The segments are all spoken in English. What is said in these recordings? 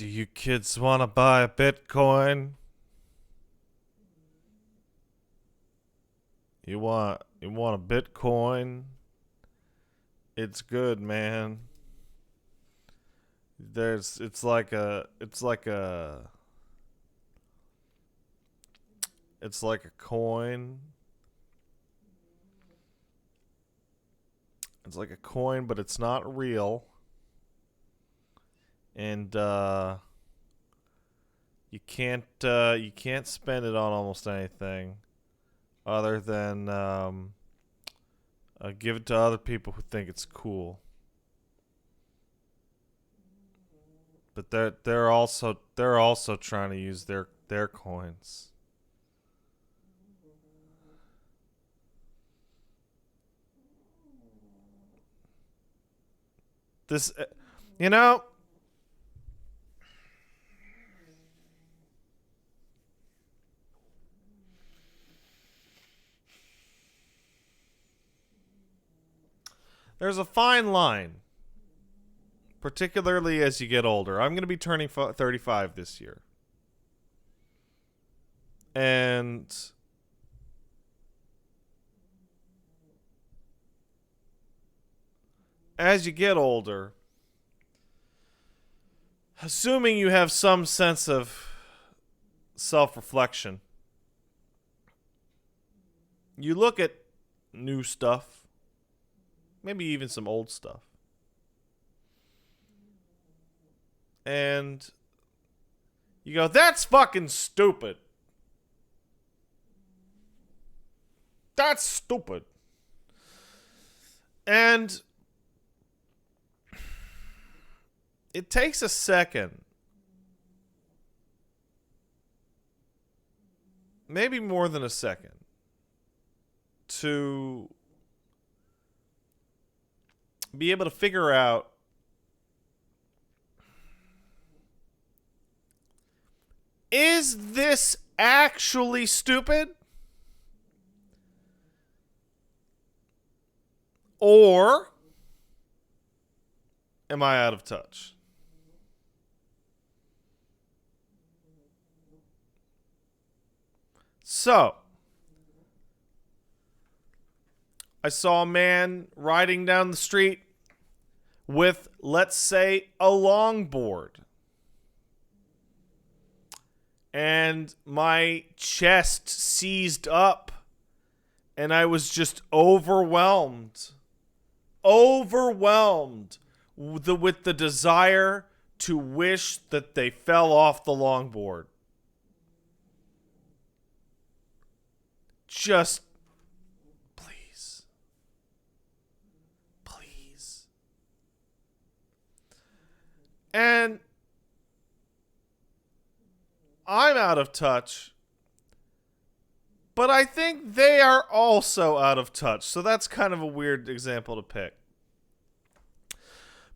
Do you kids want to buy a Bitcoin? You want a Bitcoin? It's good, man. It's like a coin. It's like a coin, but it's not real. And you can't spend it on almost anything other than give it to other people who think it's cool. But they're also trying to use their coins. This, you know, there's a fine line, particularly as you get older. I'm going to be turning 35 this year. And as you get older, assuming you have some sense of self-reflection, you look at new stuff, maybe even some old stuff, and you go, that's fucking stupid. That's stupid. And it takes a second, maybe more than a second, to be able to figure out, is this actually stupid? Or am I out of touch? So, I saw a man riding down the street with, let's say, a longboard. And my chest seized up, and I was just overwhelmed with the desire to wish that they fell off the longboard. Just please. Please. And I'm out of touch, but I think they are also out of touch. So that's kind of a weird example to pick.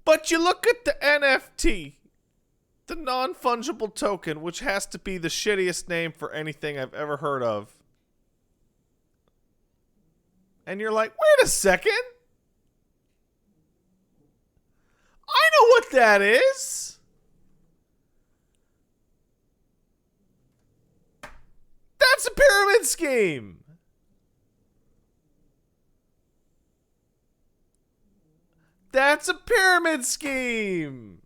But you look at the NFT, the non-fungible token, which has to be the shittiest name for anything I've ever heard of. And you're like, wait a second. I know what that is. That's a pyramid scheme. That's a pyramid scheme.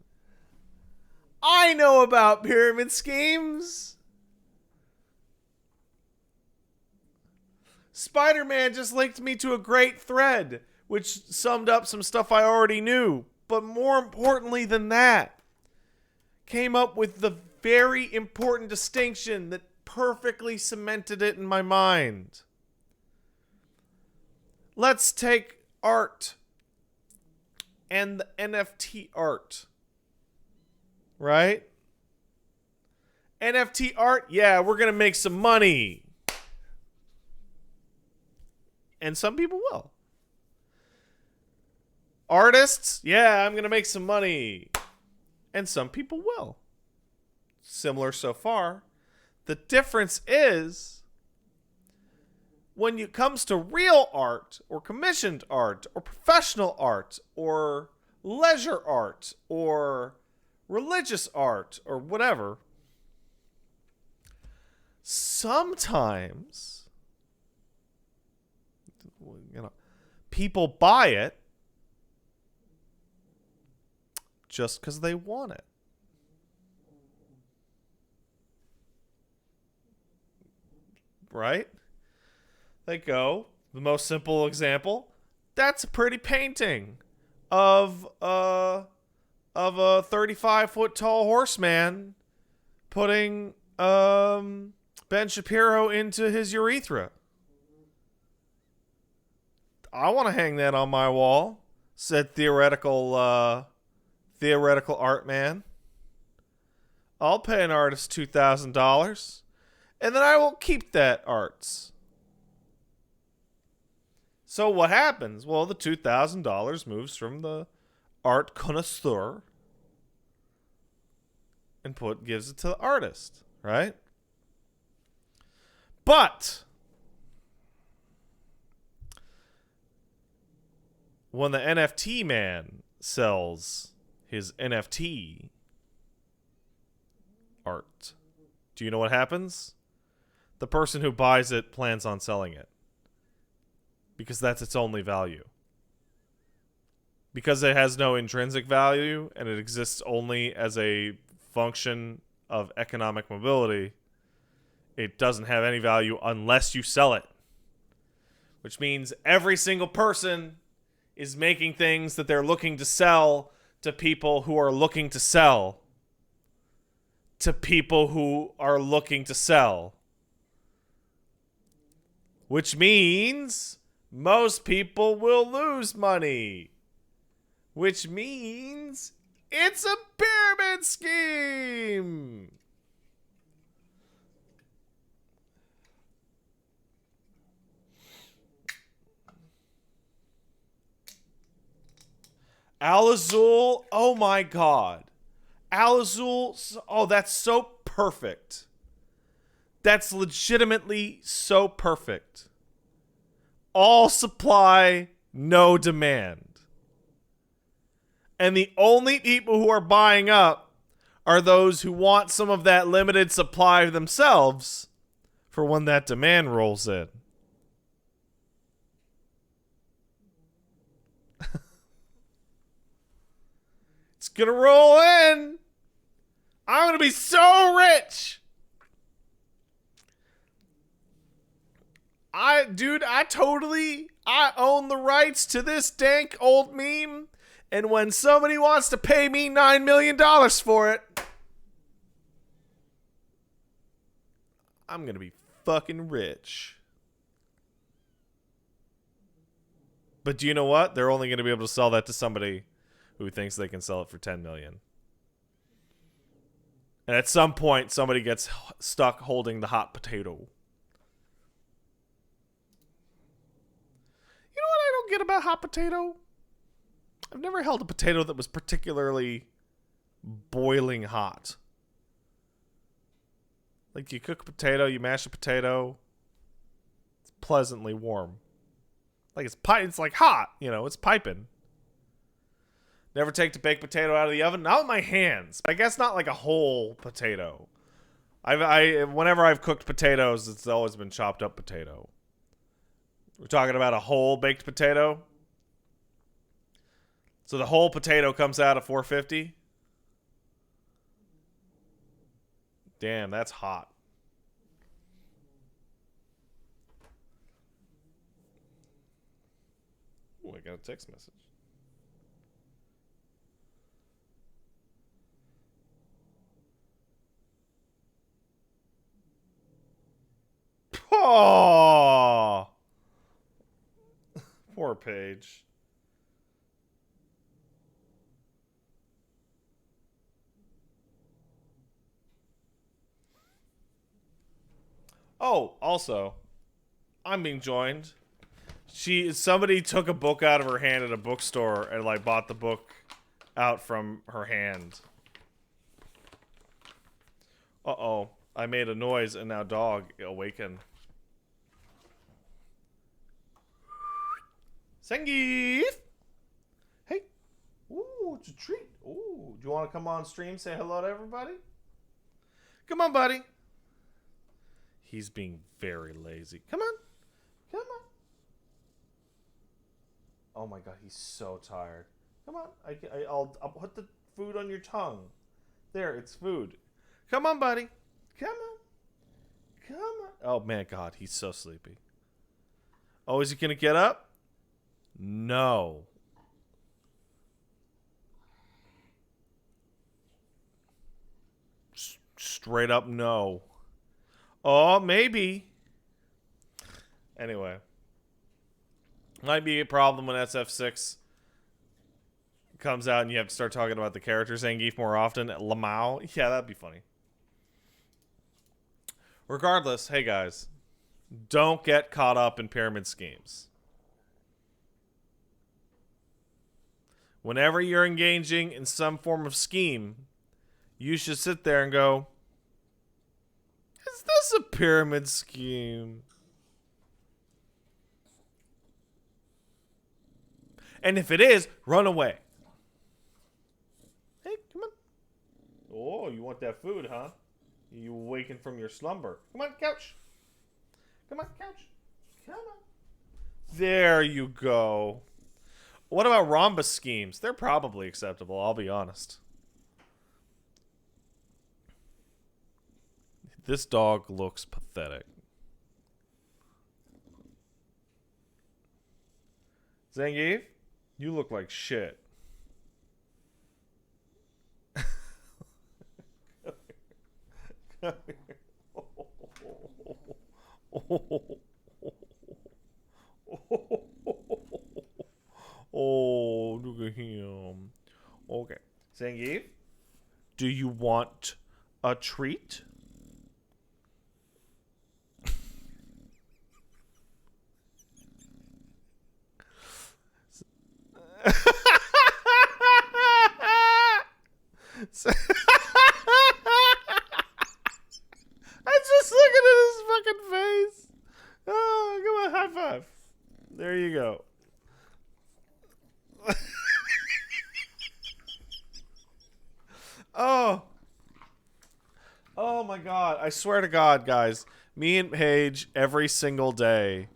I know about pyramid schemes. Spider-Man just linked me to a great thread, which summed up some stuff I already knew. But more importantly than that, came up with the very important distinction that perfectly cemented it in my mind. Let's take art and the NFT art. Right? NFT art, yeah, we're going to make some money. And some people will. Artists, yeah, I'm going to make some money. And some people will. Similar so far. The difference is, when it comes to real art, or commissioned art, or professional art, or leisure art, or religious art, or whatever, sometimes, people buy it just because they want it. Right? They go, the most simple example, that's a pretty painting of a 35-foot tall horseman putting Ben Shapiro into his urethra. I want to hang that on my wall, said theoretical art man. I'll pay an artist $2,000, and then I will keep that arts. So what happens? Well, the $2,000 moves from the art connoisseur and gives it to the artist, right? But when the NFT man sells his NFT art, do you know what happens? The person who buys it plans on selling it, because that's its only value. Because it has no intrinsic value and it exists only as a function of economic mobility, it doesn't have any value unless you sell it. Which means every single person is making things that they're looking to sell to people who are looking to sell to people who are looking to sell. Which means most people will lose money. Which means it's a pyramid scheme. Al Azul, oh my God. Al Azul, oh, that's so perfect. That's legitimately so perfect. All supply, no demand. And the only people who are buying up are those who want some of that limited supply themselves for when that demand rolls in. It's gonna roll in. I'm gonna be so rich. I own the rights to this dank old meme, and when somebody wants to pay me $9 million for it, I'm gonna be fucking rich. But do you know what? They're only gonna be able to sell that to somebody who thinks they can sell it for $10 million. And at some point, somebody gets stuck holding the hot potato. You know what I don't get about hot potato? I've never held a potato that was particularly boiling hot. Like, you cook a potato, you mash a potato, it's pleasantly warm. Like, it's like hot, it's piping. Never take the baked potato out of the oven. Not with my hands. I guess not like a whole potato. Whenever I've cooked potatoes, it's always been chopped up potato. We're talking about a whole baked potato. So the whole potato comes out at 450. Damn, that's hot. Oh, I got a text message. Oh, poor Paige. Oh, also, I'm being joined. Somebody took a book out of her hand at a bookstore and bought the book out from her hand. Uh-oh. I made a noise and now dog awaken. Zangief! Hey. Ooh, it's a treat. Ooh, do you want to come on stream, say hello to everybody? Come on, buddy. He's being very lazy. Come on. Come on. Oh my god, he's so tired. Come on. I'll put the food on your tongue. There, it's food. Come on, buddy. Come on. Come on. Oh man, god, he's so sleepy. Oh, is he gonna get up? No. Straight up no. Oh, maybe. Anyway. Might be a problem when SF6 comes out and you have to start talking about the character Zangief more often. Lamau. Yeah, that'd be funny. Regardless, hey guys. Don't get caught up in pyramid schemes. Whenever you're engaging in some form of scheme, you should sit there and go, is this a pyramid scheme? And if it is, run away. Hey, come on. Oh, you want that food, huh? You awaken from your slumber. Come on, couch. Come on, couch. Come on. There you go. What about rhombus schemes? They're probably acceptable, I'll be honest. This dog looks pathetic. Zangief, you look like shit. Come here. Oh, look at him. Okay. Zangief, do you want a treat? I'm just looking at his fucking face. Oh, come on, high five. There you go. Oh. Oh my god. I swear to God, guys. Me and Paige, every single day,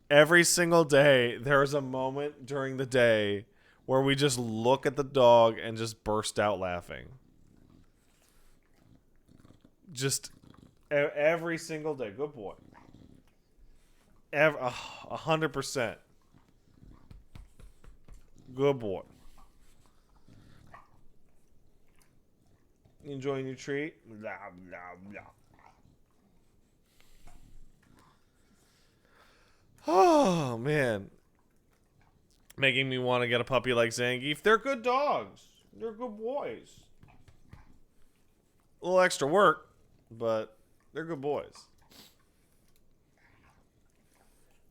there's a moment during the day where we just look at the dog and just burst out laughing. Just every single day. Good boy. 100%. Good boy. You enjoying your treat? Blah, blah, blah. Oh, man. Making me want to get a puppy like Zangief. They're good dogs. They're good boys. A little extra work, but they're good boys.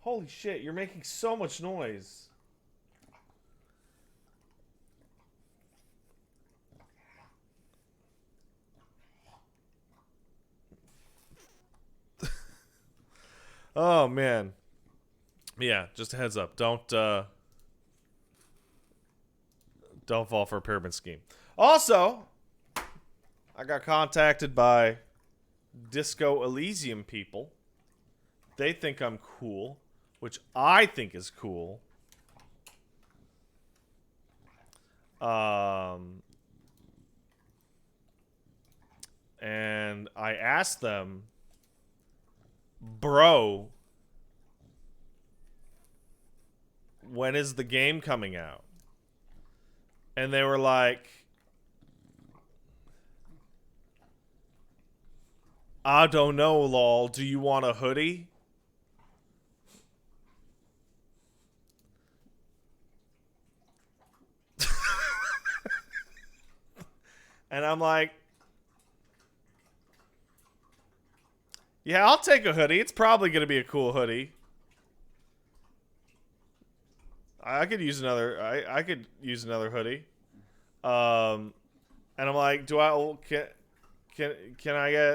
Holy shit, you're making so much noise. Oh, man. Yeah, just a heads up. Don't fall for a pyramid scheme. Also, I got contacted by Disco Elysium people. They think I'm cool, which I think is cool. And I asked them, bro, when is the game coming out? And they were like, I don't know, lol. Do you want a hoodie? And I'm like, yeah, I'll take a hoodie. It's probably going to be a cool hoodie. I could use another. I could use another hoodie. And I'm like, can I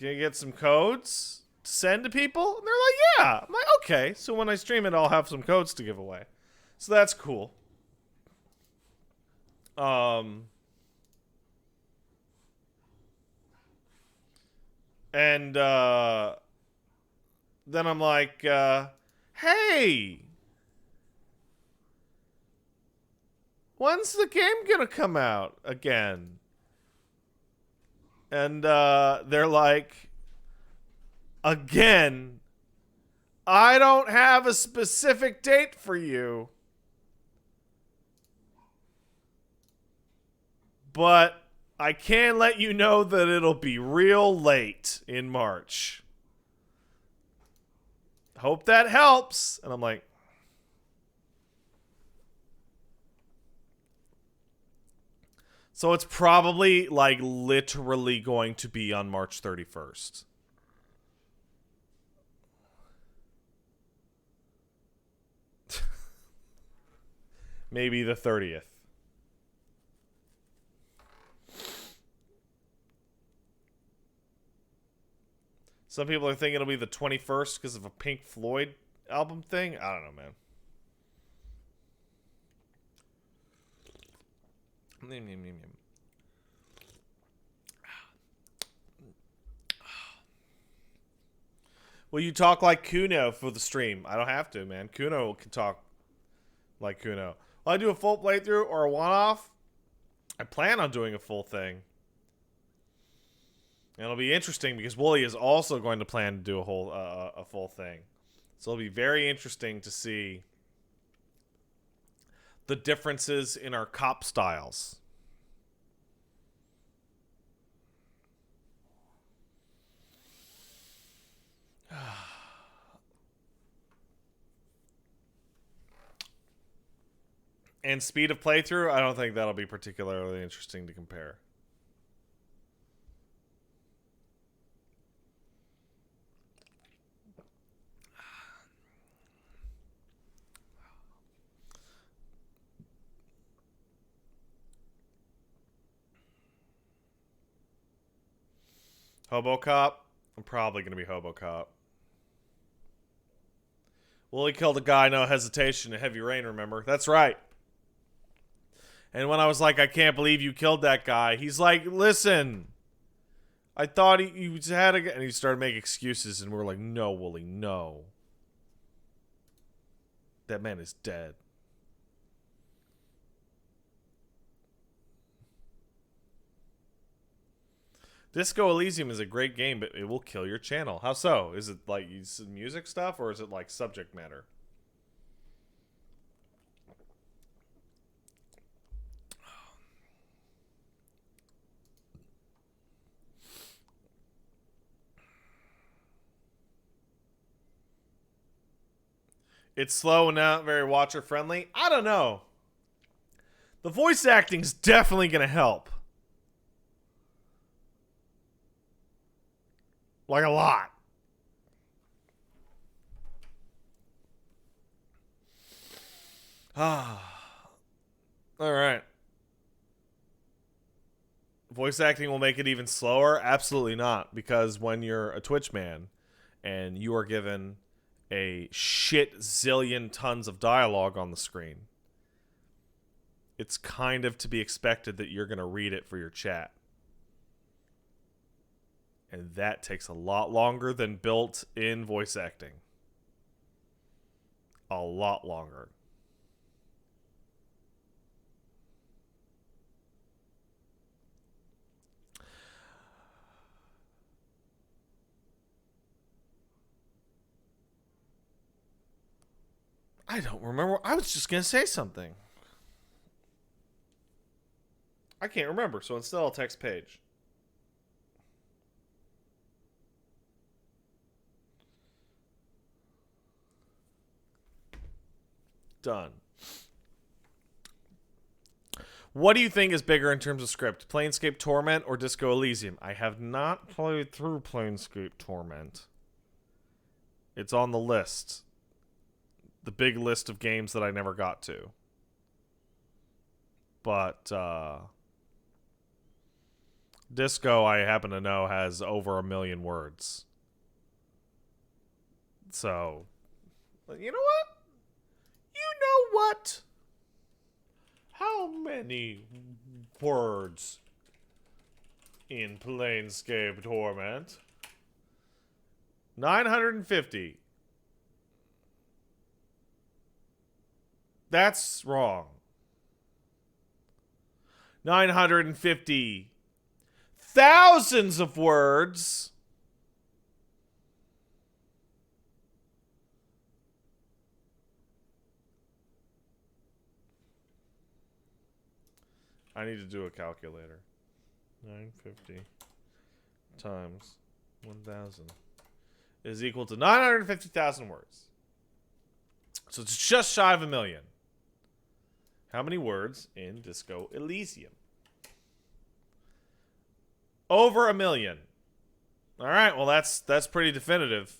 get some codes to send to people? And they're like, yeah. I'm like, okay. So when I stream it, I'll have some codes to give away. So that's cool. And then I'm like, hey, when's the game gonna come out again? And they're like, again, I don't have a specific date for you. But I can let you know that it'll be real late in March. Hope that helps. And I'm like, so it's probably like literally going to be on March 31st. Maybe the 30th. Some people are thinking it'll be the 21st because of a Pink Floyd album thing. I don't know, man. Will you talk like Kuno for the stream? I don't have to, man. Kuno can talk like Kuno. Will I do a full playthrough or a one-off? I plan on doing a full thing. And it'll be interesting because Wooly is also going to plan to do a full thing. So it'll be very interesting to see the differences in our cop styles. And speed of playthrough, I don't think that'll be particularly interesting to compare. HoboCop? I'm probably going to be HoboCop. Wooly killed a guy, no hesitation, in Heavy Rain, remember? That's right. And when I was like, I can't believe you killed that guy, he's like, listen, I thought he had a... And he started making excuses, and we were like, no, Wooly, no. That man is dead. Disco Elysium is a great game, but it will kill your channel. How so? Is it like music stuff, or is it like subject matter? It's slow and not very watcher friendly. I don't know. The voice acting's definitely going to help. Like a lot. Ah. All right. Voice acting will make it even slower? Absolutely not. Because when you're a Twitch man and you are given a shit zillion tons of dialogue on the screen, it's kind of to be expected that you're going to read it for your chat. And that takes a lot longer than built-in voice acting. A lot longer. I don't remember. I was just going to say something. I can't remember, so instead I'll text Paige. Done. What do you think is bigger in terms of script? Planescape Torment or Disco Elysium? I have not played through Planescape Torment. It's on the list. The big list of games that I never got to. But, Disco, I happen to know, has over 1 million words. So, you know what? You know what? How many words in Planescape Torment? 950. That's wrong. 950 thousands of words. I need to do a calculator. 950 times 1,000 is equal to 950,000 words. So it's just shy of 1 million. How many words in Disco Elysium? Over 1 million. All right, well that's pretty definitive.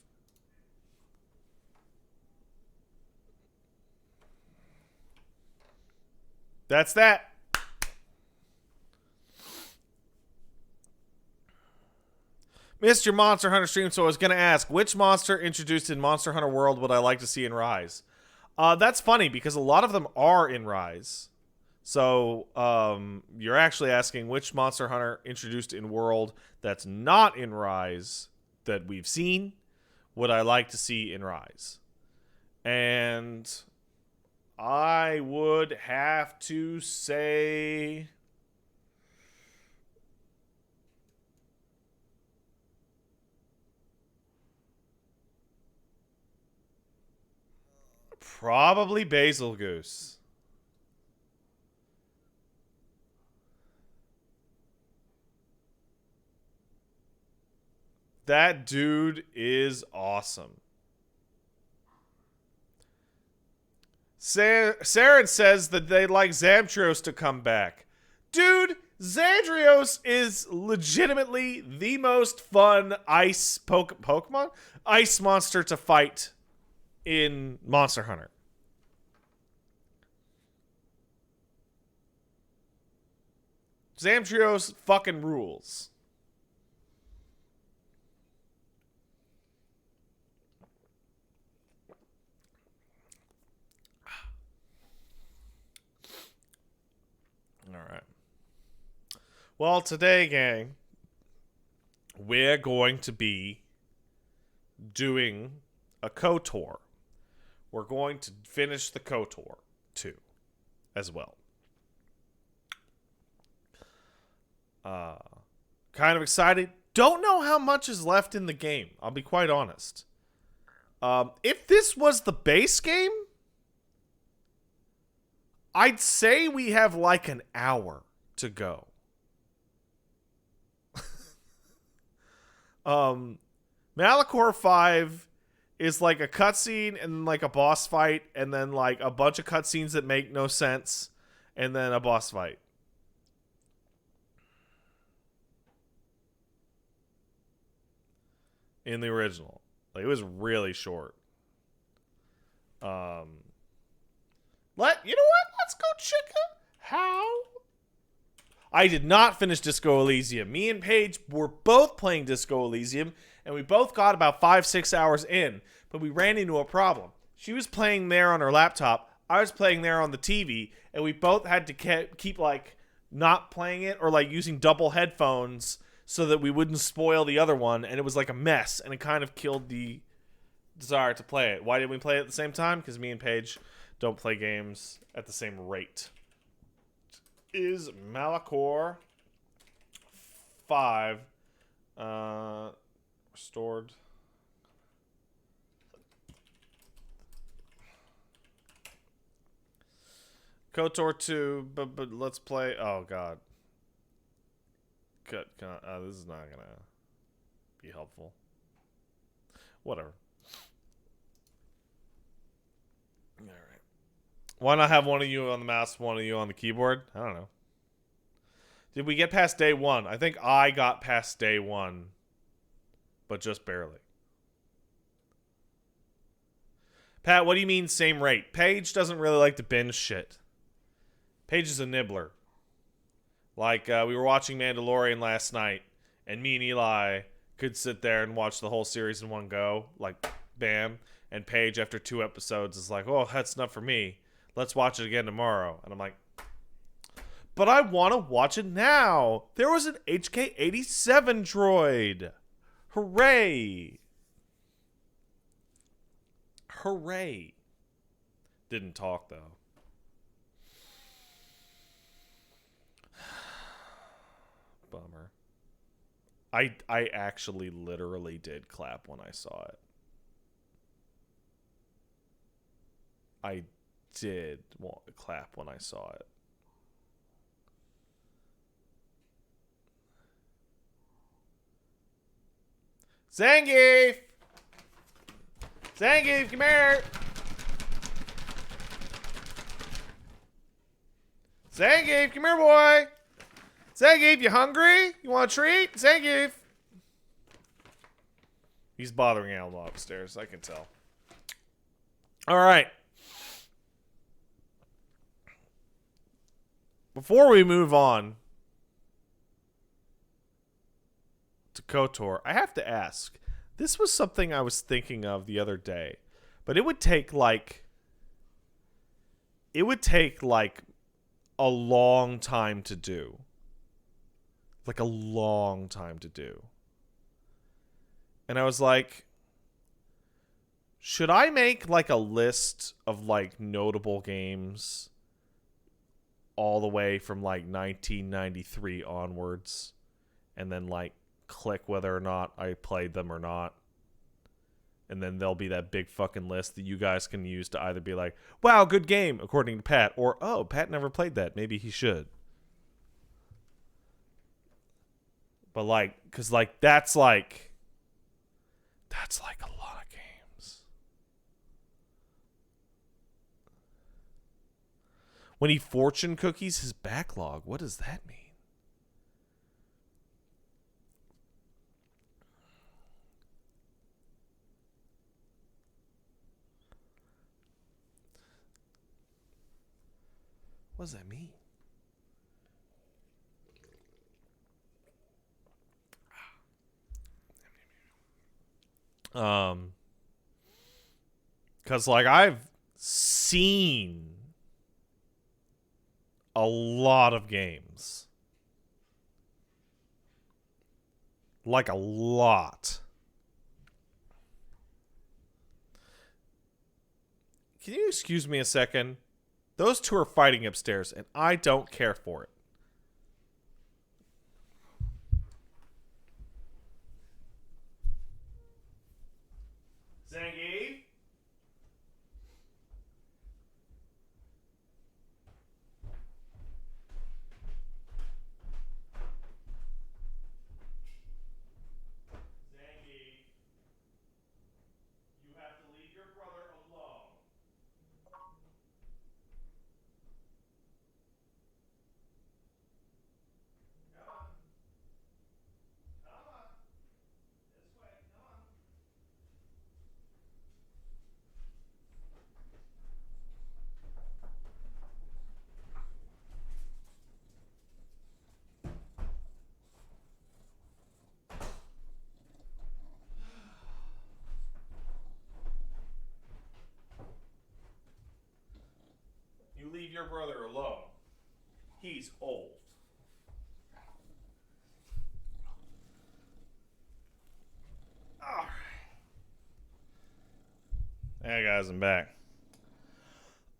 That's that. Mr. Monster Hunter stream, so I was going to ask, which monster introduced in Monster Hunter World would I like to see in Rise? That's funny, because a lot of them are in Rise. So, you're actually asking which Monster Hunter introduced in World that's not in Rise that we've seen would I like to see in Rise? And I would have to say... probably Basil Goose. That dude is awesome. Saren says that they'd like Zamtrios to come back. Dude, Zandrios is legitimately the most fun ice Pokemon? Ice monster to fight in Monster Hunter. Zamtrios fucking rules. All right. Well, today, gang, we're going to be doing a KotOR. We're going to finish the KotOR 2 as well. Kind of excited. Don't know how much is left in the game. I'll be quite honest. If this was the base game, I'd say we have like an hour to go. Malachor 5 is like a cutscene and like a boss fight, and then like a bunch of cutscenes that make no sense, and then a boss fight. In the original. Like, it was really short. You know what? Let's go check out how. I did not finish Disco Elysium. Me and Paige were both playing Disco Elysium, and we both got about 5-6 hours in, but we ran into a problem. She was playing there on her laptop. I was playing there on the TV, and we both had to keep like not playing it or like using double headphones so that we wouldn't spoil the other one, and it was like a mess, and it kind of killed the desire to play it. Why didn't we play it at the same time? Because me and Paige don't play games at the same rate. Is Malachor 5 restored? KotOR 2, but let's play. Oh god. This is not gonna be helpful. Whatever. All right. Why not have one of you on the mouse, one of you on the keyboard? I don't know. Did we get past day 1? I think I got past day 1, but just barely. Pat, what do you mean same rate? Paige doesn't really like to binge shit. Paige is a nibbler. Like, we were watching Mandalorian last night, and me and Eli could sit there and watch the whole series in one go. Like, bam. And Paige, after 2 episodes, is like, oh, that's enough for me. let's watch it again tomorrow. And I'm like, but I want to watch it now. There was an HK-87 droid. Hooray. Hooray. Didn't talk, though. Bummer. I actually literally did clap when I saw it. I did clap when I saw it. Zangief! Zangief, come here! Zangief, come here, boy! Zangief, you hungry? You want a treat? Zangief! He's bothering Elmo upstairs, I can tell. Alright. Before we move on to KotOR, I have to ask. This was something I was thinking of the other day. But it would take like a long time to do. Like a long time to do. And I was like, should I make like a list of like notable games all the way from like 1993 onwards, and then like click whether or not I played them or not? And then there'll be that big fucking list that you guys can use to either be like, wow, good game, according to Pat, or, oh, Pat never played that, maybe he should. But like, because like, that's like a lot of games. When he fortune cookies his backlog, what does that mean? What does that mean? Because like I've seen a lot of games. Like a lot. Can you excuse me a second? Those two are fighting upstairs, and I don't care for it. Zangief? Zangief, you have to leave your brother alone. Come on. Come on. This way. Come on. You leave your brother alone. He's old. Alright. Hey guys, I'm back.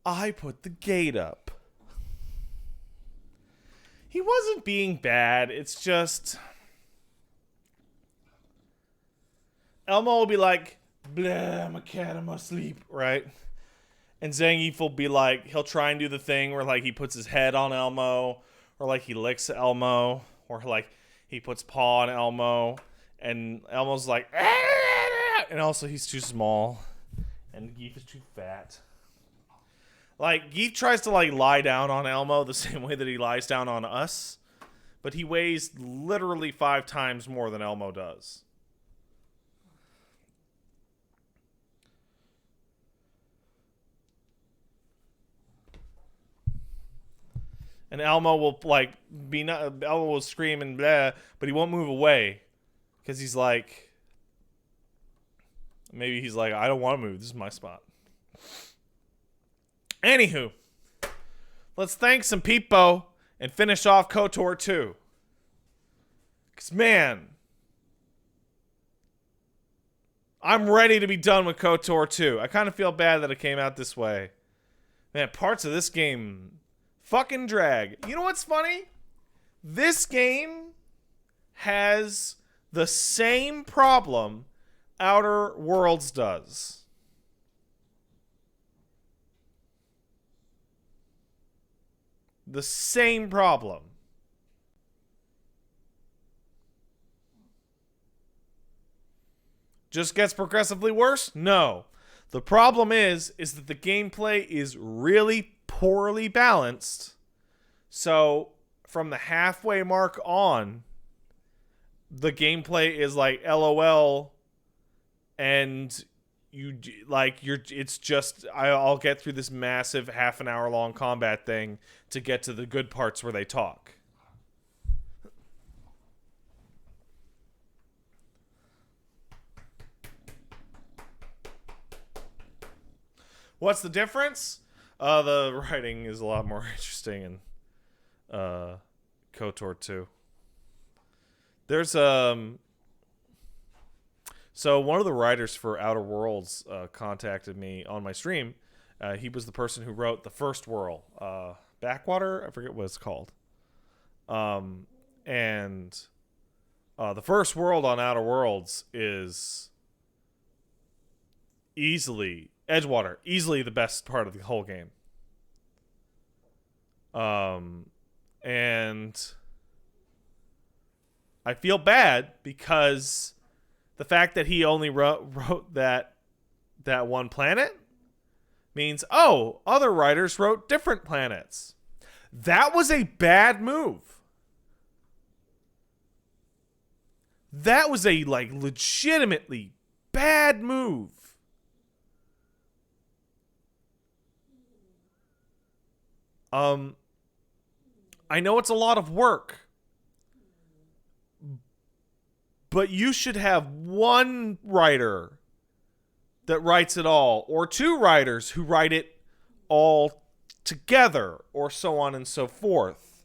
I put the gate up. He wasn't being bad, it's just Elmo will be like, blah, I'm a cat, I'm asleep, right? And Zangief will be like, he'll try and do the thing where like he puts his head on Elmo, or like he licks Elmo, or like he puts paw on Elmo, and Elmo's like, ah! And also he's too small, and Geef is too fat. Like, Geef tries to like lie down on Elmo the same way that he lies down on us, but he weighs literally 5 times more than Elmo does. And Elmo will like Elmo will scream and blah, but he won't move away because he's like, maybe he's like, I don't want to move. This is my spot. Anywho, let's thank some people and finish off KotOR2. Because, man, I'm ready to be done with KotOR2. I kind of feel bad that it came out this way. Man, parts of this game fucking drag. You know what's funny? This game has the same problem Outer Worlds does. The same problem. Just gets progressively worse? No. The problem is that the gameplay is really poorly balanced. So, from the halfway mark on, the gameplay is like LOL, and it's just I'll get through this massive half an hour long combat thing to get to the good parts where they talk. What's the difference? The writing is a lot more interesting in KotOR2. There's so one of the writers for Outer Worlds contacted me on my stream. He was the person who wrote the first world, Backwater. I forget what it's called. And the first world on Outer Worlds is easily Edgewater, easily the best part of the whole game. And I feel bad because the fact that he only wrote that one planet means, oh, other writers wrote different planets. That was a bad move. That was a legitimately bad move. I know it's a lot of work, but you should have one writer that writes it all, or two writers who write it all together, or so on and so forth.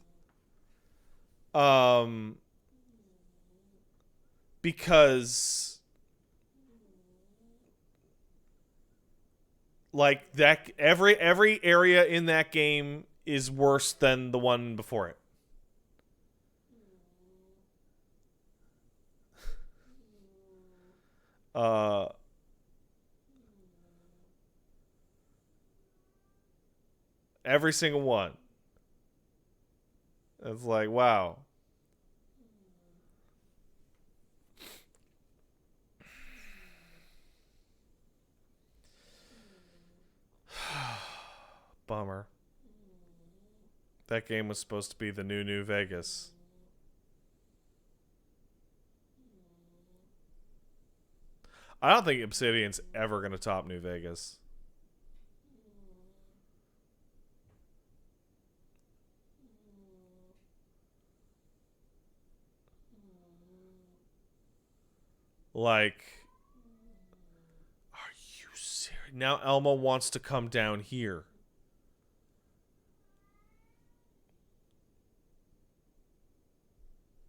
Because that every area in that game is worse than the one before it. Every single one. It's like, wow. Bummer. That game was supposed to be the new Vegas. I don't think Obsidian's ever going to top New Vegas. Like, are you serious? Now Elmo wants to come down here.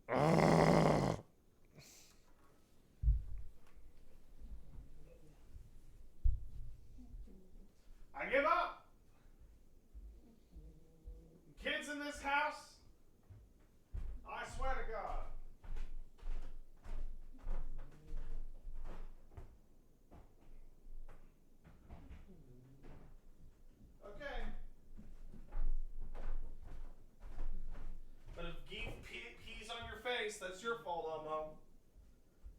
Ugh. I give up. Kids in this house, I swear to God. Okay. But if Geef pees on your face, that's your fault, Elmo.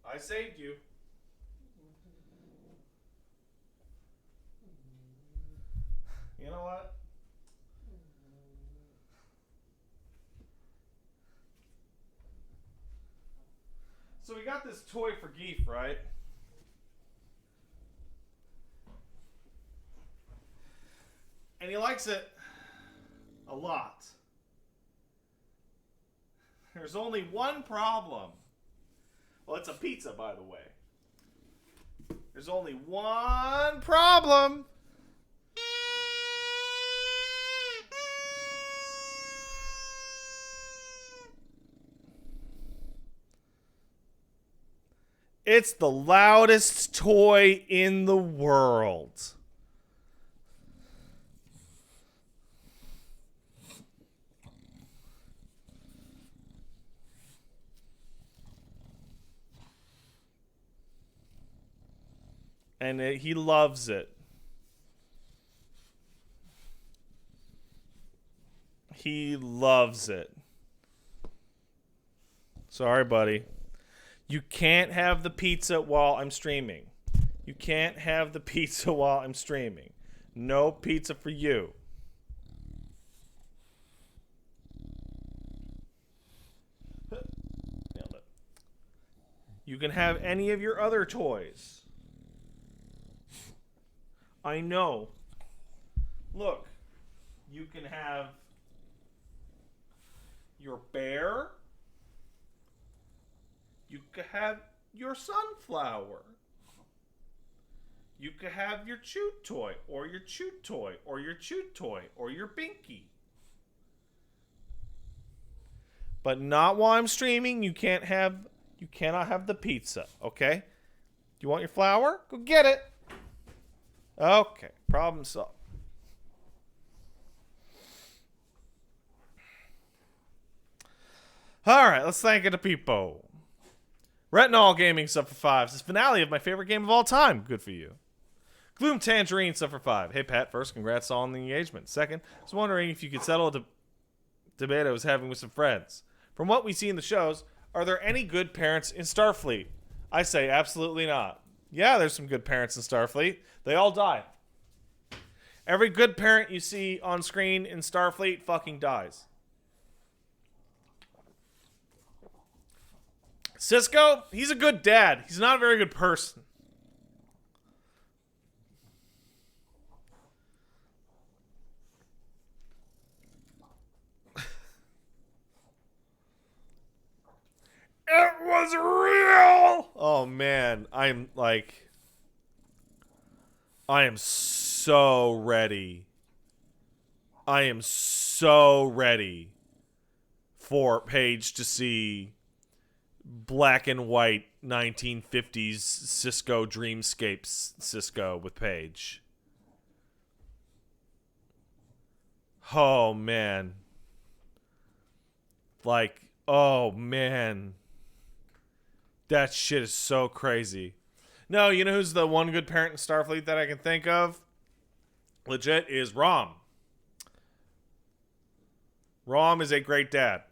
I saved you. You know what? So we got this toy for Geef, right? And he likes it a lot. There's only one problem. Well, it's a pizza, by the way. There's only one problem. It's the loudest toy in the world. And he loves it. He loves it. Sorry, buddy. You can't have the pizza while I'm streaming. You can't have the pizza while I'm streaming. No pizza for you. Nailed it. You can have any of your other toys. I know. Look, you can have your bear. You could have your sunflower. You could have your chew toy, or your chew toy, or your chew toy, or your binky. But not while I'm streaming. You cannot have the pizza, okay? You want your flower? Go get it. Okay, problem solved. Alright, let's thank it to people. Retinol Gaming sub for 5. This finale of my favorite game of all time. Good for you. Gloom Tangerine sub for 5. Hey Pat, first, congrats on the engagement. Second, I was wondering if you could settle a debate I was having with some friends. From what we see in the shows, are there any good parents in Starfleet? I say absolutely not. Yeah, there's some good parents in Starfleet. They all die. Every good parent you see on screen in Starfleet fucking dies. Cisco, he's a good dad. He's not a very good person. It was real! Oh, man. I am so ready. I am so ready for Paige to see black and white 1950s Cisco Dreamscapes Cisco with Paige. Oh, man. Oh, man. That shit is so crazy. No, you know who's the one good parent in Starfleet that I can think of? Legit is Rom. Rom is a great dad.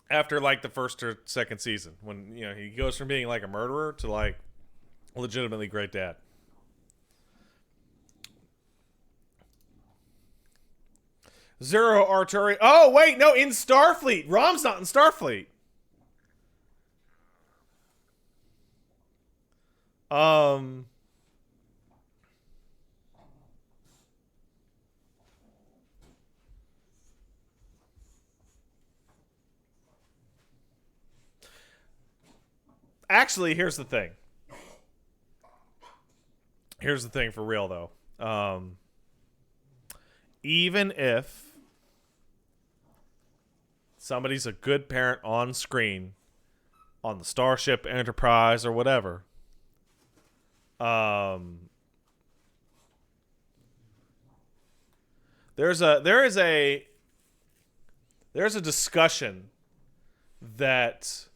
After the first or second season, when he goes from being a murderer to a legitimately great dad. Zero Arturi. Oh, wait, no, in Starfleet. Rom's not in Starfleet. Actually, here's the thing. Here's the thing for real, though. Even if somebody's a good parent on screen, on the Starship Enterprise or whatever, there's a discussion that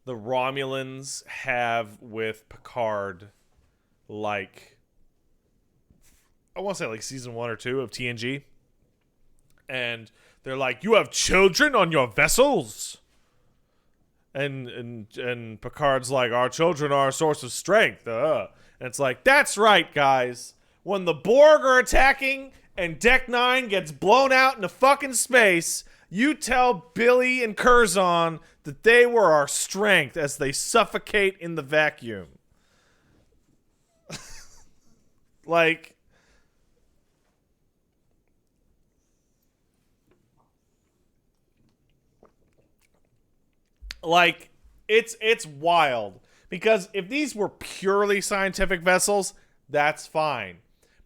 the Romulans have with Picard, I want to say season 1 or 2 of TNG. And they're like, you have children on your vessels? And Picard's like, our children are a source of strength. And it's like, that's right, guys. When the Borg are attacking and Deck 9 gets blown out into fucking space, you tell Billy and Curzon that they were our strength as they suffocate in the vacuum. It's wild. Because if these were purely scientific vessels, that's fine.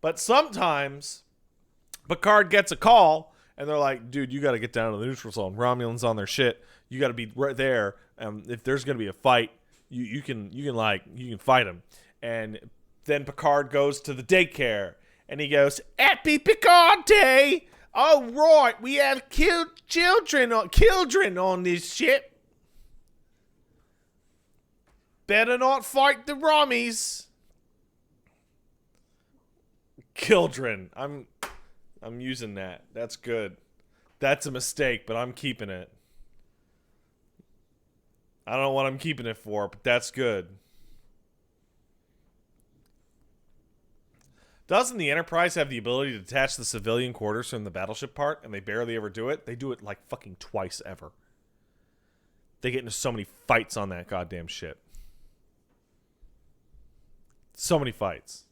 But sometimes Picard gets a call, and they're like, dude, you got to get down to the neutral zone. Romulans on their shit. You got to be right there. If there's going to be a fight, you can fight him. And then Picard goes to the daycare, and he goes, Happy Picard Day! Oh, right, we have children on this ship. Better not fight the Rommies. Children. I'm using that. That's good. That's a mistake, but I'm keeping it. I don't know what I'm keeping it for, but that's good. Doesn't the Enterprise have the ability to detach the civilian quarters from the battleship part, and they barely ever do it? They do it like fucking twice ever. They get into so many fights on that goddamn ship. So many fights.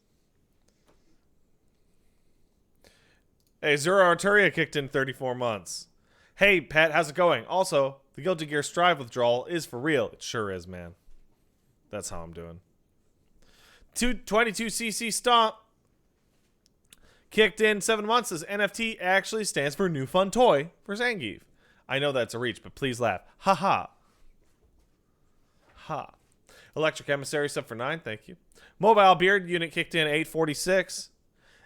Hey, Zero Arturia kicked in 34 months. Hey, Pat, how's it going? Also, the Guilty Gear Strive withdrawal is for real. It sure is, man. That's how I'm doing. 22cc Stomp kicked in 7 months. As NFT actually stands for New Fun Toy for Zangief. I know that's a reach, but please laugh. Ha ha. Ha. Electric Emissary sub for 9, thank you. Mobile Beard Unit kicked in 846.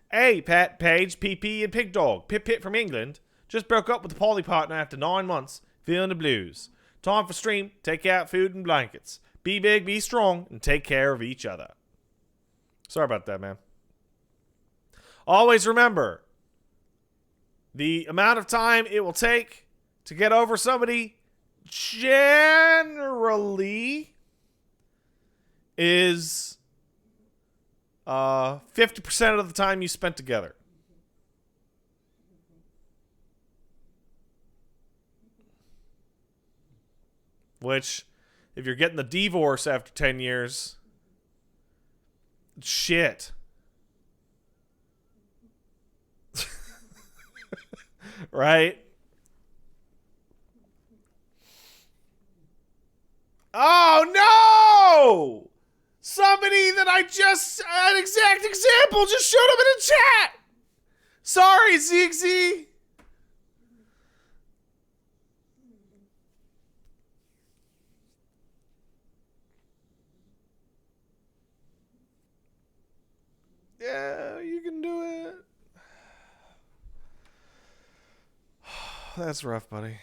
Hey, Pat, Paige, PP, and Pig Dog. Pip Pip from England. Just broke up with the poly partner after 9 months. Feeling the blues. Time for stream. Take out food and blankets. Be big, be strong, and take care of each other. Sorry about that, man. Always remember, the amount of time it will take to get over somebody generally is 50% of the time you spent together. Which, if you're getting the divorce after 10 years, shit. Right? Oh, no! Somebody that I just, an exact example, just showed up in a chat! Sorry, ZXZ. Yeah, you can do it. That's rough, buddy.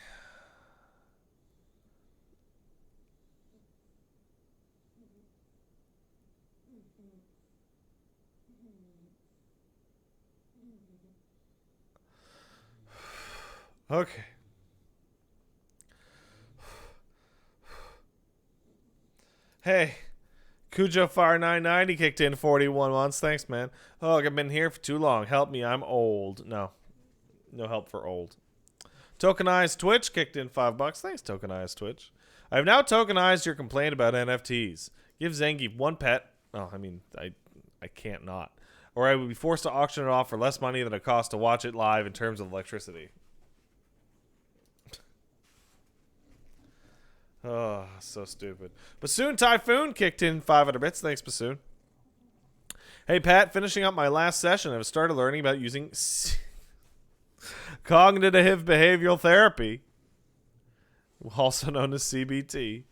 Okay. Hey, Cujo Fire 990 kicked in 41 months. Thanks, man. Oh, I've been here for too long. Help me, I'm old. No help for old. Tokenized Twitch kicked in $5. Thanks, Tokenized Twitch. I have now tokenized your complaint about NFTs. Give Zangief one pet. Oh, I mean, I can't not. Or I would be forced to auction it off for less money than it costs to watch it live in terms of electricity. Oh, so stupid. Bassoon Typhoon kicked in 500 bits. Thanks, Bassoon. Hey, Pat, finishing up my last session, I've started learning about using cognitive behavioral therapy, also known as CBT,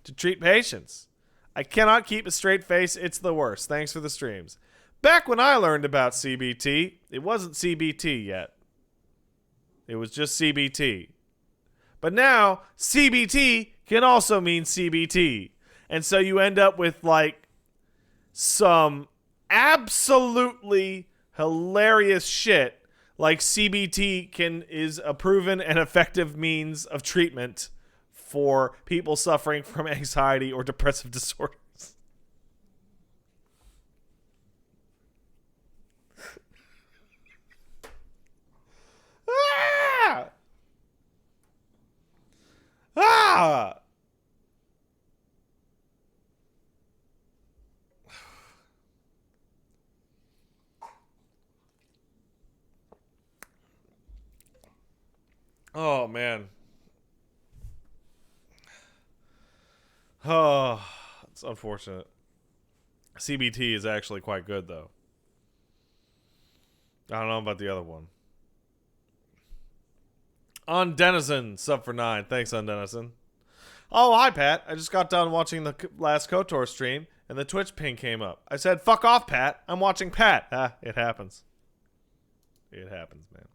to treat patients. I cannot keep a straight face. It's the worst. Thanks for the streams. Back when I learned about CBT, it wasn't CBT yet. It was just CBT. But now, CBT can also mean CBT. And so you end up with, like, some absolutely hilarious shit. Like CBT is a proven and effective means of treatment for people suffering from anxiety or depressive disorders. Ah! Ah! Oh, man. Oh, it's unfortunate. CBT is actually quite good, though. I don't know about the other one. Undenizen, sub for 9. Thanks, Undenizen. Oh, hi, Pat. I just got done watching the last KotOR stream, and the Twitch ping came up. I said, fuck off, Pat. I'm watching Pat. It happens. It happens, man.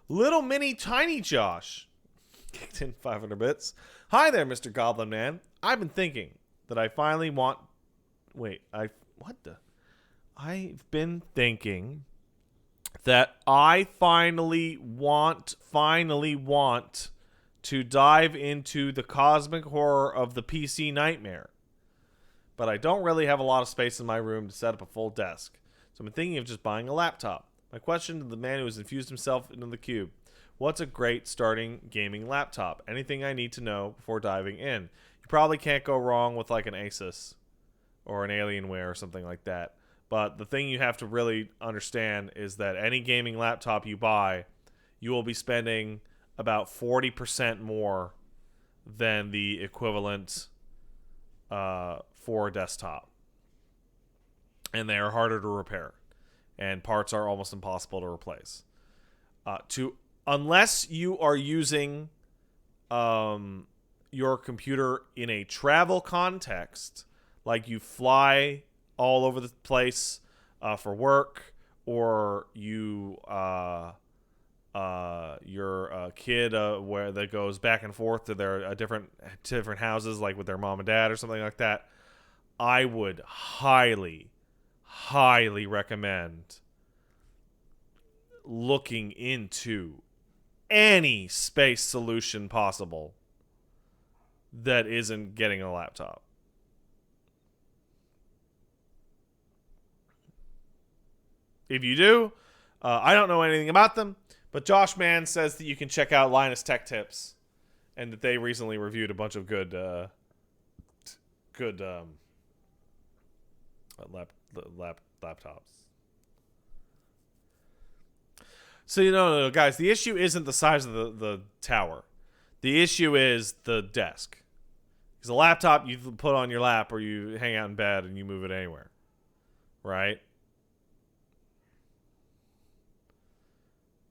Little mini tiny Josh. Kicked in 500 bits. Hi there, Mr. Goblin Man. I've been thinking that I finally want... Wait, I've been thinking that I finally want to dive into the cosmic horror of the PC nightmare. But I don't really have a lot of space in my room to set up a full desk. So I'm thinking of just buying a laptop. My question to the man who has infused himself into the cube. What's a great starting gaming laptop? Anything I need to know before diving in? You probably can't go wrong with like an Asus or an Alienware or something like that. But the thing you have to really understand is that any gaming laptop you buy, you will be spending about 40% more than the equivalent for a desktop. And they are harder to repair. And parts are almost impossible to replace. Unless you are using your computer in a travel context, like you fly all over the place for work, or you're a kid where that goes back and forth to their different houses, like with their mom and dad or something like that, I would highly recommend looking into any space solution possible that isn't getting a laptop. If you do, I don't know anything about them, but Josh Mann says that you can check out Linus Tech Tips, and that they recently reviewed a bunch of good laptops. So, no, guys, the issue isn't the size of the tower. The issue is the desk. Because a laptop you put on your lap or you hang out in bed and you move it anywhere. Right?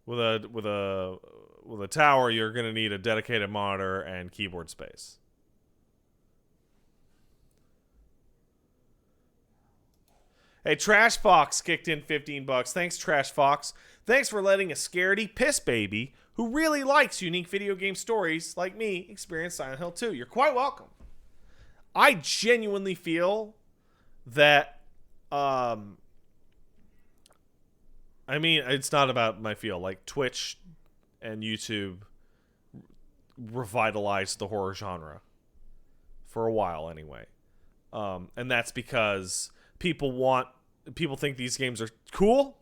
With a tower, you're going to need a dedicated monitor and keyboard space. Hey, Trash Fox kicked in 15 bucks. Thanks, Trash Fox. Thanks for letting a scaredy piss baby who really likes unique video game stories like me experience Silent Hill 2. You're quite welcome. I genuinely feel that I mean, it's not about my feel. Like, Twitch and YouTube revitalized the horror genre. For a while, anyway. And that's because people think these games are cool,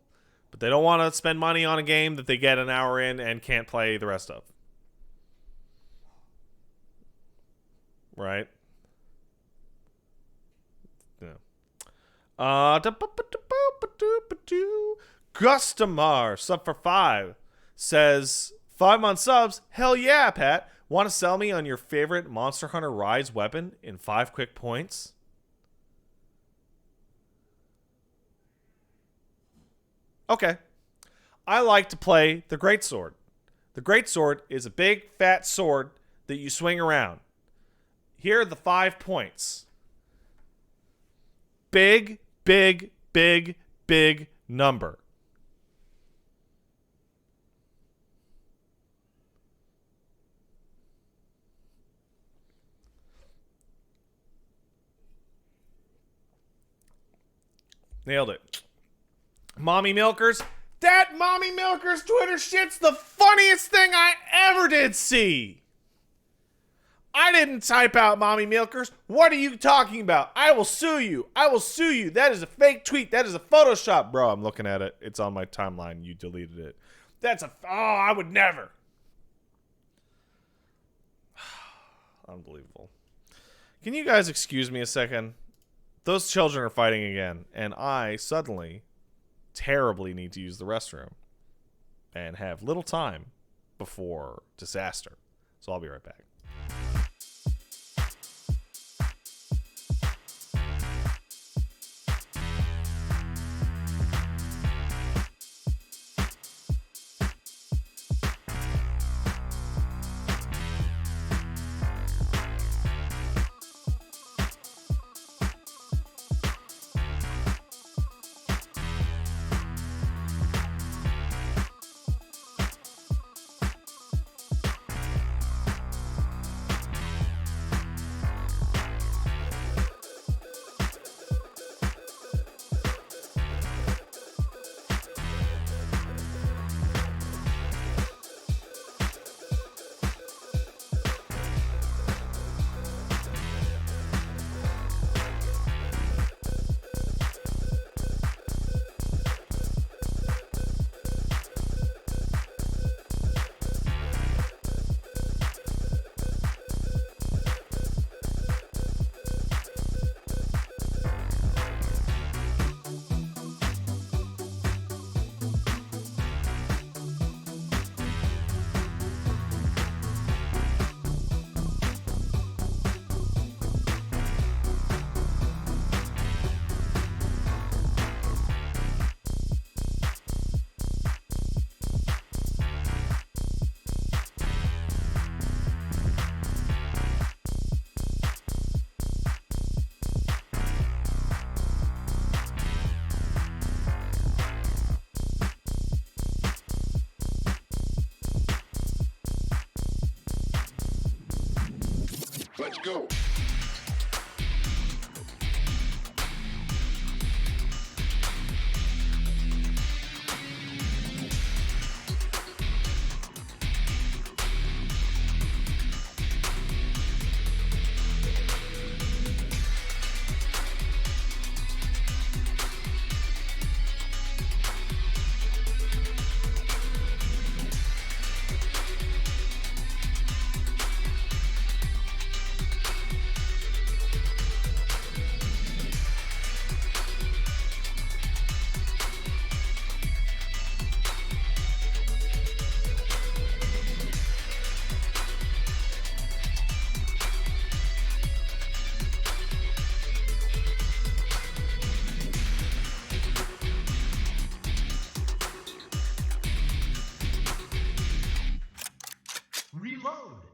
but they don't want to spend money on a game that they get an hour in and can't play the rest of. Right? Yeah. Gustamar, sub for 5, says 5-month subs. Hell yeah, Pat. Want to sell me on your favorite Monster Hunter Rise weapon in 5 quick points? Okay. I like to play the Greatsword. The Greatsword is a big, fat sword that you swing around. Here are the 5 points. Big, big, big, big number. Nailed it. Mommy Milkers. That Mommy Milkers Twitter shit's the funniest thing I ever did see. I didn't type out Mommy Milkers. What are you talking about? I will sue you. I will sue you. That is a fake tweet. That is a Photoshop. Bro, I'm looking at it. It's on my timeline. You deleted it. I would never. Unbelievable. Can you guys excuse me a second? Those children are fighting again, and I suddenly terribly need to use the restroom and have little time before disaster. So I'll be right back. go. Reload!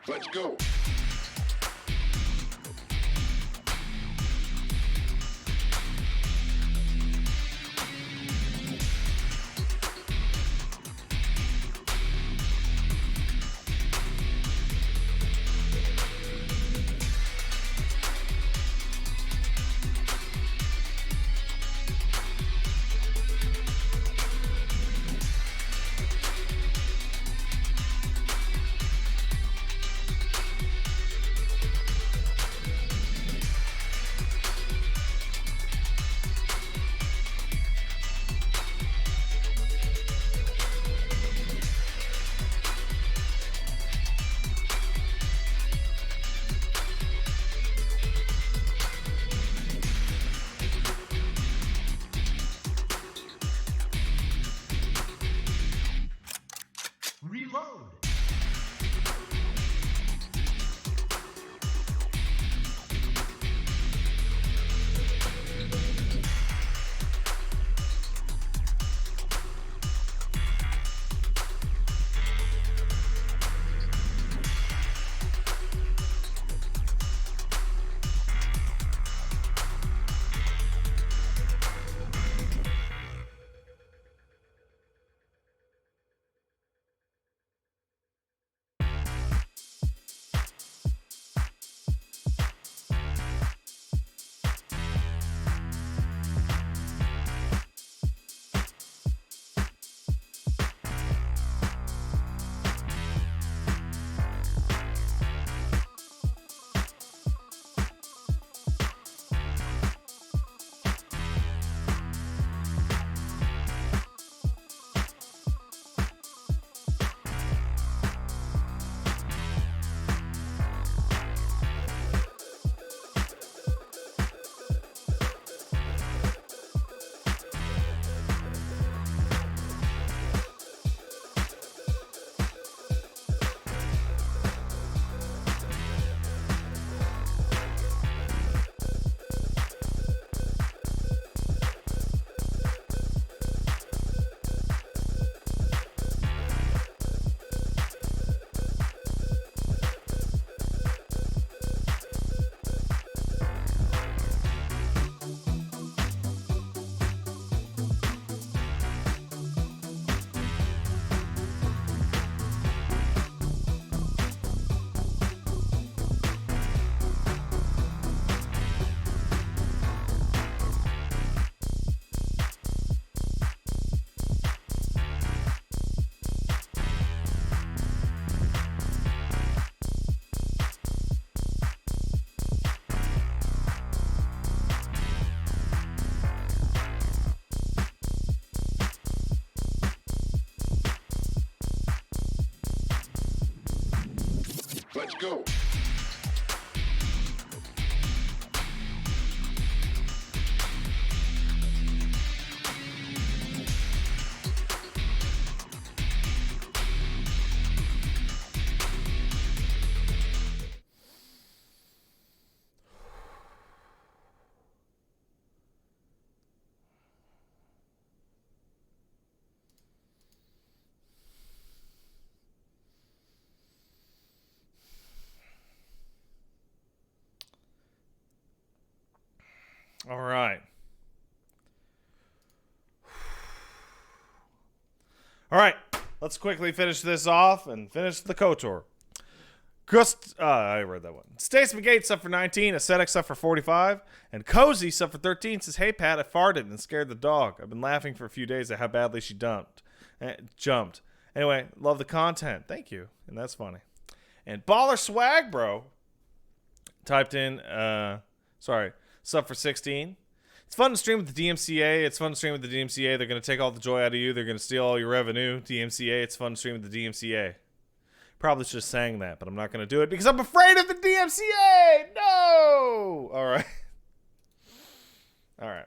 Let's go. Let's go. All right. All right. Let's quickly finish this off and finish the KotOR. I read that one. Stace McGate sub for 19, Ascetic sub for 45, and Cozy sub for 13 says, "Hey Pat, I farted and scared the dog. I've been laughing for a few days at how badly she jumped. Anyway, love the content. Thank you." And that's funny. And Baller Swag Bro typed in, sub for 16. It's fun to stream with the DMCA. It's fun to stream with the DMCA. They're going to take all the joy out of you. They're going to steal all your revenue. DMCA, it's fun to stream with the DMCA. Probably should have sang that, but I'm not going to do it because I'm afraid of the DMCA. No! All right. All right.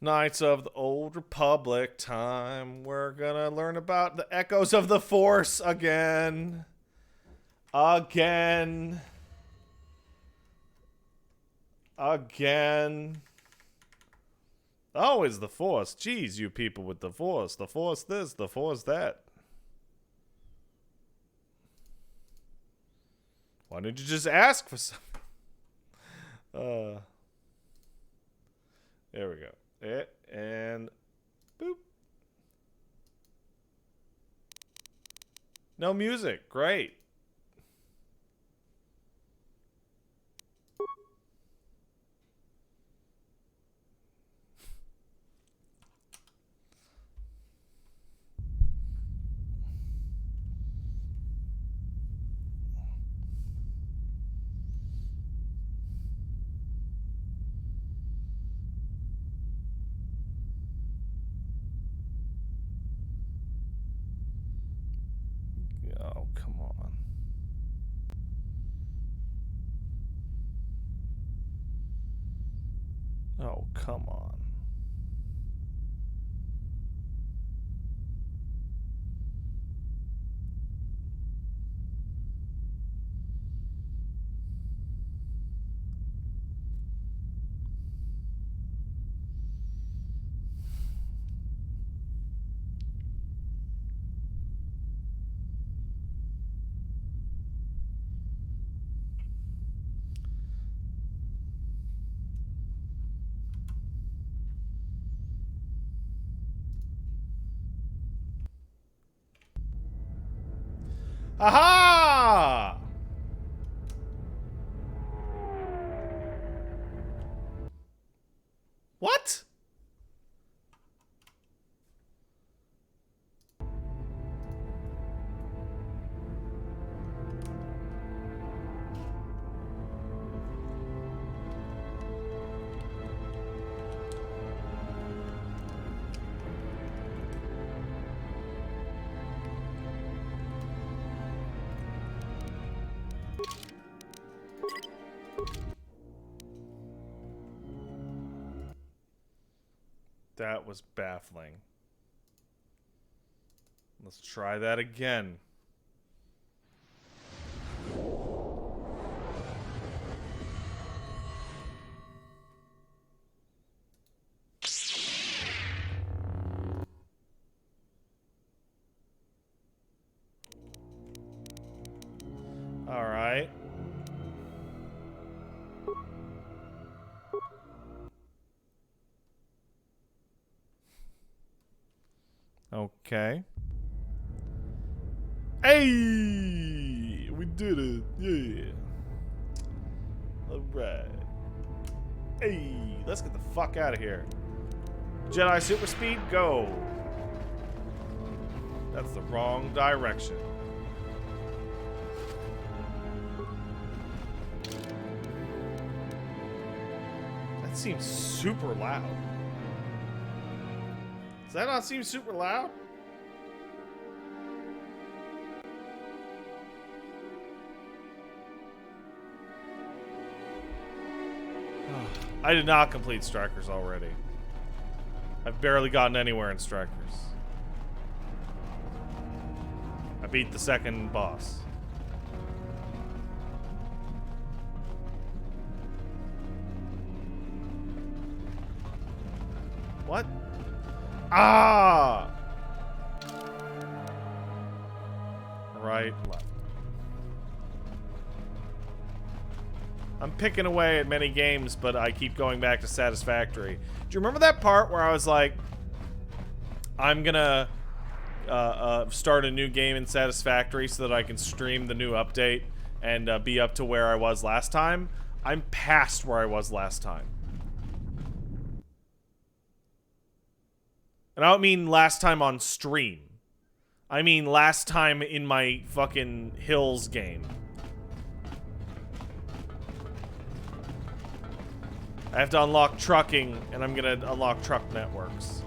Knights of the Old Republic time. We're going to learn about the echoes of the Force again. Again. Always the Force. Jeez, you people with the Force. The Force this, the Force that. Why didn't you just ask for some? There we go. And boop. No music. Great. Oh, come on. Oh, come on. Aha! What? That was baffling. Let's try that again. All right. Okay. Hey! We did it. Yeah. Alright. Hey! Let's get the fuck out of here. Jedi super speed, go! That's the wrong direction. That seems super loud. Does that not seem super loud? I did not complete Strikers already. I've barely gotten anywhere in Strikers. I beat the second boss. What? Ah! Right, left. I'm picking away at many games, but I keep going back to Satisfactory. Do you remember that part where I was like, I'm gonna start a new game in Satisfactory so that I can stream the new update and be up to where I was last time? I'm past where I was last time. And I don't mean last time on stream. I mean last time in my fucking Hills game. I have to unlock trucking, and I'm gonna unlock truck networks.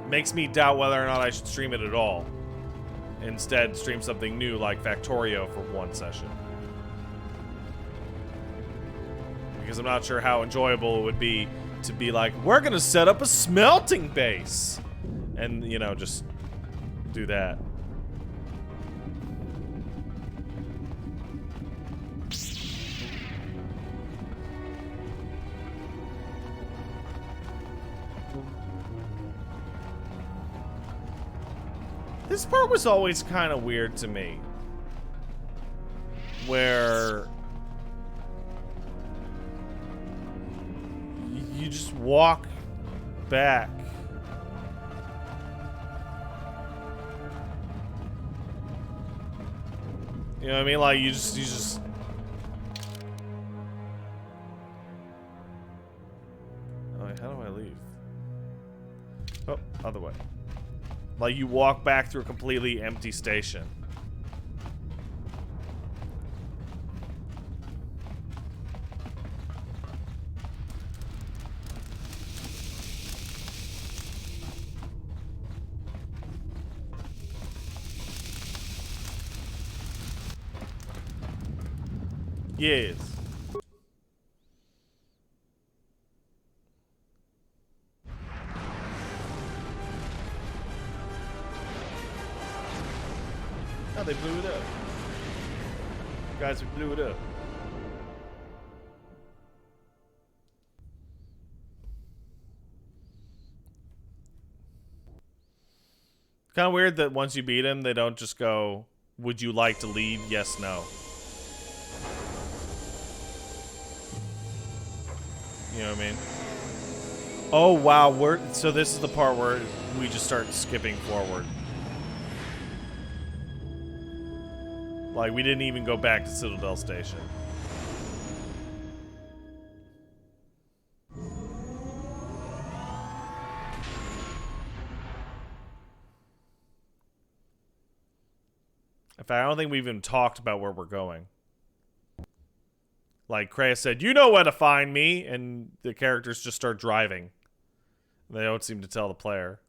Makes me doubt whether or not I should stream it at all. Instead, stream something new like Factorio for one session. Because I'm not sure how enjoyable it would be to be like, we're gonna set up a smelting base. And, you know, just do that. This part was always kind of weird to me. Where you just walk back. You know what I mean? Like you just Oh, wait, how do I leave? Oh, other way. Like you walk back through a completely empty station. Yes. Oh, they blew it up. Guys, we blew it up. Kind of weird that once you beat him, they don't just go, would you like to leave? Yes, no. You know what I mean? Oh, wow. So this is the part where we just start skipping forward. Like, we didn't even go back to Citadel Station. In fact, I don't think we've even talked about where we're going. Like, Kreia said, you know where to find me, and the characters just start driving. They don't seem to tell the player.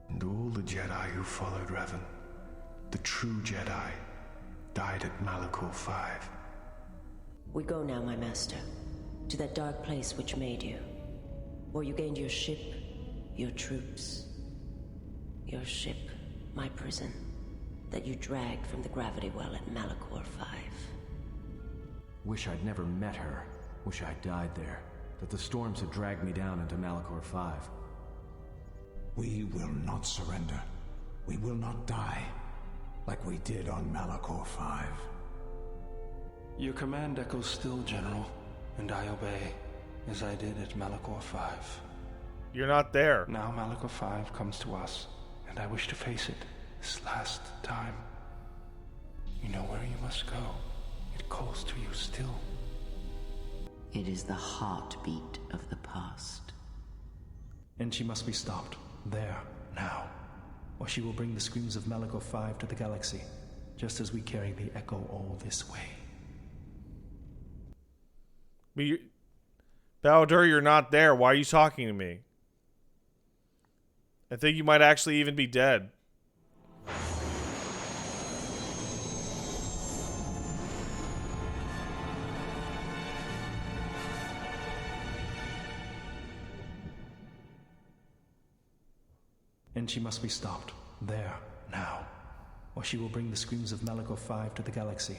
And all the Jedi who followed Revan, the true Jedi, died at Malachor 5. We go now, my master, to that dark place which made you. Where you gained your ship, your troops. Your ship, my prison, that you dragged from the gravity well at Malachor 5. Wish I'd never met her. Wish I'd died there. That the storms had dragged me down into Malachor 5. We will not surrender. We will not die, like we did on Malachor 5. Your command echoes still, General, and I obey, as I did at Malachor 5. You're not there. Now Malachor 5 comes to us, and I wish to face it this last time. You know where you must go. It calls to you still. It is the heartbeat of the past. And she must be stopped. There, now. Or she will bring the screams of Malachor 5 to the galaxy, just as we carry the echo all this way. Baldur, you're not there. Why are you talking to me? I think you might actually even be dead. And she must be stopped. There, now. Or she will bring the screams of Malachor 5 to the galaxy,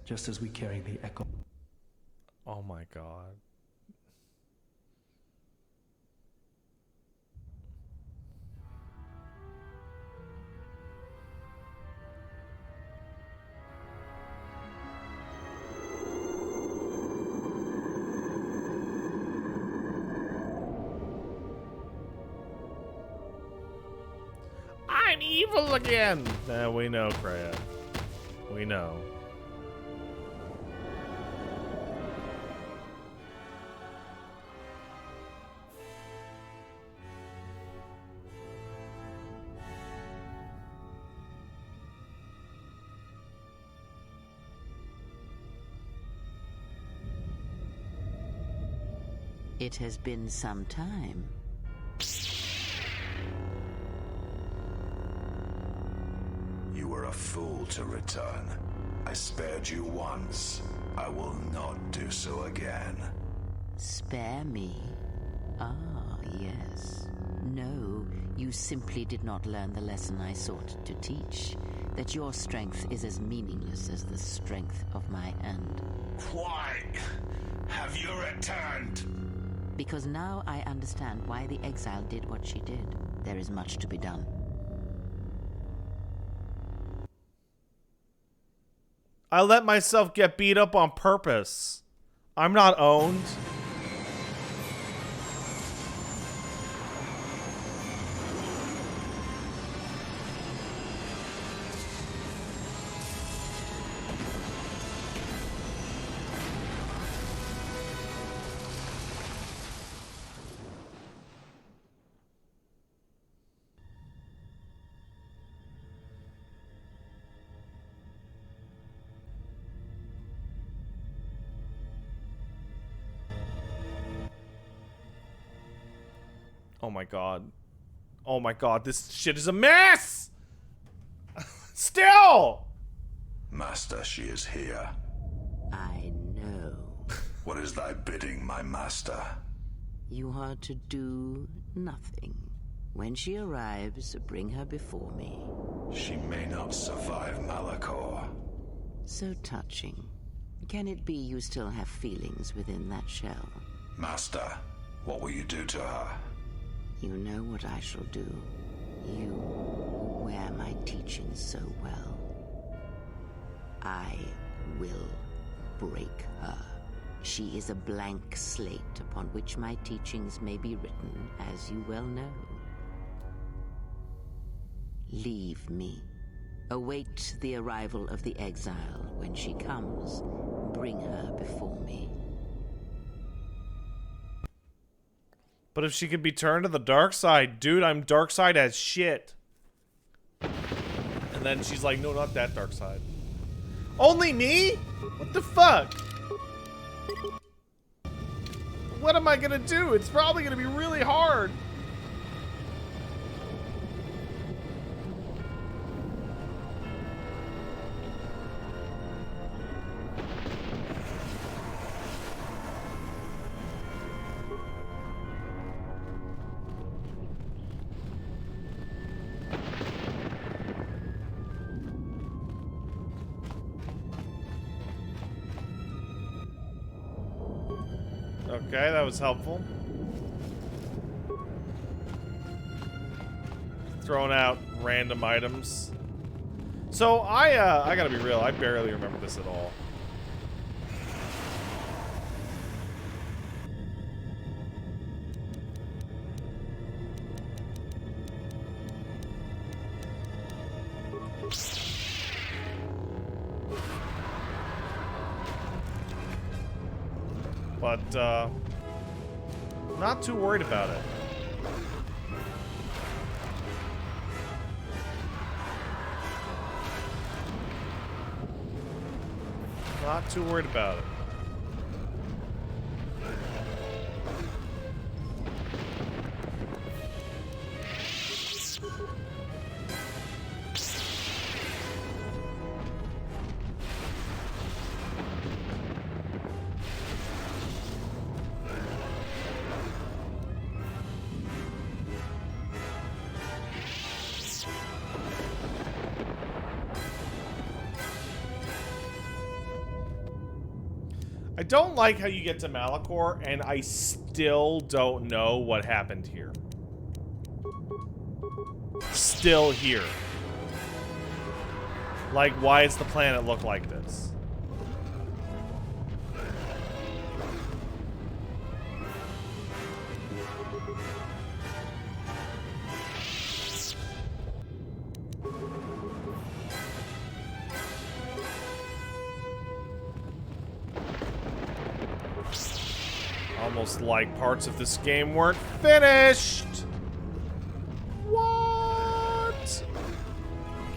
just as we carry the echo. Oh my god. I'm evil again! We know, Kreia. We know. It has been some time. You were a fool to return. I spared you once. I will not do so again. Spare me? Ah, yes. No, you simply did not learn the lesson I sought to teach. That your strength is as meaningless as the strength of my hand. Why have you returned? Because now I understand why the exile did what she did. There is much to be done. I let myself get beat up on purpose. I'm not owned. Oh my god. Oh my god, this shit is a mess! Still! Master, she is here. I know. What is thy bidding, my master? You are to do nothing. When she arrives, bring her before me. She may not survive Malachor. So touching. Can it be you still have feelings within that shell? Master, what will you do to her? You know what I shall do. You who wear my teachings so well. I will break her. She is a blank slate upon which my teachings may be written, as you well know. Leave me. Await the arrival of the exile. When she comes, bring her before me. But if she could be turned to the dark side, dude, I'm dark side as shit. And then she's like, no, not that dark side. Only me? What the fuck? What am I gonna do? It's probably gonna be really hard. Okay, that was helpful. Throwing out random items. So I gotta be real, I barely remember this at all. But, not too worried about it. Not too worried about it. I don't like how you get to Malachor, and I still don't know what happened here. Still here. Like, why does the planet look like this? Almost like parts of this game weren't finished. What?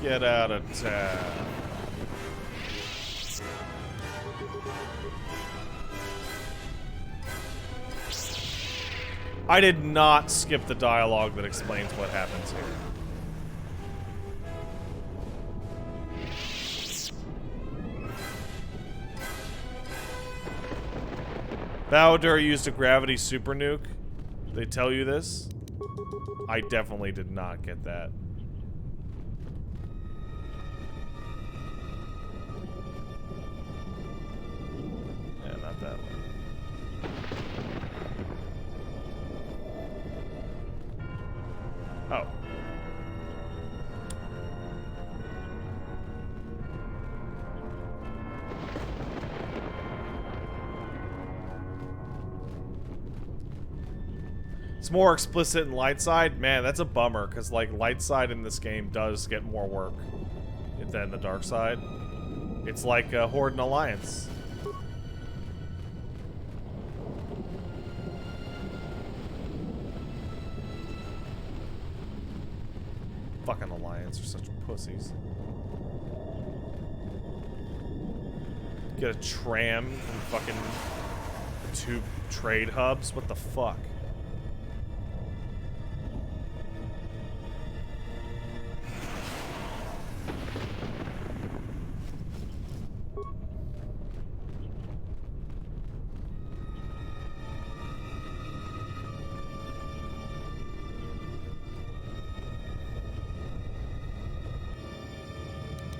Get out of town. I did not skip the dialogue that explains what happens here. Bowder used a gravity super nuke. Did they tell you this? I definitely did not get that. Yeah, not that one. Oh. It's more explicit in light side. Man, that's a bummer, because like light side in this game does get more work than the dark side. It's like Horde and Alliance. Fucking Alliance are such pussies. Get a tram and fucking 2 trade hubs? What the fuck?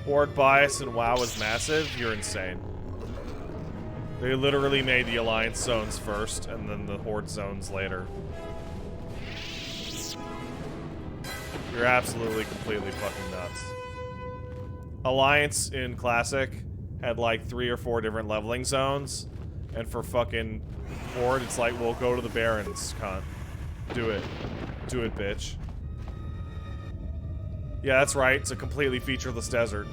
Horde bias in WoW is massive? You're insane. They literally made the Alliance zones first, and then the Horde zones later. You're absolutely, completely fucking nuts. Alliance in Classic had like 3 or 4 different leveling zones, and for fucking Horde, it's like, well, go to the Barrens, cunt. Do it. Do it, bitch. Yeah, that's right. It's a completely featureless desert.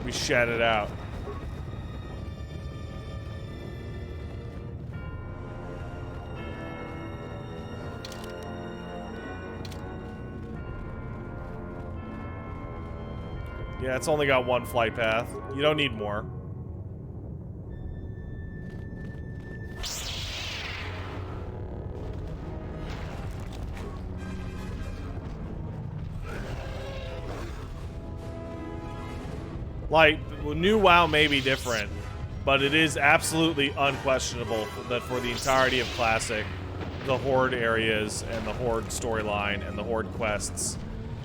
We shat it out. Yeah, it's only got 1 flight path. You don't need more. Like, new WoW may be different, but it is absolutely unquestionable that for the entirety of Classic, the Horde areas and the Horde storyline and the Horde quests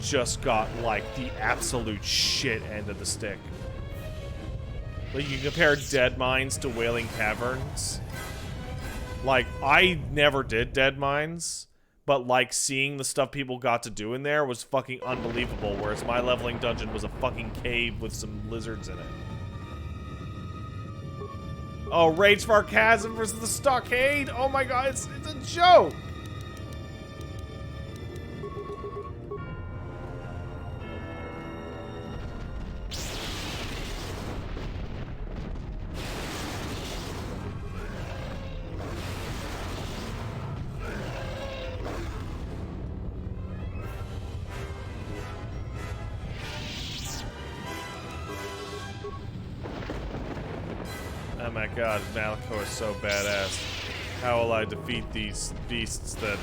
just got, like, the absolute shit end of the stick. Like, you compare Dead Mines to Wailing Caverns. Like, I never did Dead Mines, but, like, seeing the stuff people got to do in there was fucking unbelievable, whereas my leveling dungeon was a fucking cave with some lizards in it. Oh, Ragefar Chasm versus the Stockade? Oh my god, it's a joke! Oh my god, Malachor is so badass. How will I defeat these beasts that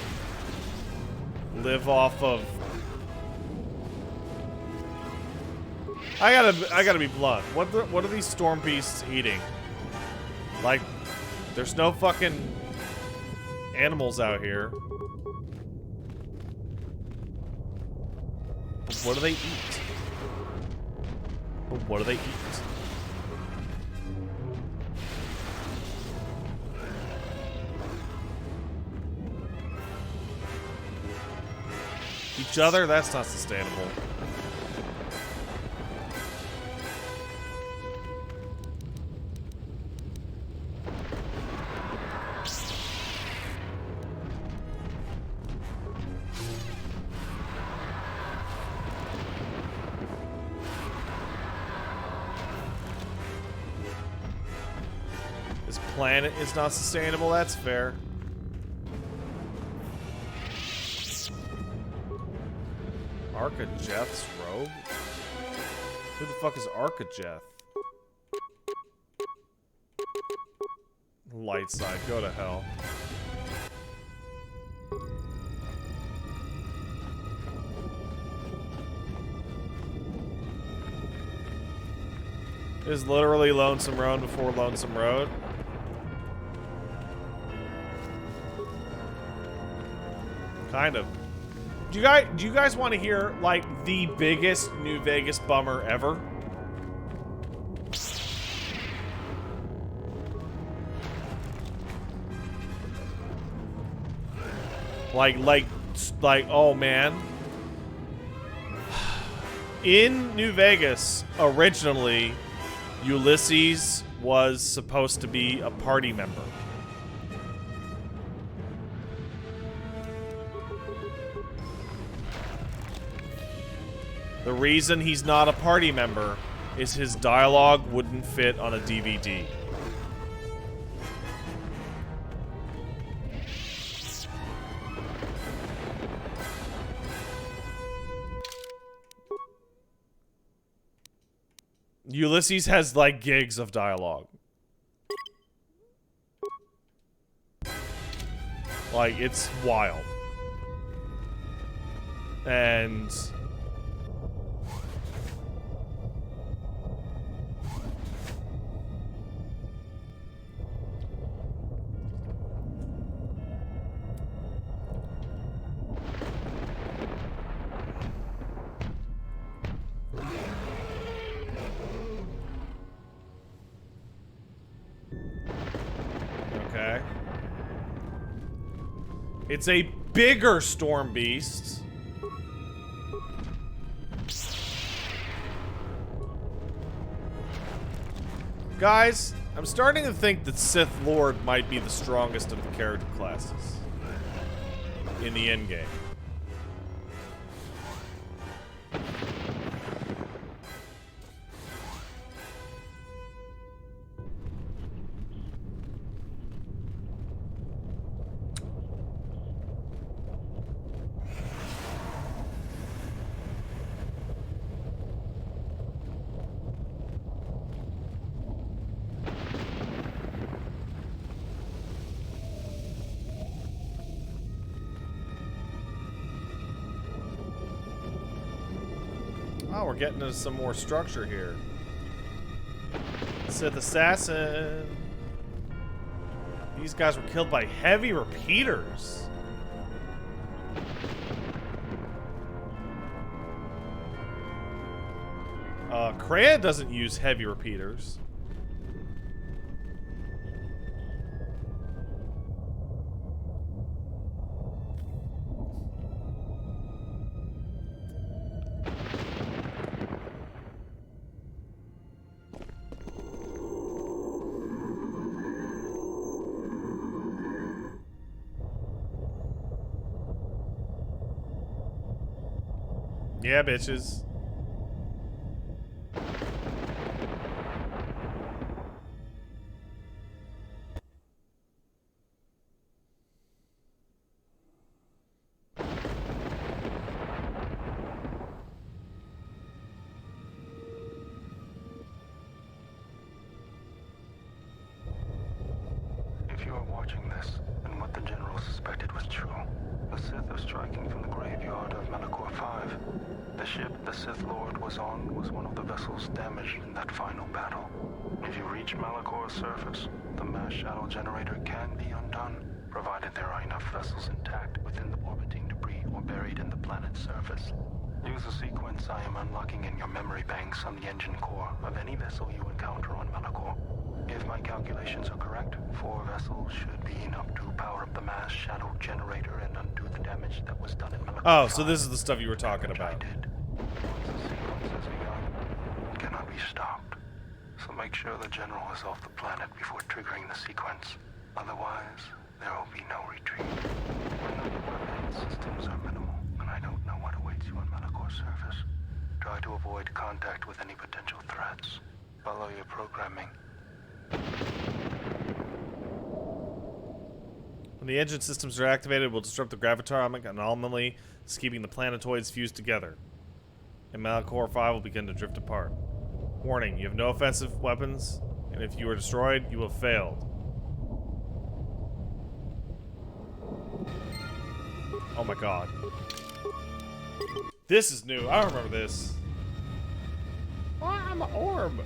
live off of... I gotta be blunt. What are these storm beasts eating? Like, there's no fucking animals out here. But what do they eat? But what do they eat? each other? That's not sustainable. This planet is not sustainable, that's fair. Arcajeth's rogue? Who the fuck is Arcajeth? Light side, go to hell. Is literally Lonesome Road before Lonesome Road. Kind of. Do you guys want to hear like the biggest New Vegas bummer ever? Like oh man. In New Vegas, originally, Ulysses was supposed to be a party member. The reason he's not a party member is his dialogue wouldn't fit on a DVD. Ulysses has like gigs of dialogue. Like, it's wild. And okay. It's a bigger Storm Beast. Guys, I'm starting to think that Sith Lord might be the strongest of the character classes in the endgame. Oh, we're getting into some more structure here. Sith Assassin. These guys were killed by heavy repeaters. Kreia doesn't use heavy repeaters. Yeah, bitches. If you are watching this, and what the General suspected was true, the Sith are striking from the graveyard of Malachor 5. The ship the Sith Lord was on was one of the vessels damaged in that final battle. If you reach Malachor's surface, the mass shadow generator can be undone, provided there are enough vessels intact within the orbiting debris or buried in the planet's surface. Use the sequence I am unlocking in your memory banks on the engine core of any vessel you encounter on Malachor. If my calculations are correct, 4 vessels should be enough to power up the mass shadow generator and undo the damage that was done in Malakor. Oh, so this is the stuff you were talking Which I about. did. Once the sequence has begun, it cannot be stopped. So make sure the General is off the planet before triggering the sequence. Otherwise, there will be no retreat. I know your weapon systems are minimal, and I don't know what awaits you on Malakor's surface. Try to avoid contact with any potential threats. Follow your programming. When the engine systems are activated, it will disrupt the gravitonic anomaly, keeping the planetoids fused together. And Malakor 5 will begin to drift apart. Warning, you have no offensive weapons, and if you are destroyed, you will have failed. Oh my god. This is new. I remember this. Oh, I'm an orb.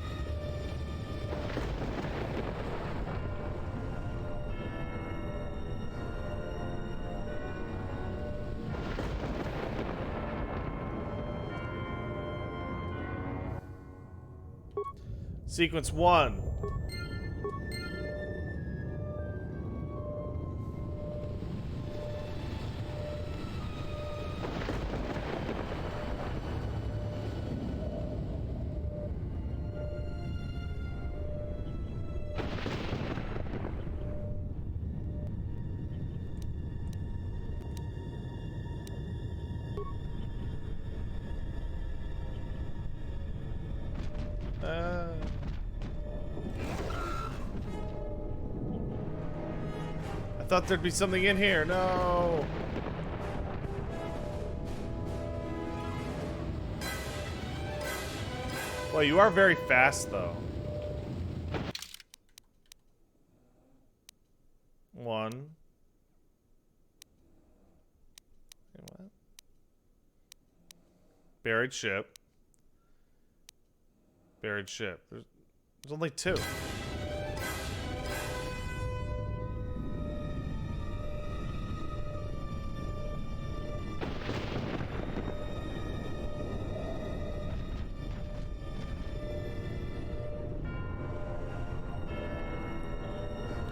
Sequence 1. I thought there'd be something in here. No. Well, you are very fast, though. 1. Okay, what? Buried ship. Buried ship. There's only 2.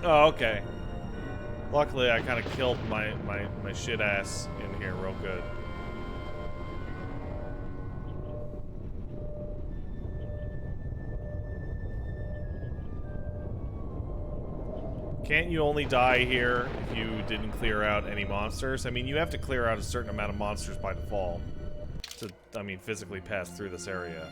Oh, okay. Luckily, I kind of killed my shit ass in here real good. Can't you only die here if you didn't clear out any monsters? I mean, you have to clear out a certain amount of monsters by default to, I mean, physically pass through this area.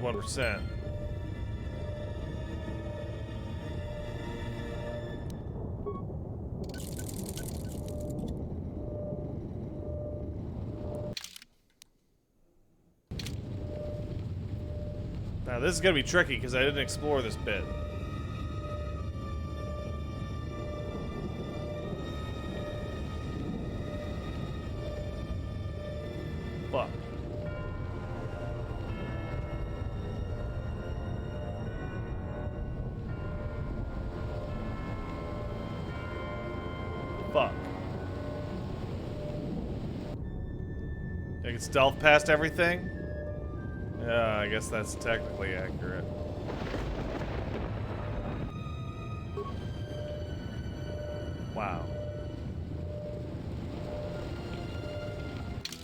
%. Now this is gonna be tricky because I didn't explore this bit. Fuck. Fuck. I can stealth past everything? Yeah, I guess that's technically accurate. Wow.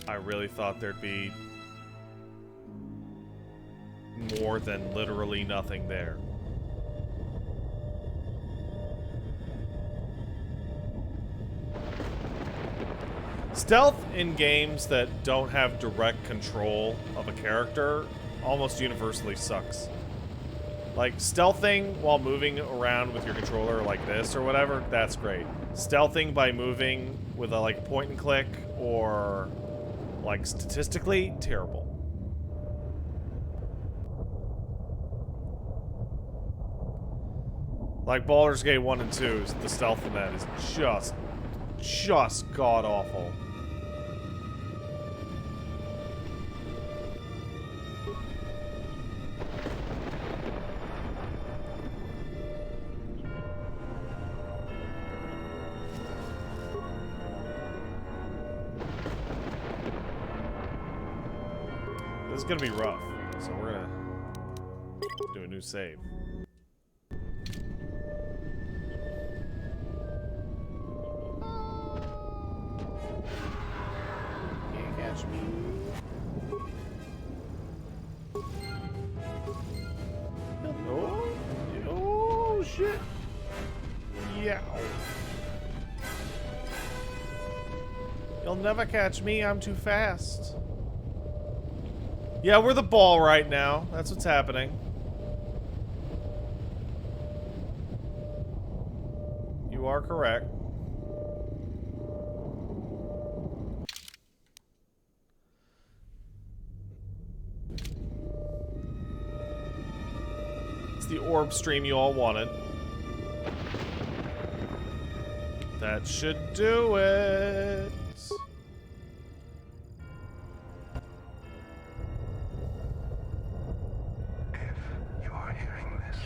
I really thought there'd be more than literally nothing there. Stealth in games that don't have direct control of a character almost universally sucks. Like, stealthing while moving around with your controller like this or whatever, that's great. Stealthing by moving with a, like, point and click or, like, statistically, terrible. Like, Baldur's Gate 1 and 2, the stealth in that is just god-awful. is gonna be rough. So we're gonna do a new save. Can't catch me. Oh, oh shit. Yeah. You'll never catch me, I'm too fast. Yeah, we're the ball right now. That's what's happening. You are correct. It's the orb stream you all wanted. That should do it. If you are hearing this,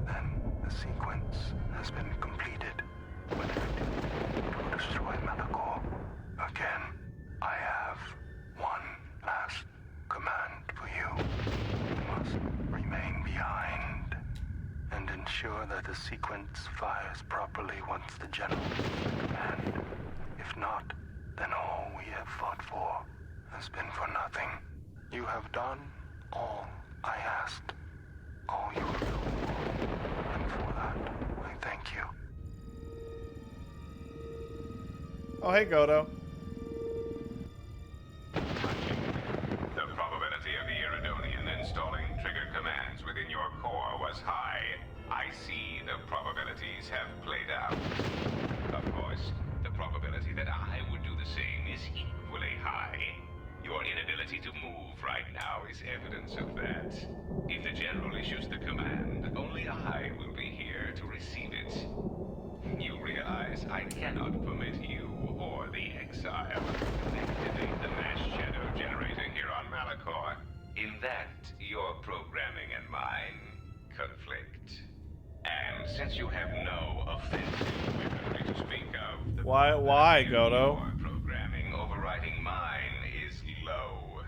then the sequence has been completed. When it will destroy Malachor. Again, I have one last command for you. You must remain behind and ensure that the sequence fires properly once the general gives the command. If not, then all we have fought for has been for nothing. You have done all I asked, all you have done, and for that, I thank you. Oh, hey, Goto. The probability of the Iridonian installing trigger commands within your core was high. I see the probabilities have played out. Of course, the probability that I would do the same is equally high. Your inability to move right now is evidence of that. If the General issues the command, only I will be here to receive it. You realize I cannot permit you or the exile to activate the mass shadow generator here on Malachor. In that, your programming and mine conflict. And since you have no offensive weaponry to speak of, the Why, Goto? your programming overriding mine is low.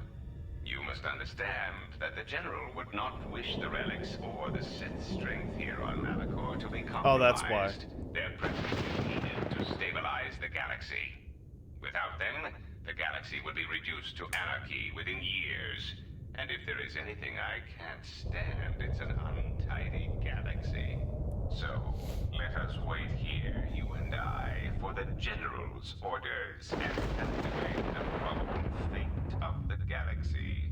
You must understand that the General would not wish the relics or the Sith strength here on Malachor to be compromised. Oh, that's why. Their presence is needed to stabilize the galaxy. Without them, the galaxy would be reduced to anarchy within years. And if there is anything I can't stand, it's an untidy galaxy. So, let us wait here, you and I, for the General's orders and activate the probable fate of the galaxy.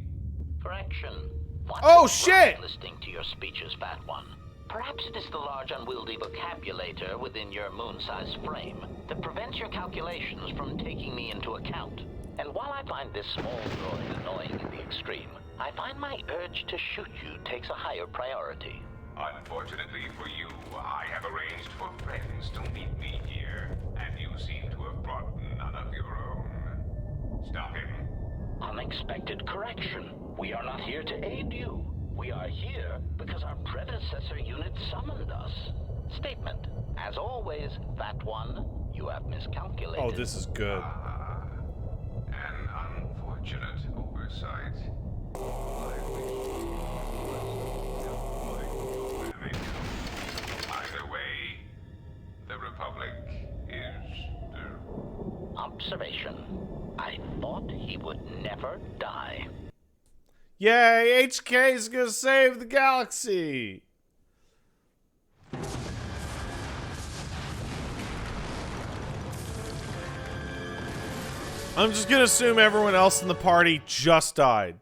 Correction. Once Oh, it's shit! right listening to your speeches, Fat One. Perhaps it is the large unwieldy vocabulator within your moon-sized frame that prevents your calculations from taking me into account. And while I find this small droid annoying in the extreme, I find my urge to shoot you takes a higher priority. Unfortunately for you, I have arranged for friends to meet me here, and you seem to have brought none of your own. Stop him. Unexpected correction. We are not here to aid you. We are here because our predecessor unit summoned us. Statement. As always, Fat One, you have miscalculated. Oh, this is good. An unfortunate oversight. Either way, the Republic is Observation. I thought he would never die. Yay, HK is gonna save the galaxy! I'm just gonna assume everyone else in the party just died.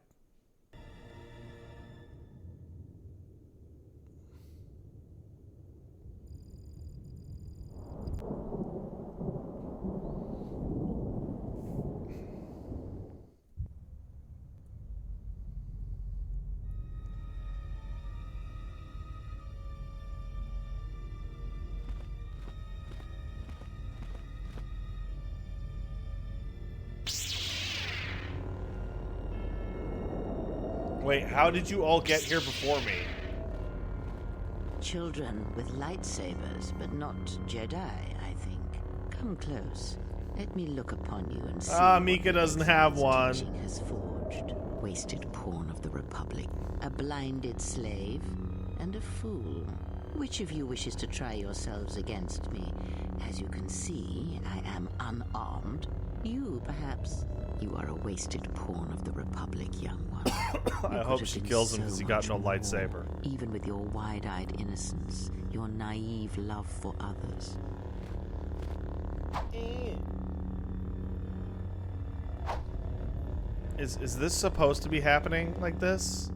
Wait, how did you all get here before me? Children with lightsabers, but not Jedi, I think. Come close. Let me look upon you and see. Mika doesn't have one. Teaching has forged. wasted pawn of the Republic, a blinded slave, and a fool. Which of you wishes to try yourselves against me? As you can see, I am unarmed. You, perhaps. You are a wasted pawn of the Republic, young one. I hope she kills him because he got no lightsaber. Even with your wide-eyed innocence, your naive love for others. Is this supposed to be happening like this?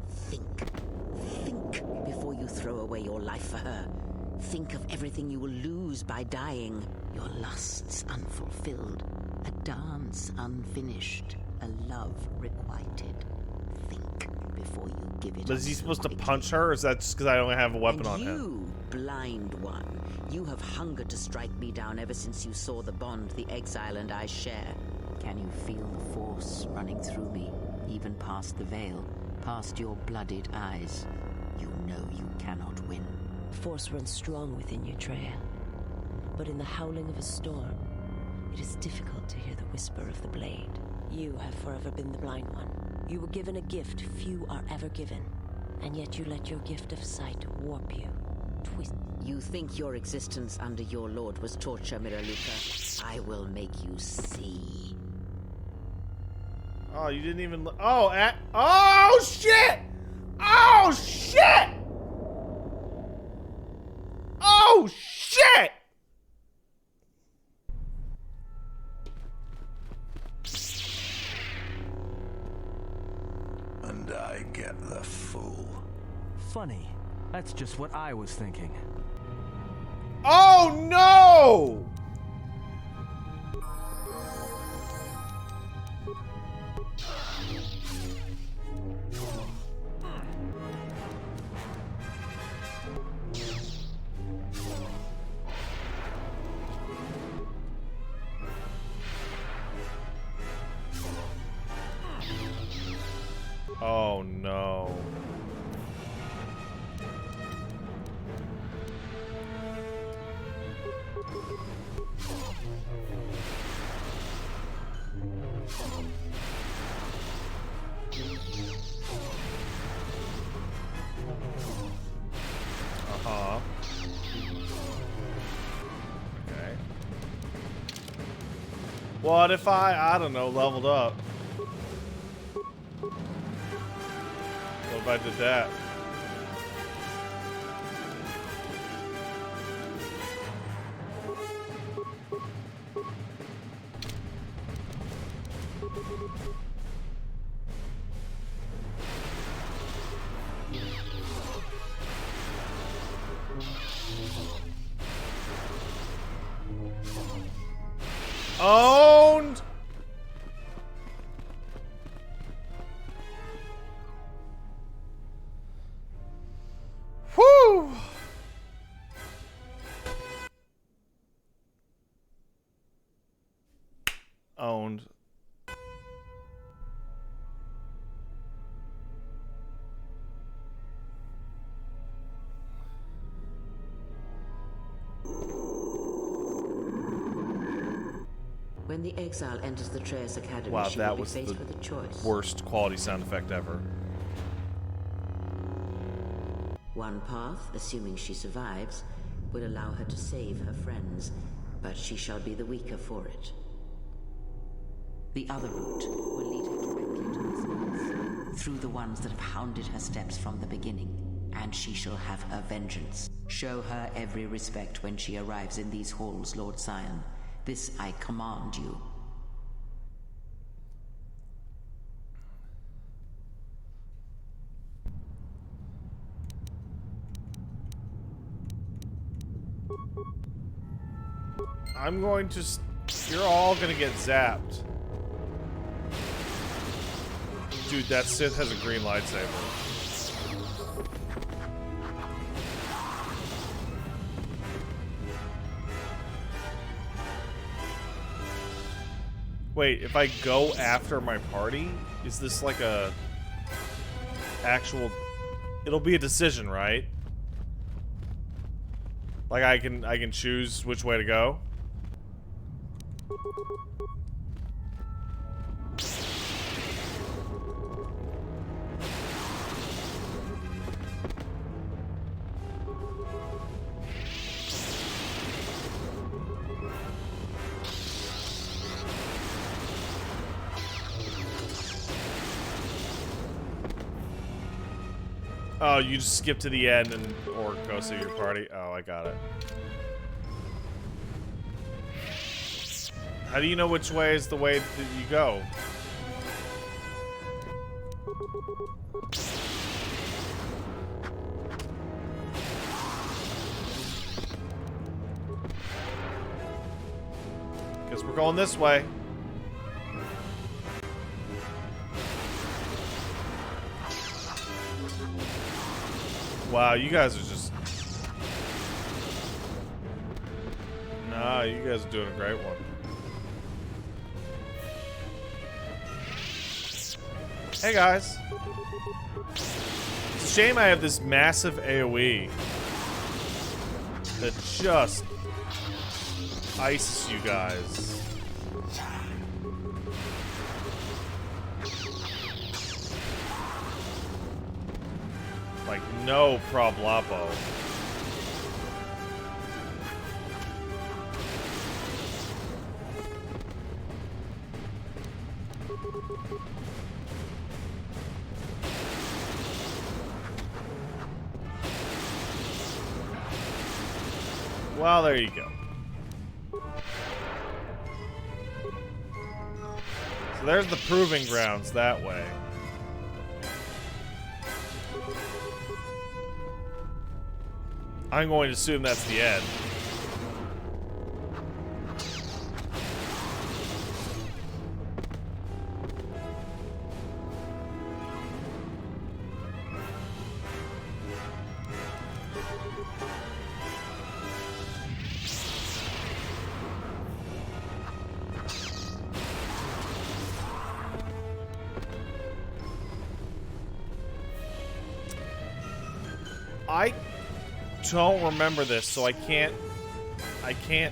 Think before you throw away your life for her. Think of everything you will lose by dying. Your lusts unfulfilled, a dance unfinished, a love requited. Think before you give it. But is he supposed to punch her, or is that just because I only have a weapon on him? You, blind one, you have hungered to strike me down ever since you saw the bond the exile and I share. Can you feel the force running through me, even past the veil, past your blooded eyes? You know you cannot win. Force runs strong within you, Treya. But in the howling of a storm, it is difficult to hear the whisper of the blade. You have forever been the blind one. You were given a gift few are ever given, and yet you let your gift of sight warp you, twist. You think your existence under your lord was torture, Miraluka? I will make you see. Oh, you didn't even. Oh shit! Oh shit! Oh shit! And I get the fool. Funny. That's just what I was thinking. Oh no! Oh no. Uh-huh. Okay. What if I don't know, leveled up? What if I did that? Owned! Whew! Owned. When the exile enters the Treyas Academy, Wow, she that will be was faced the with a choice. worst quality sound effect ever. One path, assuming she survives, will allow her to save her friends, but she shall be the weaker for it. The other route will lead her directly to this place, through the ones that have hounded her steps from the beginning, and she shall have her vengeance. Show her every respect when she arrives in these halls, Lord Scion. This I command you. I'm going to... You're all gonna get zapped. Dude, that Sith has a green lightsaber. Wait, if I go after my party, is this like a actual... It'll be a decision, right? Like I can choose which way to go? Oh, you just skip to the end and or go see your party? Oh, I got it. How do you know which way is the way that you go? Guess we're going this way. Wow, you guys are just... Nah, you guys are doing a great one. Hey guys. It's a shame I have this massive AoE that just ices you guys. Like, no problemo. Well, there you go. So there's the proving grounds that way. I'm going to assume that's the end. I don't remember this, so I can't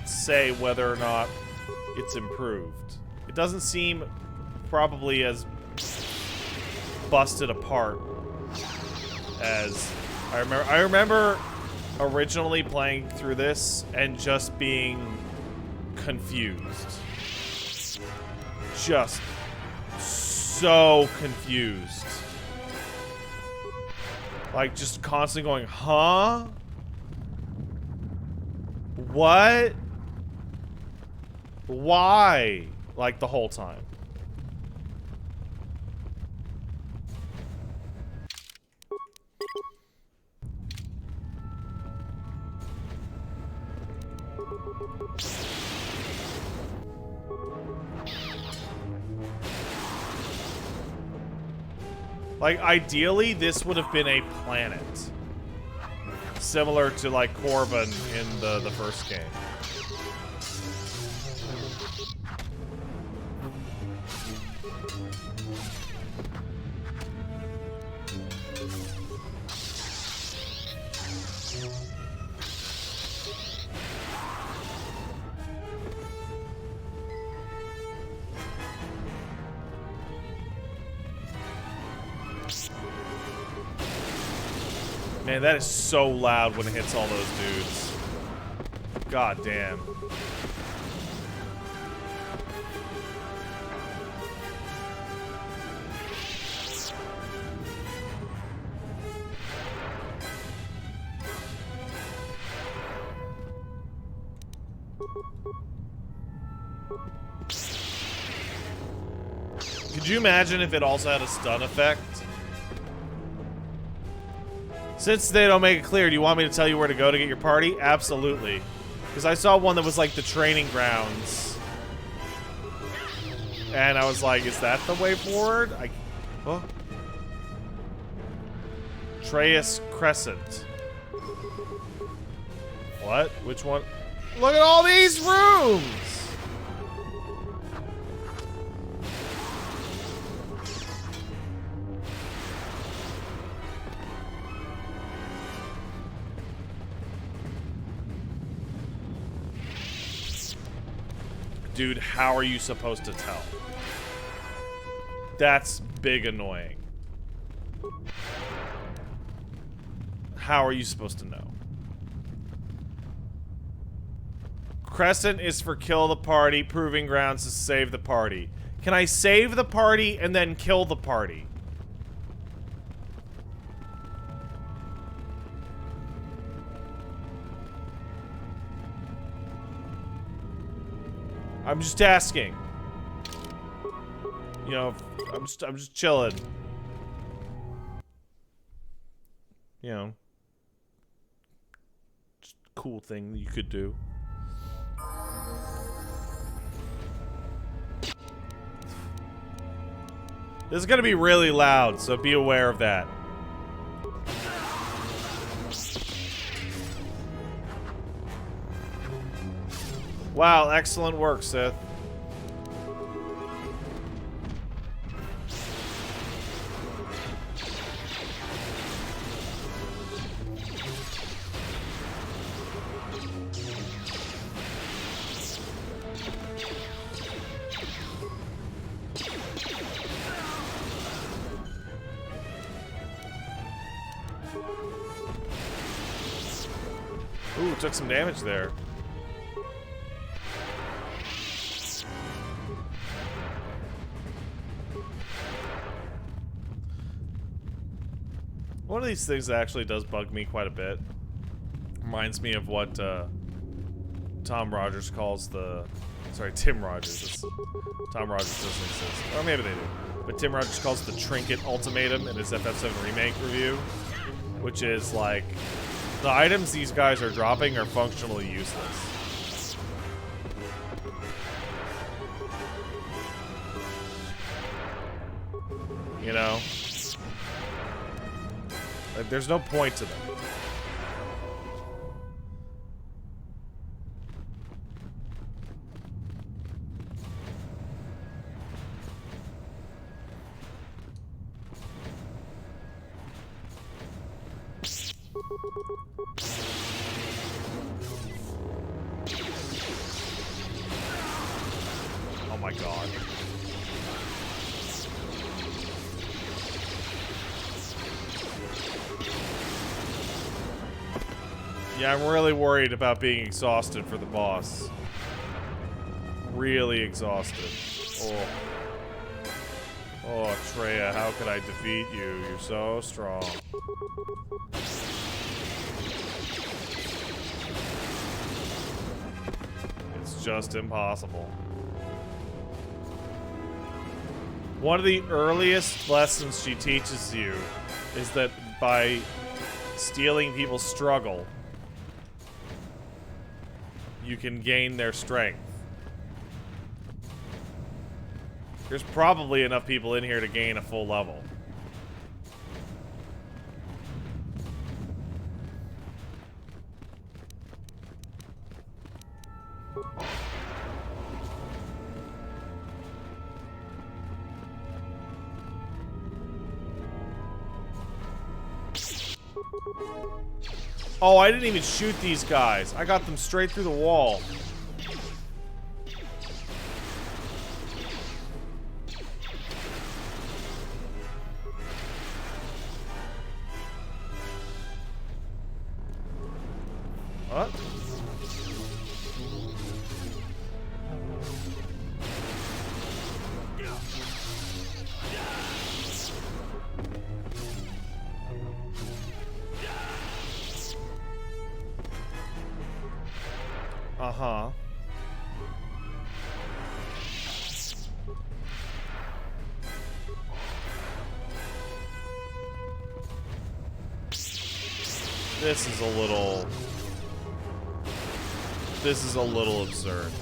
say whether or not it's improved. It doesn't seem probably as busted apart as I remember. I remember originally playing through this and just being confused. Just so confused. Like, just constantly going, huh? What? Why? Like, the whole time. Like, ideally, this would have been a planet. Similar to, like, Corbin in the first game. Man, that is so loud when it hits all those dudes. God damn. Could you imagine if it also had a stun effect? Since they don't make it clear, do you want me to tell you where to go to get your party? Absolutely. Because I saw one that was like the training grounds. And I was like, is that the way forward? Oh. Treyas Crescent. What? Which one? Look at all these rooms! Dude, how are you supposed to tell? That's big annoying. How are you supposed to know? Crescent is for kill the party. Proving grounds is save the party. Can I save the party and then kill the party? I'm just asking. You know, I'm just chilling. You know, just a cool thing you could do. This is gonna be really loud, so be aware of that. Wow, excellent work, Sith. Ooh, took some damage there. One of these things that actually does bug me quite a bit. Reminds me of what Tom Rogers calls the... Sorry, Tim Rogers. Tom Rogers doesn't exist. Or maybe they do. But Tim Rogers calls the Trinket Ultimatum in his FF7 Remake review. Which is like... The items these guys are dropping are functionally useless. You know? Like, there's no point to them. Oh my god. Yeah, I'm really worried about being exhausted for the boss. Really exhausted. Oh. Oh, Treya, how could I defeat you? You're so strong. It's just impossible. One of the earliest lessons she teaches you is that by stealing people's struggle, you can gain their strength. There's probably enough people in here to gain a full level. Oh, I didn't even shoot these guys. I got them straight through the wall. What? Uh-huh. This is a little absurd.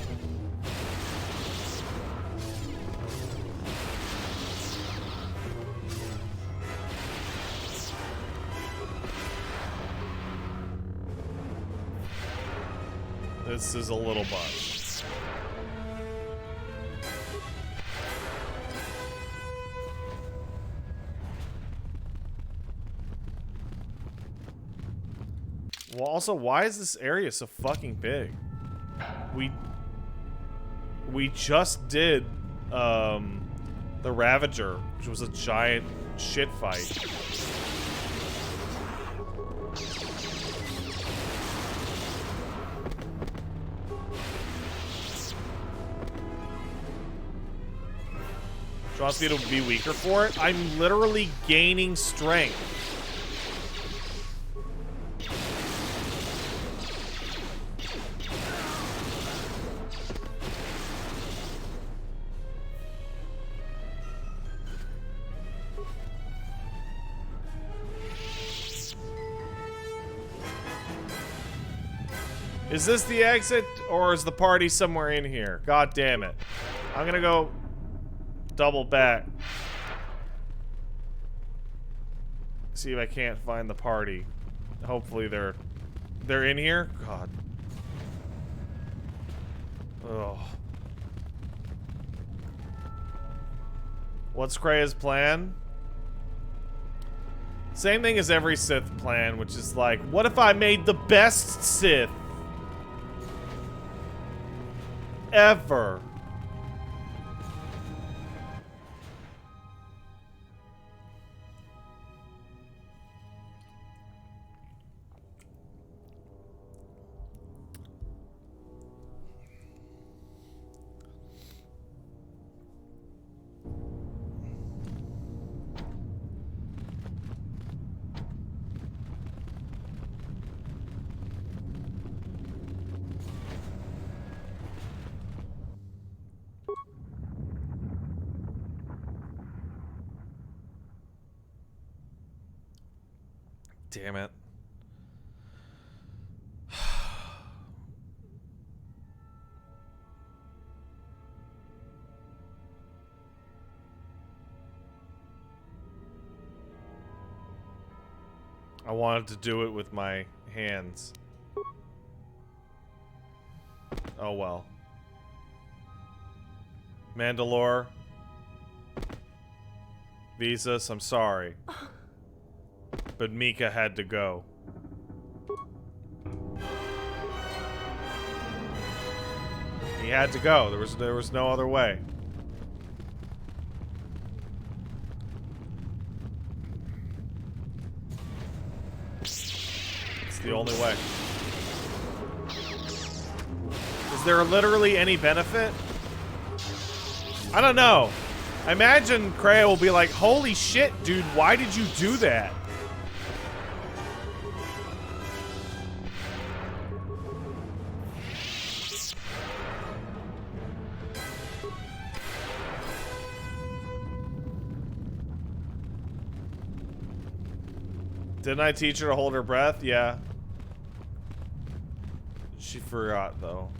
This is a little much. Well, also, why is this area so fucking big? we just did the Ravager, which was a giant shit fight. She wants me to be weaker for it? I'm literally gaining strength. Is this the exit, or is the party somewhere in here? God damn it. I'm gonna go double back. See if I can't find the party. Hopefully they're in here? God. Ugh. What's Krea's plan? Same thing as every Sith plan, which is like, what if I made the best Sith ever? Damn it. I wanted to do it with my hands. Oh well. Mandalore. Visas, I'm sorry. But Mika had to go. He had to go. There was no other way. It's the only way. Is there literally any benefit? I don't know. I imagine Kreia will be like, holy shit, dude, why did you do that? Didn't I teach her to hold her breath? Yeah. She forgot, though.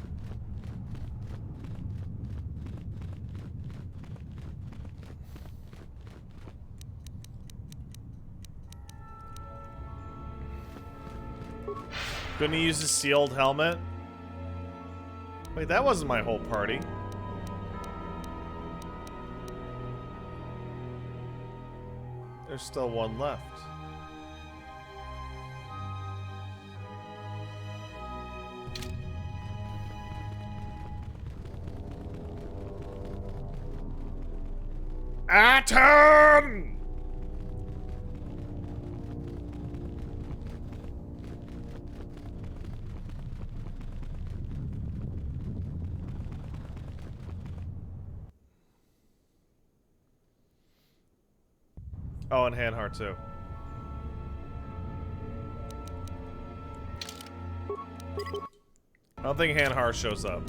Couldn't he use a sealed helmet? Wait, that wasn't my whole party. There's still one left. Atom! Oh, and Hanhar too. I don't think Hanhar shows up.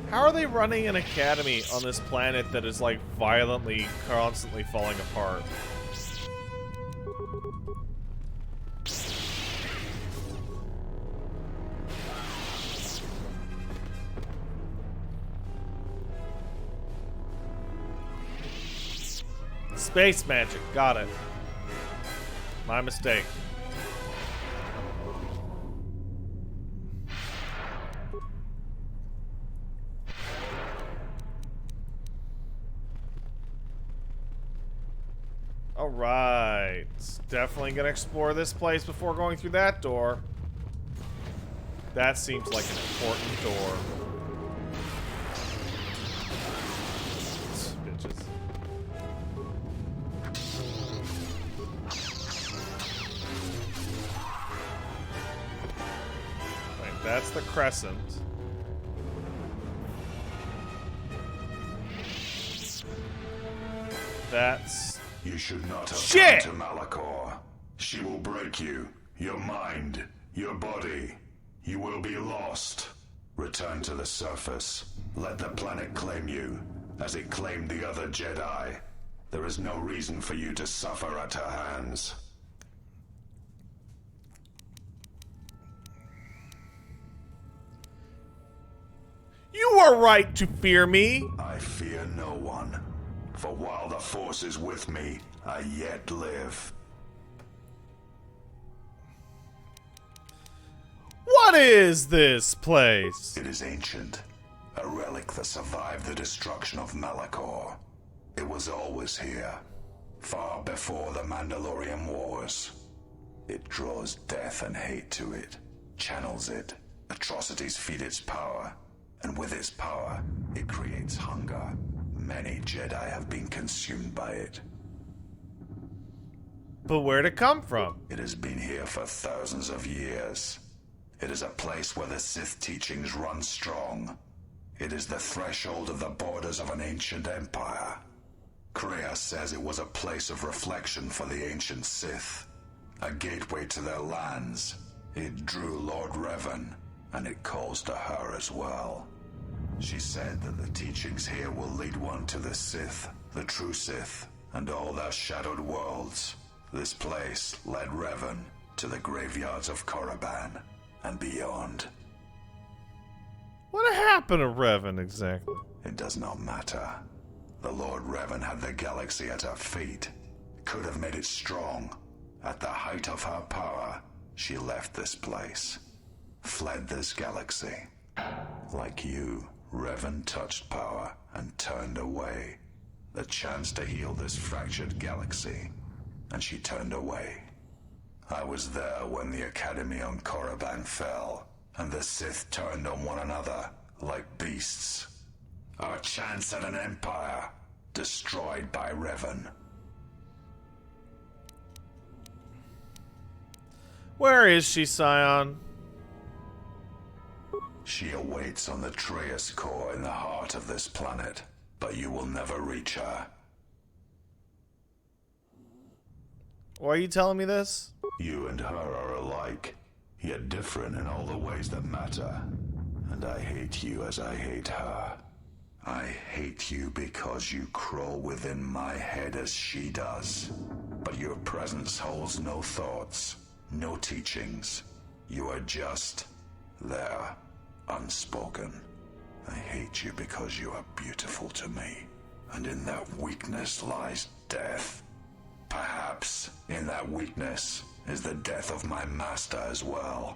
How are they running an academy on this planet that is like violently, constantly falling apart? Space magic, got it. My mistake. Alright. Definitely gonna explore this place before going through that door. That seems like an important door. Bitches. Wait, that's the crescent. That's... You should not have Shit! come to Malachor. She will break you, your mind, your body. You will be lost. Return to the surface. Let the planet claim you, as it claimed the other Jedi. There is no reason for you to suffer at her hands. You are right to fear me. I fear no one. For while the Force is with me, I yet live. What is this place? It is ancient. A relic that survived the destruction of Malachor. It was always here. Far before the Mandalorian Wars. It draws death and hate to it. Channels it. Atrocities feed its power. And with its power, it creates hunger. Many Jedi have been consumed by it. But where'd it come from? It has been here for thousands of years. It is a place where the Sith teachings run strong. It is the threshold of the borders of an ancient empire. Kreia says it was a place of reflection for the ancient Sith. A gateway to their lands. It drew Lord Revan, and it calls to her as well. She said that the teachings here will lead one to the Sith, the true Sith, and all their shadowed worlds. This place led Revan to the graveyards of Korriban and beyond. What happened to Revan exactly? It does not matter. The Lord Revan had the galaxy at her feet. Could have made it strong. At the height of her power, she left this place. Fled this galaxy. Like you, Revan touched power and turned away. The chance to heal this fractured galaxy. And she turned away. I was there when the Academy on Korriban fell, and the Sith turned on one another like beasts. Our chance at an empire, destroyed by Revan. Where is she, Scion? She awaits on the Traeus core in the heart of this planet, but you will never reach her. Why are you telling me this? You and her are alike, yet different in all the ways that matter. And I hate you as I hate her. I hate you because you crawl within my head as she does. But your presence holds no thoughts, no teachings. You are just there, unspoken. I hate you because you are beautiful to me. And in that weakness lies death. Perhaps in that weakness is the death of my master as well.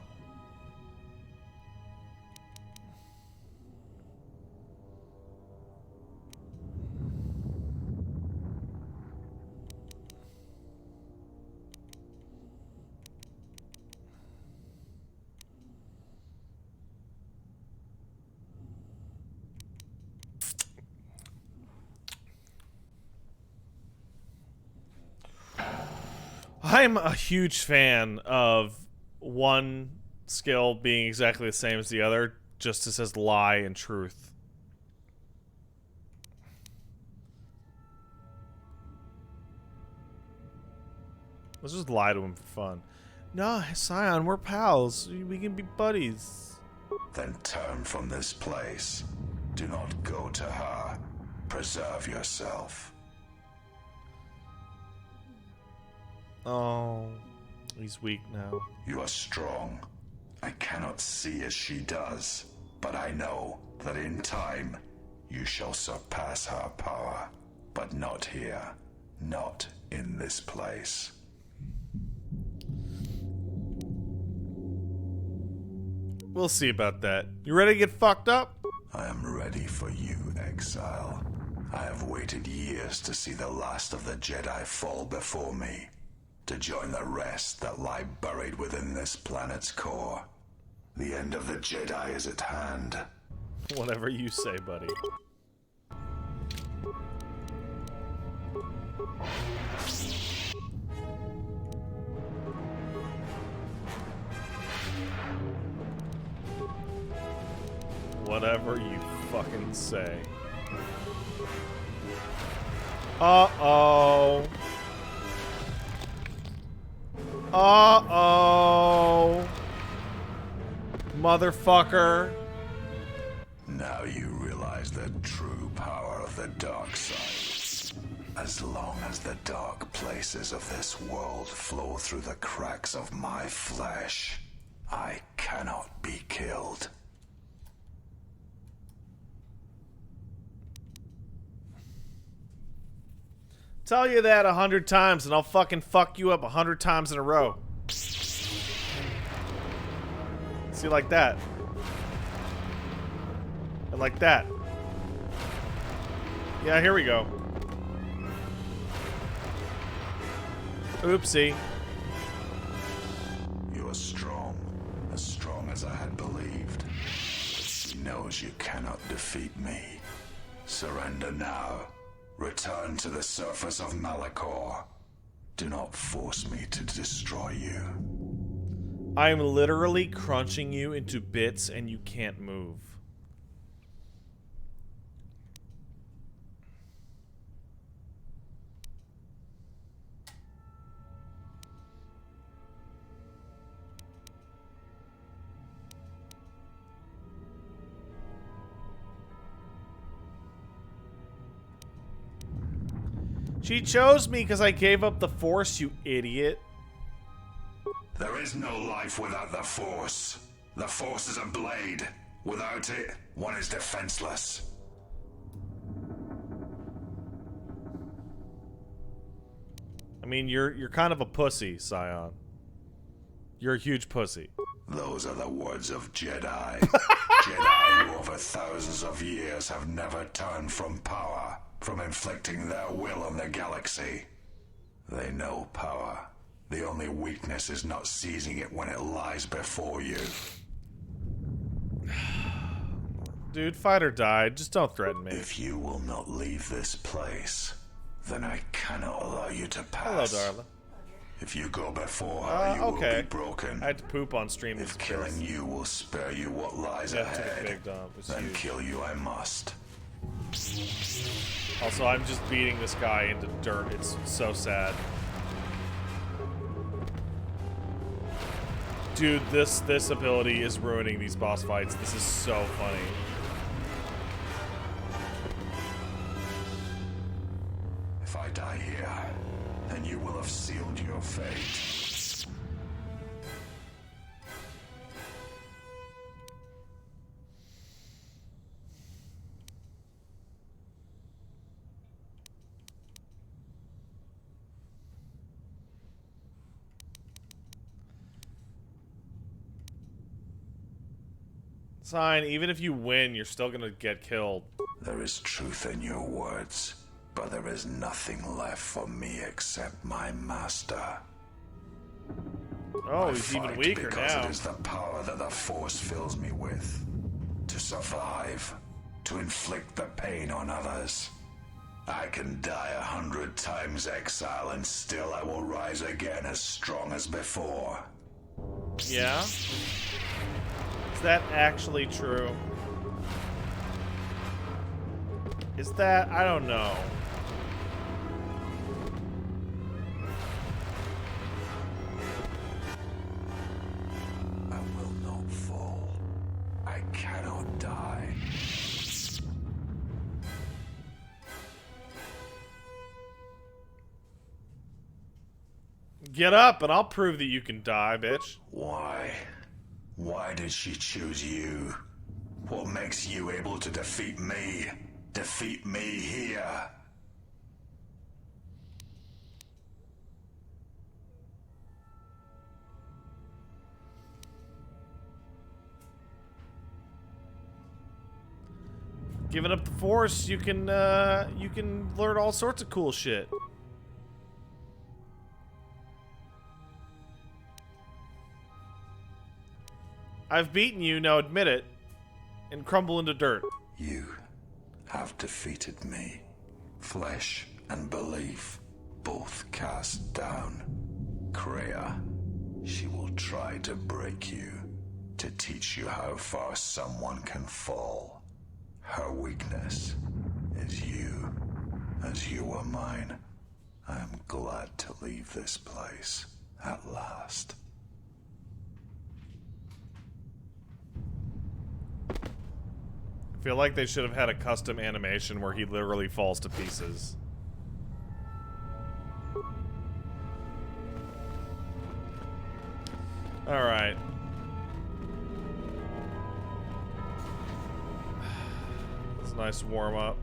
I'm a huge fan of one skill being exactly the same as the other, just as says lie and truth. Let's just lie to him for fun. No, Scion, we're pals. We can be buddies. Then turn from this place. Do not go to her. Preserve yourself. Oh, he's weak now. You are strong. I cannot see as she does, but I know that in time you shall surpass her power. But not here. Not in this place. We'll see about that. You ready to get fucked up? I am ready for you, exile. I have waited years to see the last of the Jedi fall before me, to join the rest that lie buried within this planet's core. The end of the Jedi is at hand. Whatever you say, buddy. Whatever you fucking say. Uh-oh. Uh-oh. Motherfucker. Now you realize the true power of the dark side. As long as the dark places of this world flow through the cracks of my flesh, I cannot be killed. Tell you that 100 times and I'll fucking fuck you up 100 times in a row. See, like that. And like that. Yeah, here we go. Oopsie. You are strong as I had believed. He knows you cannot defeat me. Surrender now. Return to the surface of Malachor. Do not force me to destroy you. I am literally crunching you into bits and you can't move. She chose me because I gave up the Force, you idiot. There is no life without the Force. The Force is a blade. Without it, one is defenseless. I mean, you're kind of a pussy, Scion. You're a huge pussy. Those are the words of Jedi. Jedi who over thousands of years have never turned from power, from inflicting their will on the galaxy. They know power. The only weakness is not seizing it when it lies before you. Dude, fight or die. Just don't threaten me. If you will not leave this place, then I cannot allow you to pass. Hello, darling. If you go before her, you will be broken. I had to poop on stream. If killing you will spare you what lies ahead, then kill you I must. Also, I'm just beating this guy into dirt. It's so sad. Dude, this ability is ruining these boss fights. This is so funny. If I die here, then you will have sealed your fate. Sign, even if you win, you're still gonna get killed. There is truth in your words, but there is nothing left for me except my master. Oh, he's even weaker because now. It is the power that the Force fills me with. To survive, to inflict the pain on others. I can die 100 times exile and still I will rise again as strong as before. Yeah? Is that actually true? Is that? I don't know. I will not fall. I cannot die. Get up and I'll prove that you can die, bitch. Why? Why did she choose you? What makes you able to defeat me? Defeat me here? Giving up the Force, you can learn all sorts of cool shit. I've beaten you, now admit it, and crumble into dirt. You have defeated me. Flesh and belief both cast down. Kreia, she will try to break you, to teach you how far someone can fall. Her weakness is you, as you are mine. I am glad to leave this place, at last. I feel like they should have had a custom animation where he literally falls to pieces. Alright. It's a nice warm-up.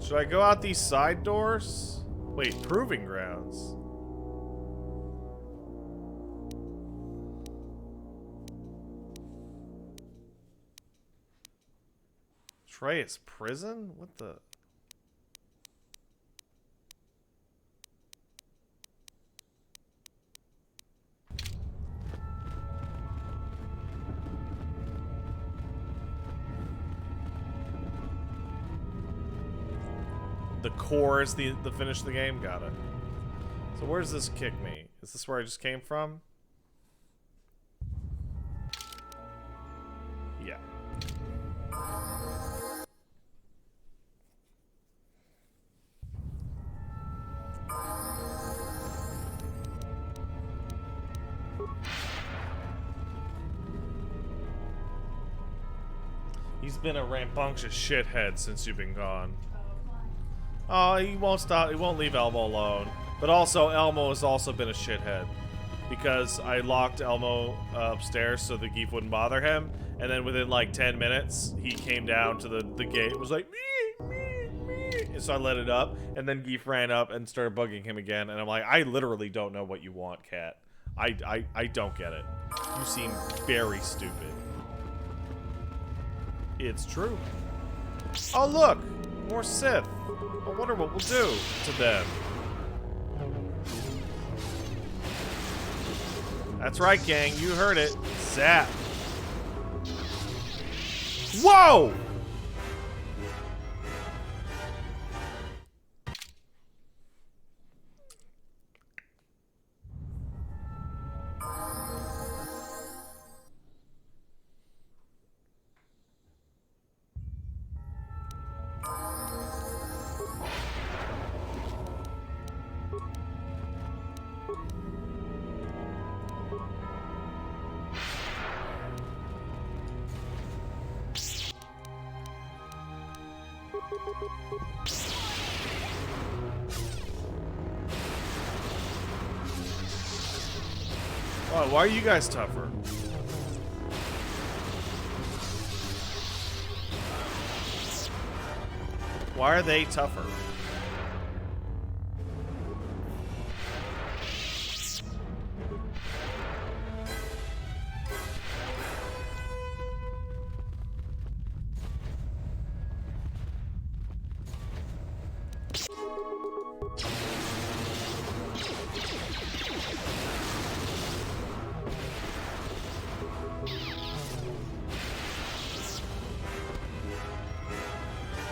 Should I go out these side doors? Wait, proving grounds. Trey's prison? What the? The core is the finish of the game? Got it. So where does this kick me? Is this where I just came from? Yeah. He's been a rambunctious shithead since you've been gone. Oh, he won't stop. He won't leave Elmo alone. But also, Elmo has also been a shithead. Because I locked Elmo upstairs so the Geef wouldn't bother him. And then within like 10 minutes, he came down to the gate and was like, me. And so I let it up. And then Geef ran up and started bugging him again. And I'm like, I literally don't know what you want, cat. I don't get it. You seem very stupid. It's true. Oh, look! More Sith. I wonder what we'll do to them. That's right, gang. You heard it. Zap. Whoa! Oh, why are you guys tougher? Why are they tougher?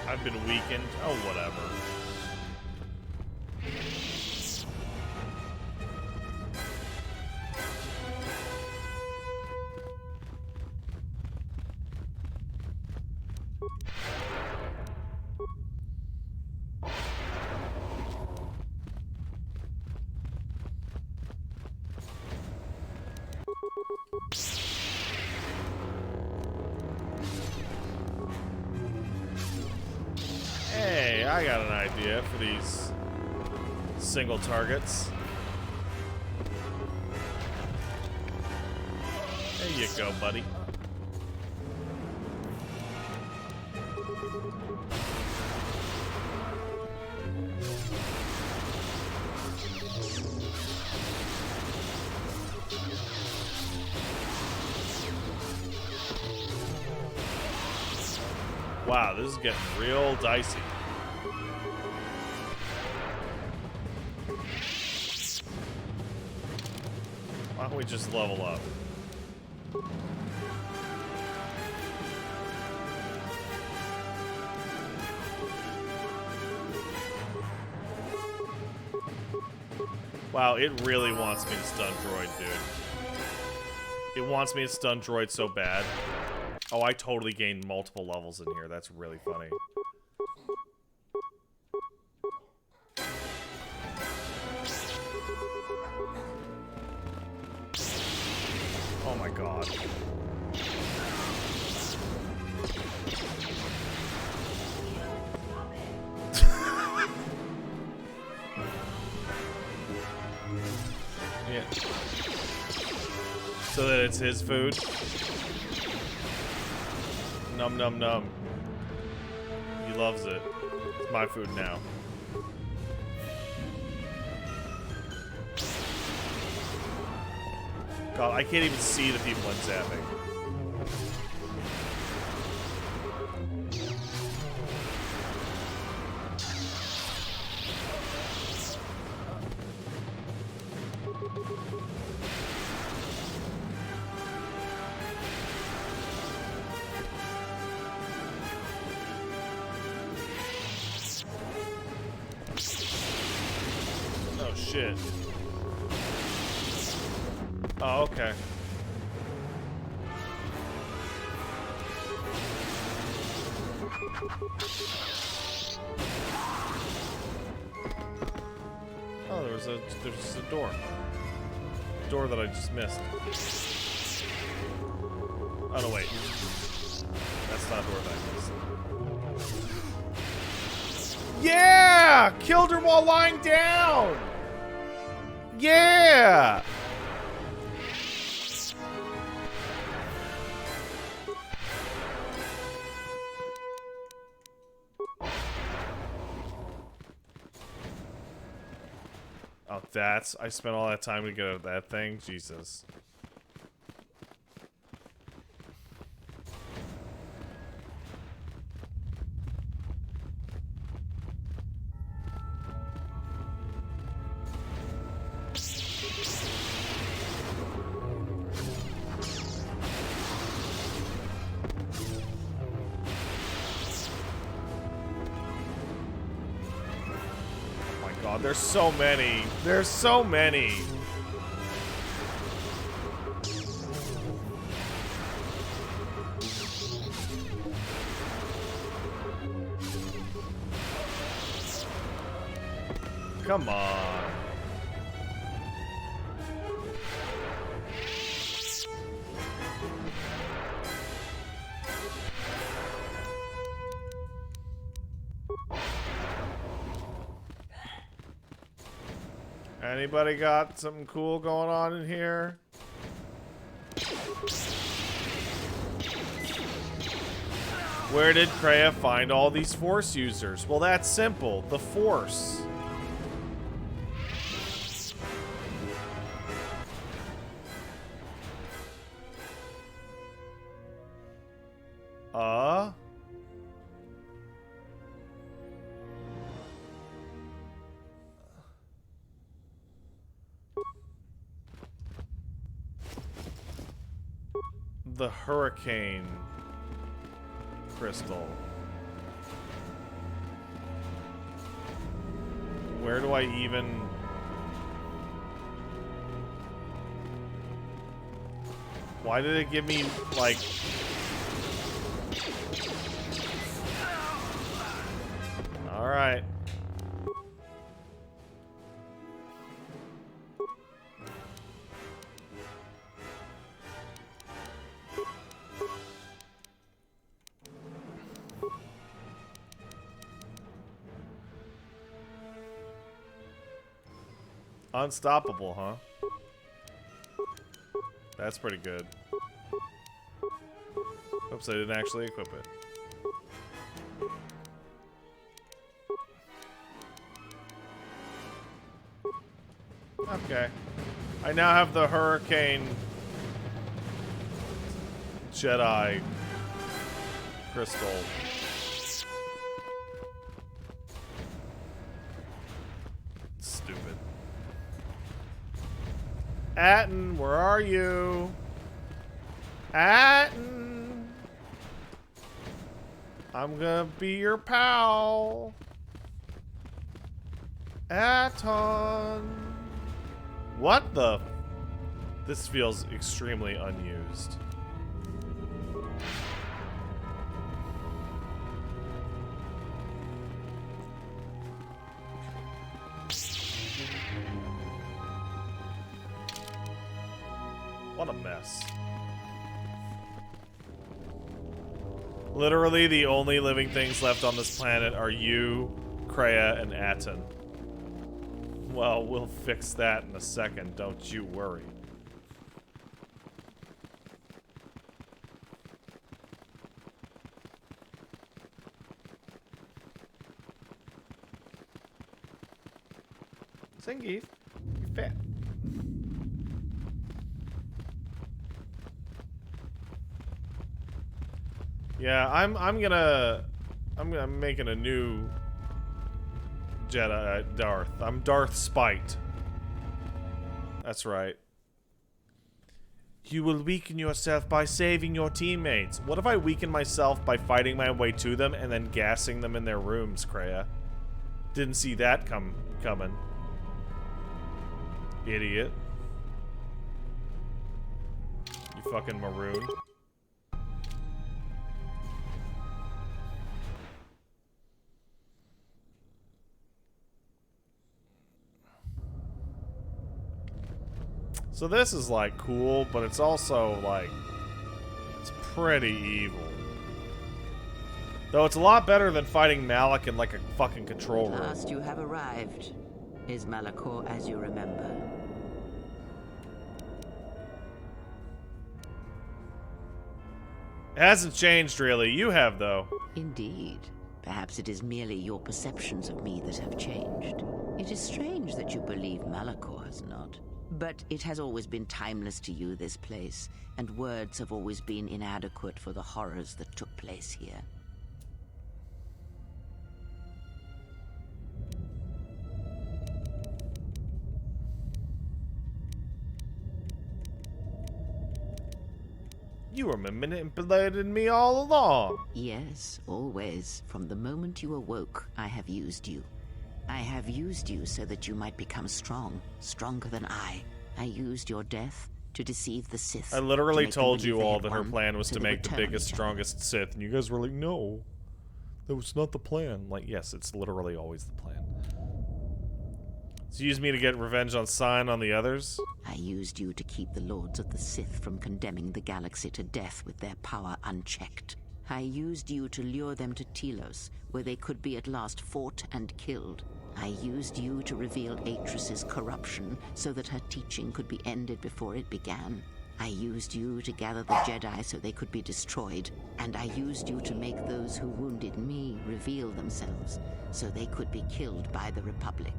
I've been weakened. Oh, whatever. Hey, I got an idea for these single targets. There you go, buddy. Wow, this is getting real dicey. Why don't we just level up? Wow, it really wants me to stun droid, dude. It wants me to stun droid so bad. Oh, I totally gained multiple levels in here. That's really funny. Oh my god. Yeah. So that it's his food. Num num num. He loves it. It's my food now. God, I can't even see the people I'm zapping. Oh, shit. Oh, okay. Oh, there's a door. A door that I just missed. Oh no, wait. That's not a door that I missed. Yeah! Killed her while lying down! Yeah! Oh, that's... I spent all that time to get out of that thing? Jesus. God, there's so many. There's so many. Come on. Anybody got something cool going on in here? Where did Kreia find all these Force users? Well, that's simple. The Force. The Hurricane Crystal. Where do I even... Why did it give me, like... Alright. Unstoppable, huh? That's pretty good. Oops, I didn't actually equip it. Okay. I now have the Hurricane Jedi Crystal Atten, where are you? Atten. I'm gonna be your pal. Aton. What the? This feels extremely unused. What a mess. Literally, the only living things left on this planet are you, Kreia, and Aten. Well, we'll fix that in a second, don't you worry. Zangief, you're fat. Yeah, I'm making a new Jedi Darth. I'm Darth Spite. That's right. You will weaken yourself by saving your teammates. What if I weaken myself by fighting my way to them and then gassing them in their rooms, Kreia? Didn't see that coming. Idiot. You fucking maroon. So this is like cool, but it's also like, it's pretty evil. Though it's a lot better than fighting Malik in like a fucking control room. At last you have arrived. Is Malachor as you remember? It hasn't changed really. You have though. Indeed. Perhaps it is merely your perceptions of me that have changed. It is strange that you believe Malachor has not. But it has always been timeless to you, this place, and words have always been inadequate for the horrors that took place here. You were manipulating me all along. Yes, always. From the moment you awoke, I have used you. I have used you so that you might become strong, stronger than I. I used your death to deceive the Sith. I literally told you all that her plan was to make the biggest, strongest Sith, and you guys were like, no, that was not the plan. Like, yes, it's literally always the plan. So you used me to get revenge on Sign on the others? I used you to keep the Lords of the Sith from condemning the galaxy to death with their power unchecked. I used you to lure them to Telos, where they could be at last fought and killed. I used you to reveal Atris's corruption so that her teaching could be ended before it began. I used you to gather the Jedi so they could be destroyed, and I used you to make those who wounded me reveal themselves so they could be killed by the Republic.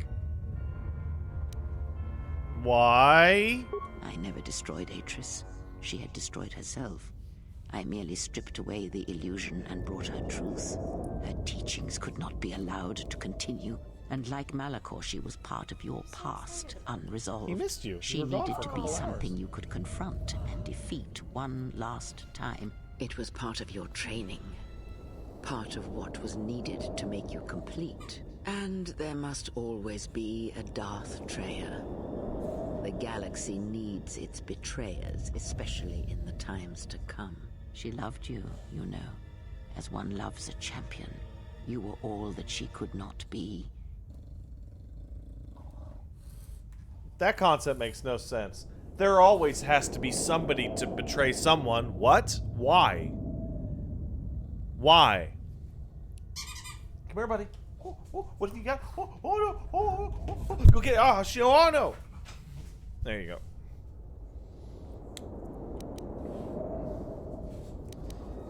Why? I never destroyed Atris. She had destroyed herself. I merely stripped away the illusion and brought her truth. Her teachings could not be allowed to continue. And like Malachor, she was part of your past, unresolved. He missed you. She needed to be something you could confront and defeat one last time. It was part of your training. Part of what was needed to make you complete. And there must always be a Darth Treya. The galaxy needs its betrayers, especially in the times to come. She loved you, you know, as one loves a champion. You were all that she could not be. That concept makes no sense. There always has to be somebody to betray someone. What? Why? Why? Come here, buddy. What have you got? No. Go get it. Oh, no. There you go.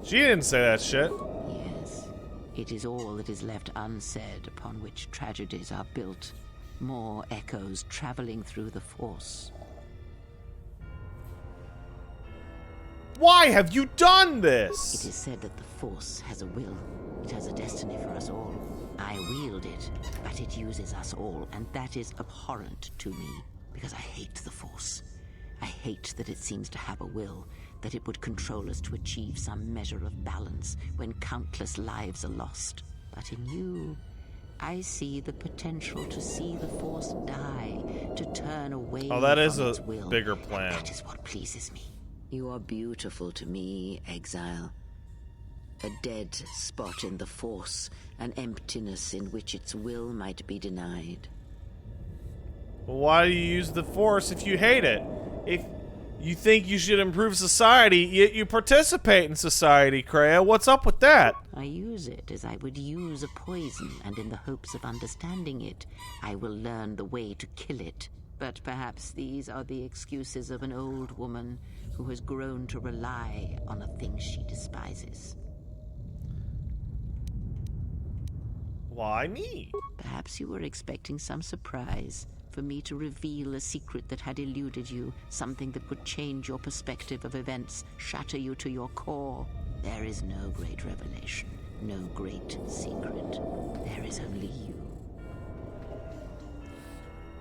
She didn't say that shit. Yes. It is all that is left unsaid upon which tragedies are built. More echoes traveling through the Force. Why have you done this? It is said that the Force has a will. It has a destiny for us all. I wield it, but it uses us all, and that is abhorrent to me, because I hate the Force. hate that it seems to have a will, that it would control us to achieve some measure of balance when countless lives are lost. But in you, I see the potential to see the Force die, to turn away Oh, that is from a its will. bigger plan. And that is what pleases me. You are beautiful to me, Exile. A dead spot in the Force, an emptiness in which its will might be denied. Well, why do you use the Force if you hate it? If you think you should improve society, yet you participate in society, Kreia. What's up with that? I use it as I would use a poison, and in the hopes of understanding it, I will learn the way to kill it. But perhaps these are the excuses of an old woman who has grown to rely on a thing she despises. Why me? Perhaps you were expecting some surprise, for me to reveal a secret that had eluded you, something that would change your perspective of events, shatter you to your core. There is no great revelation, no great secret. There is only you.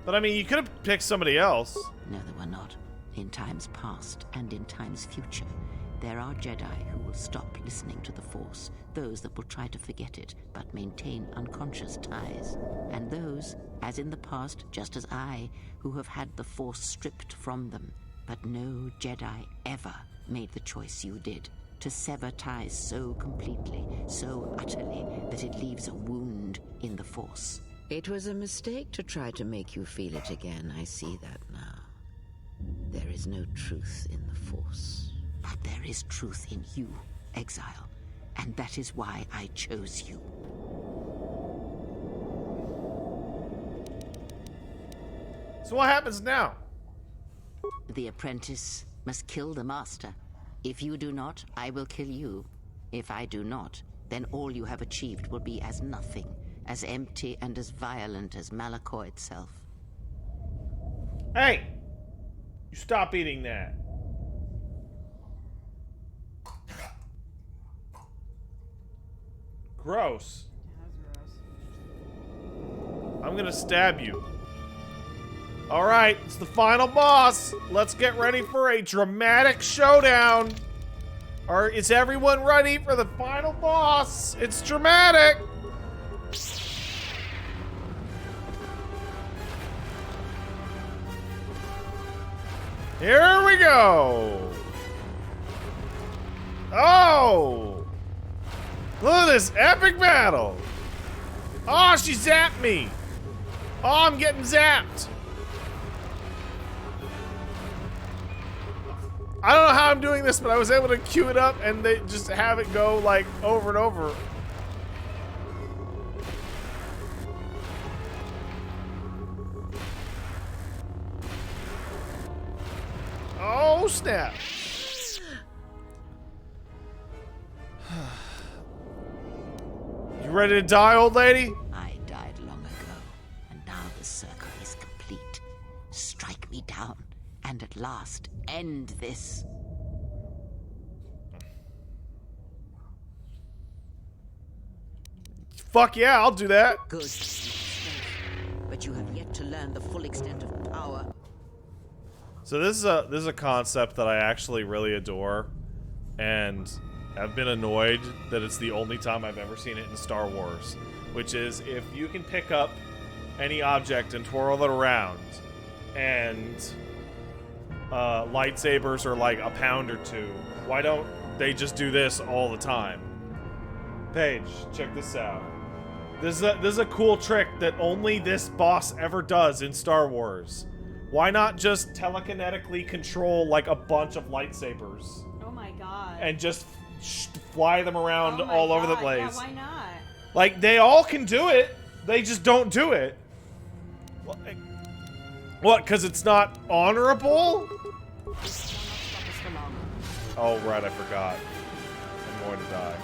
But I mean, you could have picked somebody else. No, there were not. In times past and in times future, there are Jedi who will stop listening to the Force, those that will try to forget it, but maintain unconscious ties. And those, as in the past, just as I, who have had the Force stripped from them. But no Jedi ever made the choice you did, to sever ties so completely, so utterly, that it leaves a wound in the Force. It was a mistake to try to make you feel it again, I see that now. There is no truth in the Force. But there is truth in you, Exile. And that is why I chose you. So what happens now? The apprentice must kill the master. If you do not, I will kill you. If I do not, then all you have achieved will be as nothing, as empty and as violent as Malachor itself. Hey! You stop eating that. Gross. I'm gonna stab you. Alright, it's the final boss. Let's get ready for a dramatic showdown. Or is everyone ready for the final boss? It's dramatic. Here we go. Oh! Look at this epic battle. Oh, she zapped me. Oh, I'm getting zapped. I don't know how I'm doing this, but I was able to queue it up and they just have it go like over and over. Oh, snap. You ready to die, old lady? I died long ago, and now the circle is complete. Strike me down, and at last end this. Fuck yeah, I'll do that. Good. But you have yet to learn the full extent of power. So this is a concept that I actually really adore, and I've been annoyed that it's the only time I've ever seen it in Star Wars, which is if you can pick up any object and twirl it around, and lightsabers are like a pound or two, why don't they just do this all the time? Paige, check this out. This is a cool trick that only this boss ever does in Star Wars. Why not just telekinetically control like a bunch of lightsabers? Oh my god. And just fly them around all over the place. Yeah, why not? Like, they all can do it. They just don't do it. What, because it's not honorable? Oh, right, I forgot. I'm going to die.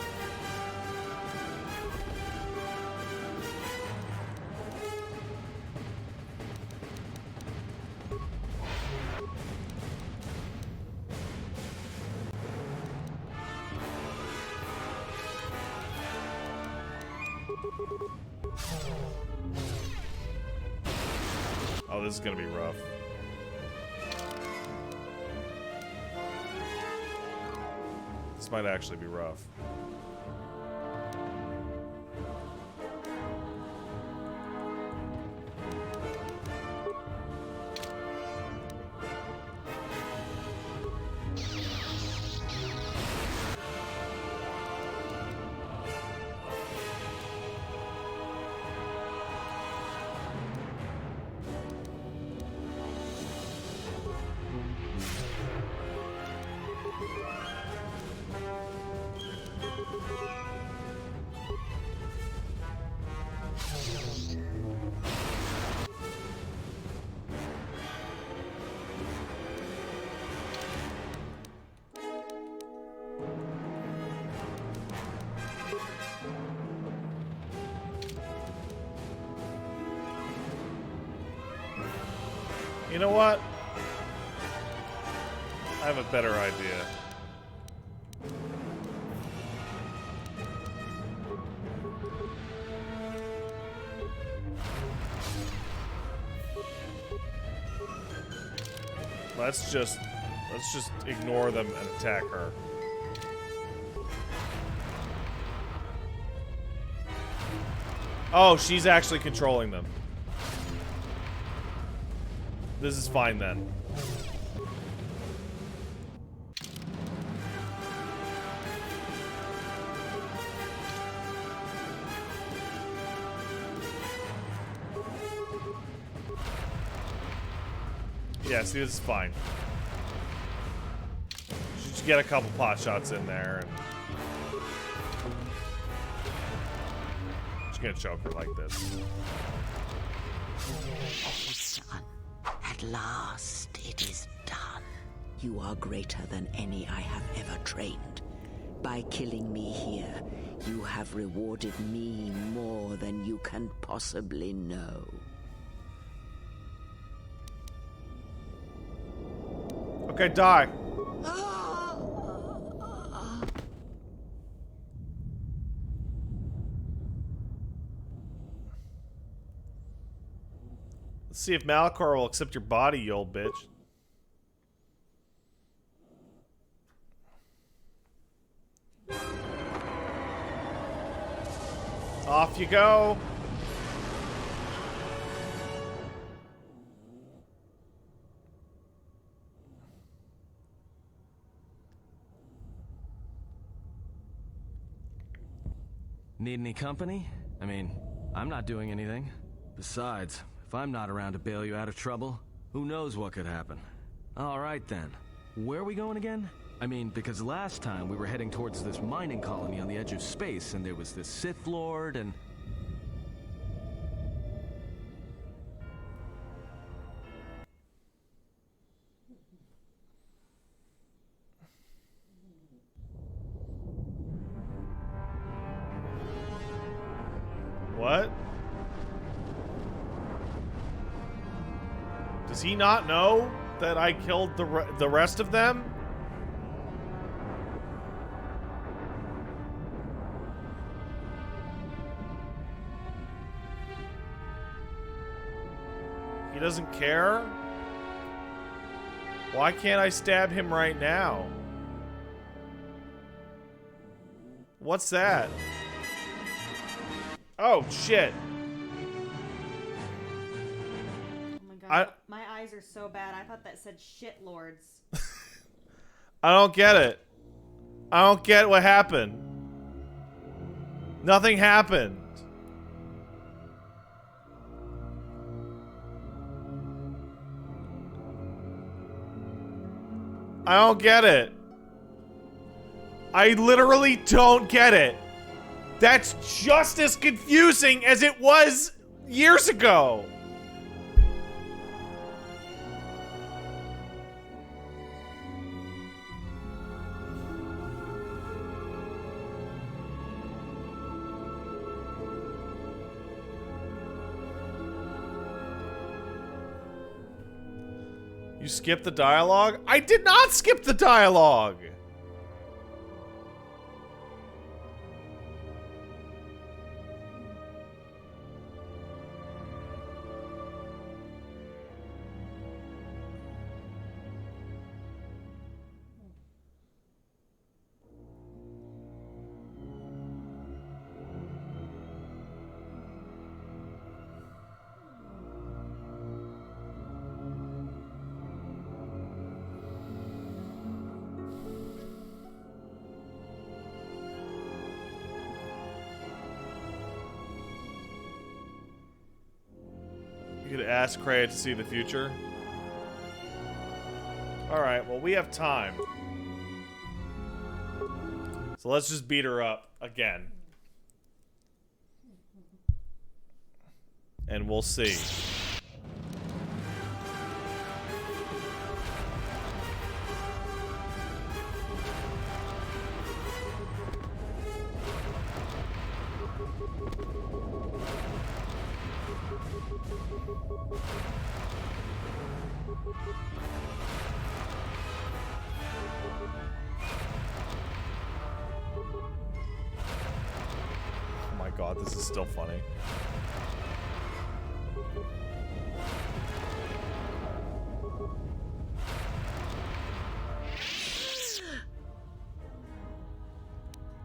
Oh, this is gonna be rough. This might actually be rough. You know what? I have a better idea. Let's just ignore them and attack her. Oh, she's actually controlling them. This is fine then. Yeah, see, this is fine. Just get a couple pot shots in there and just gonna choke her like this. Son, at last it is done. You are greater than any I have ever trained. By killing me here, you have rewarded me more than you can possibly know. Okay, die. Let's see if Malachor will accept your body, you old bitch. Off you go. Need any company? I mean, I'm not doing anything. Besides, if I'm not around to bail you out of trouble, who knows what could happen. Alright then. Where are we going again? I mean, because last time we were heading towards this mining colony on the edge of space, and there was this Sith Lord, and... What? Does he not know that I killed the rest of them? He doesn't care? Why can't I stab him right now? What's that? Oh, shit. Oh my god. My eyes are so bad. I thought that said shit lords. I don't get it. I don't get what happened. Nothing happened. I don't get it. I literally don't get it. That's just as confusing as it was years ago. You skipped the dialogue? I did not skip the dialogue. Ask Kreia to see the future. Alright, well, we have time. So let's just beat her up again. And we'll see. Oh my god, this is still funny.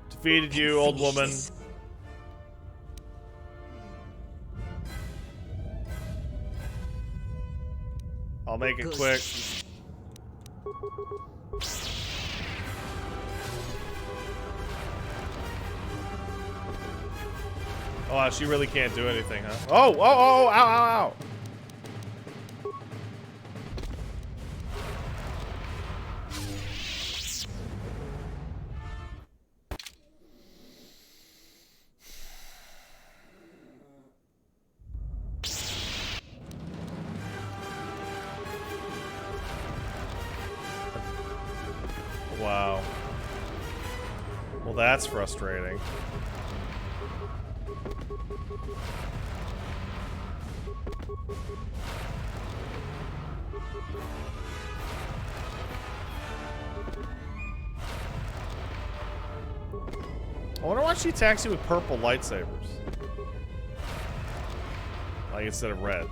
Defeated you, old woman. I'll make it quick. Oh, wow, she really can't do anything, huh? Oh, oh, oh, ow, ow, ow. Wow. Well, that's frustrating. I wonder why she attacks you with purple lightsabers. Like, instead of red.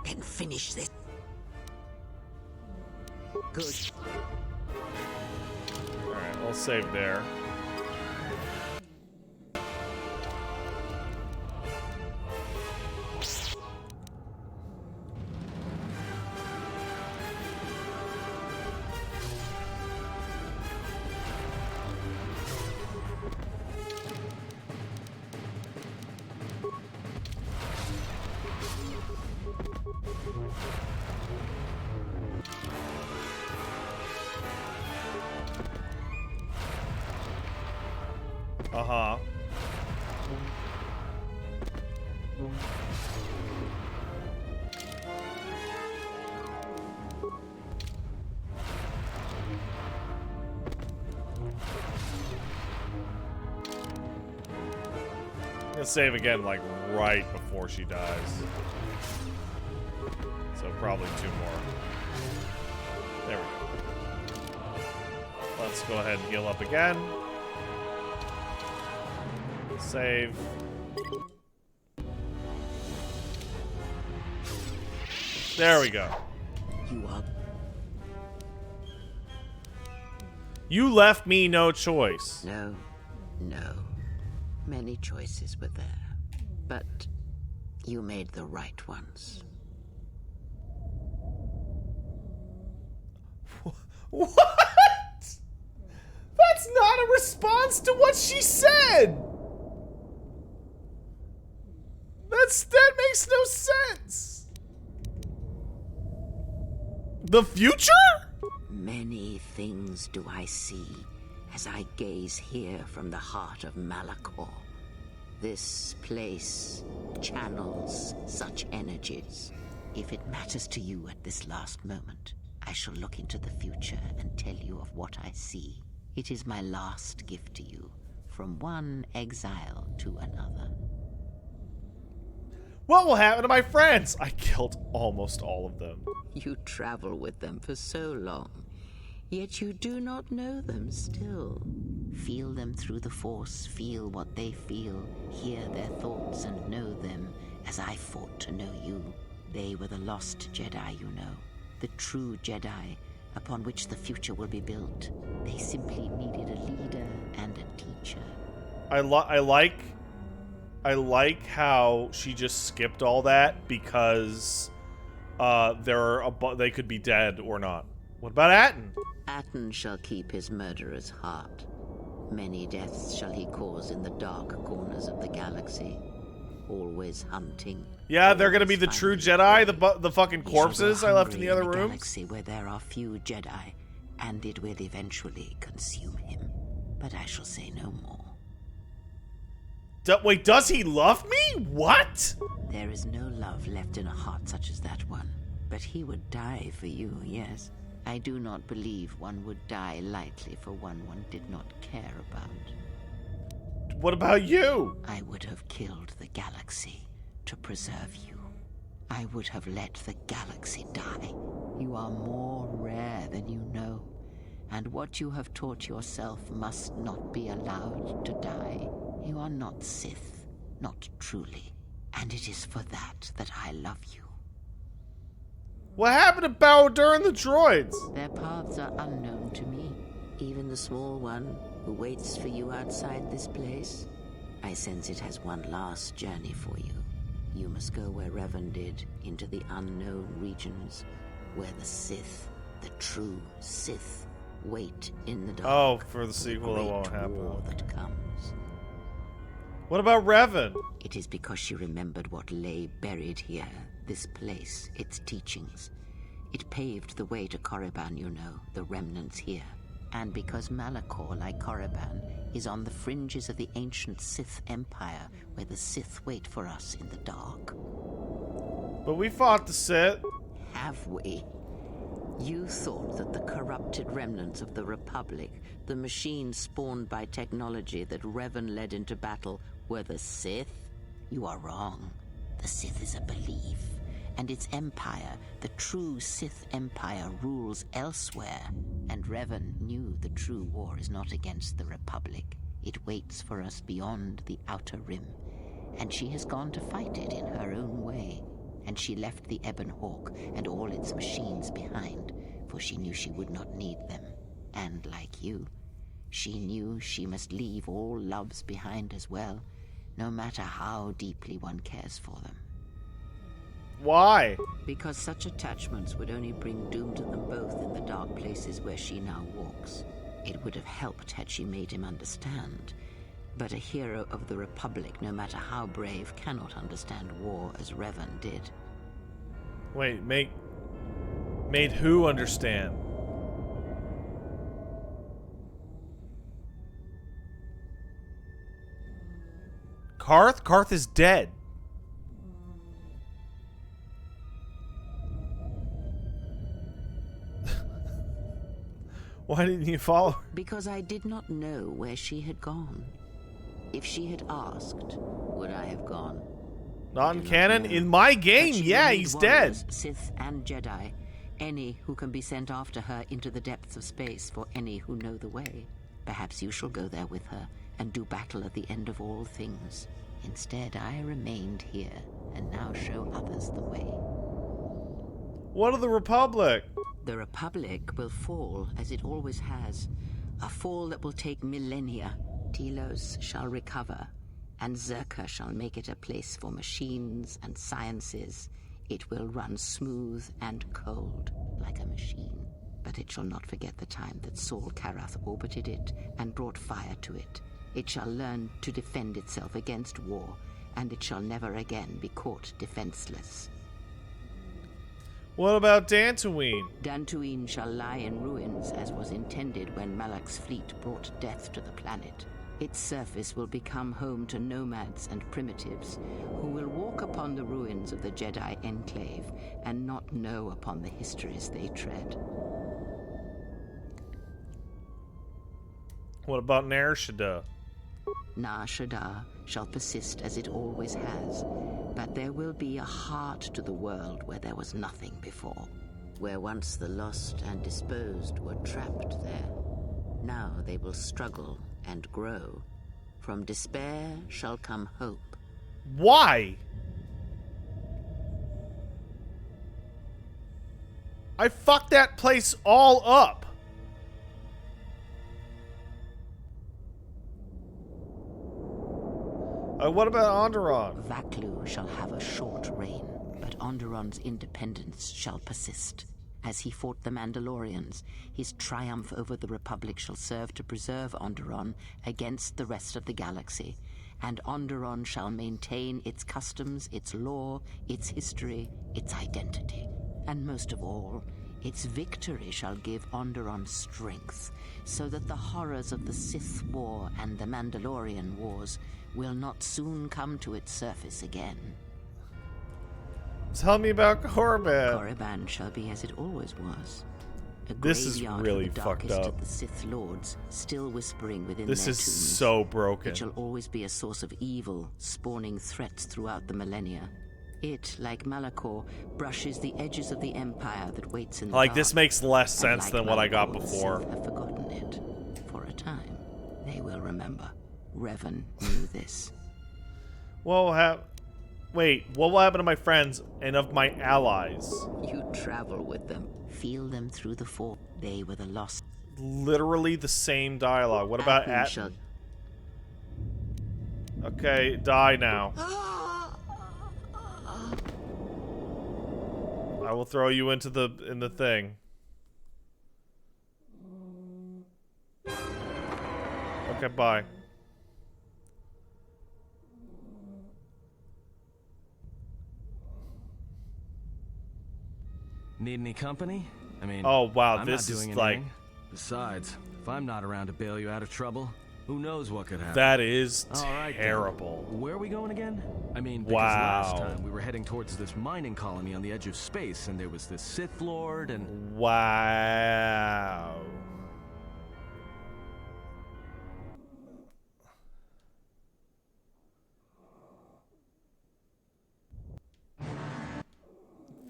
Then finish this. Good. Alright, I'll save there. Uh-huh. I'm gonna save again, like, right before she dies. So probably 2 more. There we go. Let's go ahead and heal up again. Save. There we go. You are. You left me no choice. No, no. Many choices were there, but you made the right ones. What? That's not a response to what she said. That makes no sense. The future? Many things do I see as I gaze here from the heart of Malachor. This place channels such energies. If it matters to you at this last moment, I shall look into the future and tell you of what I see. It is my last gift to you, from one exile to another. What will happen to my friends? I killed almost all of them. You travel with them for so long, yet you do not know them still. Feel them through the Force, feel what they feel, hear their thoughts and know them as I fought to know you. They were the lost Jedi, you know, the true Jedi upon which the future will be built. They simply needed a leader and a teacher. I like how she just skipped all that because they could be dead or not. What about Atten? Aten shall keep his murderer's heart. Many deaths shall he cause in the dark corners of the galaxy. Always hunting. Yeah, they're gonna be the true Jedi, the fucking corpses I left in the other rooms. Galaxy where there are few Jedi, and it will eventually consume him. But I shall say no more. Wait, does he love me? What? There is no love left in a heart such as that one. But he would die for you, yes. I do not believe one would die lightly for one did not care about. What about you? I would have killed the galaxy to preserve you. I would have let the galaxy die. You are more rare than you know. And what you have taught yourself must not be allowed to die. You are not Sith, not truly. And it is for that I love you. What happened to Bao-Dur and the droids? Their paths are unknown to me. Even the small one who waits for you outside this place. I sense it has one last journey for you. You must go where Revan did, into the unknown regions, where the Sith, the true Sith, wait in the dark. Oh, for the sequel, it won't happen. War that comes. What about Revan? It is because she remembered what lay buried here, this place, its teachings. It paved the way to Korriban, you know, the remnants here. And because Malachor, like Korriban, is on the fringes of the ancient Sith Empire, where the Sith wait for us in the dark. But we fought the Sith. Have we? You thought that the corrupted remnants of the Republic, the machines spawned by technology that Revan led into battle, were the Sith? You are wrong. The Sith is a belief, and its empire, the true Sith Empire, rules elsewhere. And Revan knew the true war is not against the Republic. It waits for us beyond the Outer Rim, and she has gone to fight it in her own way. And she left the Ebon Hawk and all its machines behind, for she knew she would not need them. And like you, she knew she must leave all loves behind as well, no matter how deeply one cares for them. Why? Because such attachments would only bring doom to them both in the dark places where she now walks. It would have helped had she made him understand. But a hero of the Republic, no matter how brave, cannot understand war as Revan did. Wait, made who understand? Karth? Karth is dead. Why didn't you follow her? Because I did not know where she had gone. If she had asked, would I have gone? Not in canon? In my game, yeah, he's dead. Sith and Jedi, any who can be sent after her into the depths of space for any who know the way. Perhaps you shall go there with her and do battle at the end of all things. Instead, I remained here and now show others the way. What of the Republic? The Republic will fall as it always has. A fall that will take millennia. Telos shall recover, and Zerka shall make it a place for machines and sciences. It will run smooth and cold, like a machine. But it shall not forget the time that Saul Karath orbited it and brought fire to it. It shall learn to defend itself against war, and it shall never again be caught defenseless. What about Dantooine? Dantooine shall lie in ruins as was intended when Malak's fleet brought death to the planet. Its surface will become home to nomads and primitives who will walk upon the ruins of the Jedi Enclave and not know upon the histories they tread. What about Nar Shaddaa? Nar Shaddaa shall persist as it always has, but there will be a heart to the world where there was nothing before, where once the lost and disposed were trapped there. Now they will struggle and grow. From despair shall come hope. Why? I fucked that place all up. What about Onderon? Vaklu shall have a short reign, but Onderon's independence shall persist. As he fought the Mandalorians, his triumph over the Republic shall serve to preserve Onderon against the rest of the galaxy, and Onderon shall maintain its customs, its law, its history, its identity. And most of all, its victory shall give Onderon strength, so that the horrors of the Sith War and the Mandalorian Wars will not soon come to its surface again. Tell me about Korriban. Korriban shall be as it always was. A This is graveyard really for the fucked darkest up. of the Sith Lords, still whispering within This their is tombs. so broken. It shall always be a source of evil, spawning threats throughout the millennia. It, like Malachor, brushes the edges of the empire that waits in the Like, dark. this makes less And sense like than what I got Malachor, the before. Sith have forgotten it. For a time, they will remember. Revan knew this. Wait, what will happen to my friends and of my allies? You travel with them. Feel them through the Force. They were the lost. Literally the same dialogue. What about Atton shall- Atton? Okay, die now. I will throw you into the thing. Okay, bye. Need any company? I mean, Oh, wow, I'm this not is doing like- anything. Besides, if I'm not around to bail you out of trouble, who knows what could happen? That is All right, then. terrible. Where are we going again? I mean, because Wow. last time we were heading towards this mining colony on the edge of space, and there was this Sith Lord, and Wow.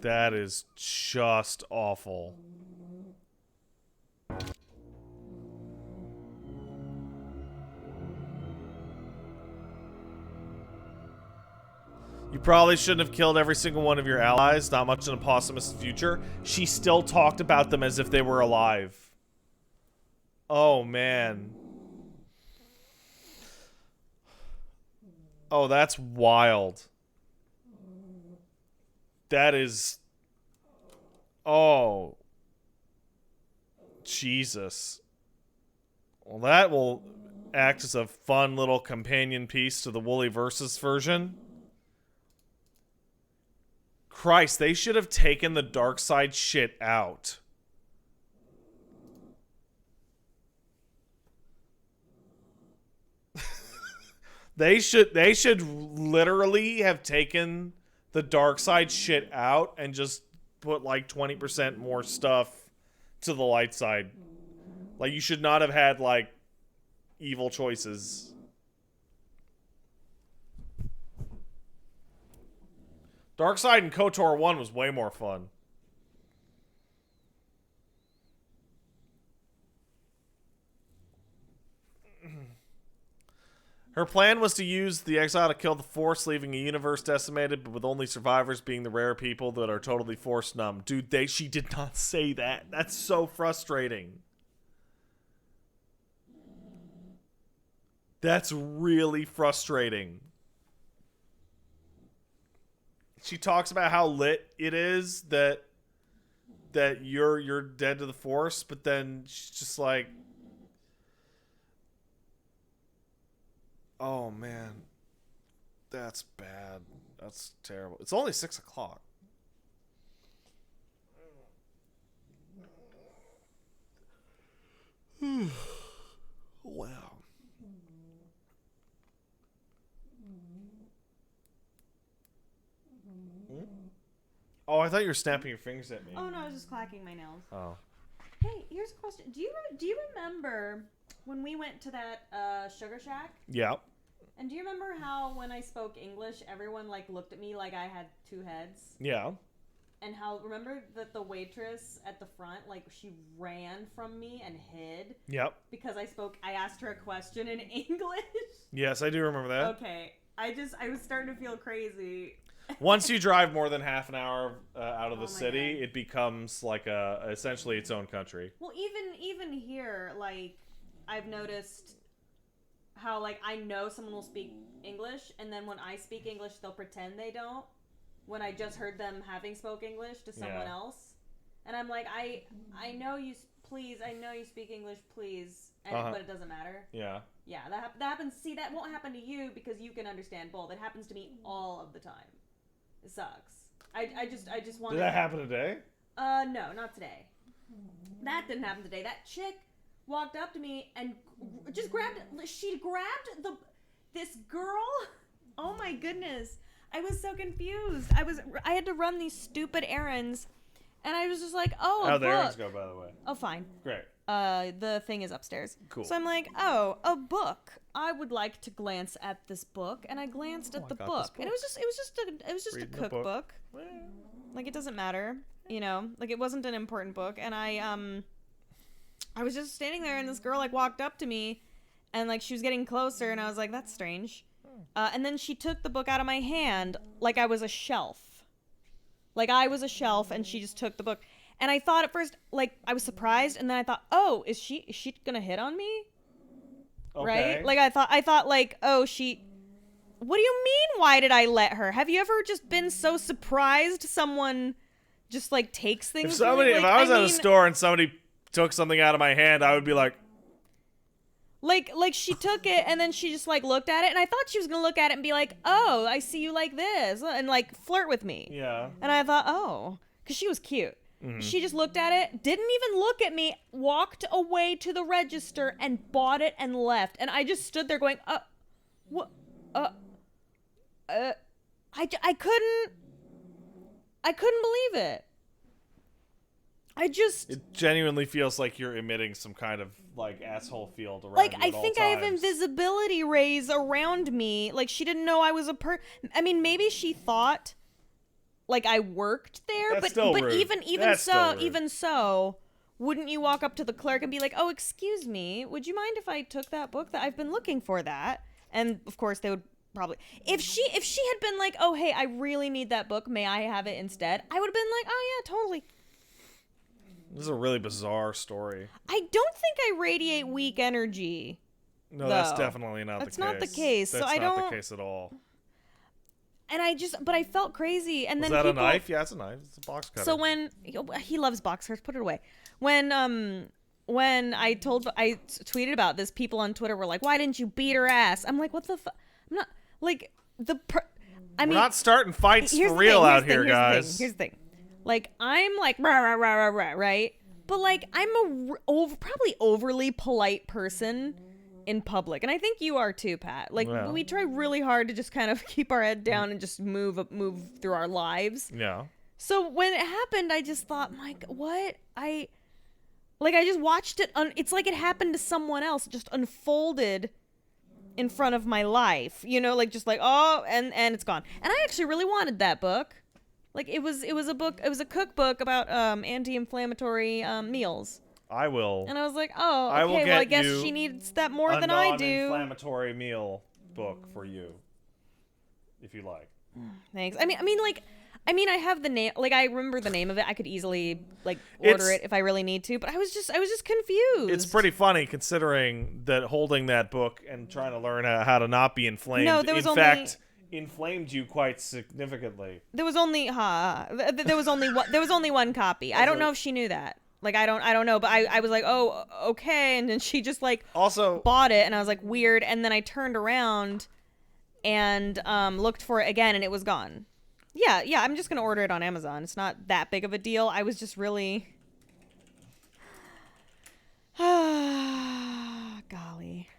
That is just awful. You probably shouldn't have killed every single one of your allies. Not much in a posthumous future. She still talked about them as if they were alive. Oh, man. Oh, that's wild. That is... Oh. Jesus. Well, that will act as a fun little companion piece to the Wooly Versus version. Christ, they should have taken the dark side shit out. They should literally have taken the dark side shit out and just put like 20% more stuff to the light side. Like, you should not have had like evil choices. Darkseid and KotOR 1 was way more fun. Her plan was to use the exile to kill the Force, leaving a universe decimated, but with only survivors being the rare people that are totally Force numb. Dude, she did not say that. That's so frustrating. That's really frustrating. She talks about how lit it is that you're dead to the Force, but then she's just like, oh man, that's bad. That's terrible. It's only 6 o'clock. Wow. Oh, I thought you were snapping your fingers at me. Oh no, I was just clacking my nails. Oh. Hey, here's a question. Do you remember when we went to that Sugar Shack? Yeah. And do you remember how when I spoke English, everyone like looked at me like I had two heads? Yeah. And how, remember that the waitress at the front, like, she ran from me and hid? Yep. Because I asked her a question in English? Yes, I do remember that. Okay. I was starting to feel crazy. Once you drive more than half an hour out of the Oh my city, God. it becomes like essentially its own country. Well, even here, like, I've noticed how, like, I know someone will speak English, and then when I speak English, they'll pretend they don't. When I just heard them having spoke English to someone else. And I'm like, I know you, please, I know you speak English, please. And but it doesn't matter. Yeah. Yeah, that happens. See, that won't happen to you because you can understand both. It happens to me all of the time. It sucks. I just want. Did that happen today? No, not today. That didn't happen today. That chick walked up to me and just grabbed. She grabbed this girl. Oh my goodness! I was so confused. I had to run these stupid errands, and I was just like, oh, How'd the errands go, by the way? Oh, fine. Great. The thing is upstairs. Cool. So I'm like, oh, a book. I would like to glance at this book, and I glanced at the book, and it was just a cookbook. Like, it doesn't matter, you know. Like, it wasn't an important book, and I was just standing there, and this girl like walked up to me, and like she was getting closer, and I was like, that's strange. And then she took the book out of my hand like I was a shelf. Like I was a shelf, and she just took the book. And I thought at first, like, I was surprised, and then I thought, oh, is she gonna hit on me? Okay. Right? Like, I thought, like, oh, what do you mean, why did I let her? Have you ever just been so surprised someone just, like, takes things? If I was at a store and somebody took something out of my hand, I would be like... Like, she took it, and then she just, like, looked at it, and I thought she was gonna look at it and be like, oh, I see you like this, and, like, flirt with me. Yeah. And I thought, oh, because she was cute. Mm-hmm. She just looked at it, didn't even look at me, walked away to the register and bought it and left. And I just stood there going, what? I couldn't believe it. It genuinely feels like you're emitting some kind of, like, asshole field around like, you I at all think I have times. invisibility rays around me. Like, she didn't know I was I mean, maybe she thought... like I worked there, That's still rude. even so, wouldn't you walk up to the clerk and be like, "Oh, excuse me, would you mind if I took that book? That I've been looking for that." And of course, they would probably, if she had been like, "Oh, hey, I really need that book. May I have it instead?" I would have been like, "Oh yeah, totally." This is a really bizarre story. I don't think I radiate weak energy. No, that's definitely not the case. That's not the case. That's so I don't. not the case at all. And but I felt crazy. And Was then that a knife? Yeah, it's a knife. It's a box cutter. So when he loves box cutters, put it away. When I tweeted about this, people on Twitter were like, "Why didn't you beat her ass?" I'm like, "What the fuck?" I'm not like I mean, we're not starting fights for real out here, guys. Here's the thing. Like, I'm like rah rah rah rah rah, right? But like, I'm probably overly polite person in public, and I think you are too, Pat. Like, we try really hard to just kind of keep our head down and just move through our lives. Yeah. So when it happened, I just thought, Mike, what? I just watched it. It's like it happened to someone else. It just unfolded in front of my life. You know, like just like, oh, and it's gone. And I actually really wanted that book. Like it was a book. It was a cookbook about anti-inflammatory meals. I will. And I was like, oh, okay, well, I guess she needs that more than I do. A non-inflammatory meal book for you, if you like. Thanks. I mean, I have the name. Like, I remember the name of it. I could easily like order it if I really need to. But I was just confused. It's pretty funny considering that holding that book and trying to learn how to not be inflamed. No, there was inflamed you quite significantly. There was only one copy. I don't know if she knew that. Like, I don't know, but I was like, oh, okay. And then she just, like, also bought it, and I was like, weird. And then I turned around and looked for it again, and it was gone. Yeah, I'm just going to order it on Amazon. It's not that big of a deal. I was just really... Golly.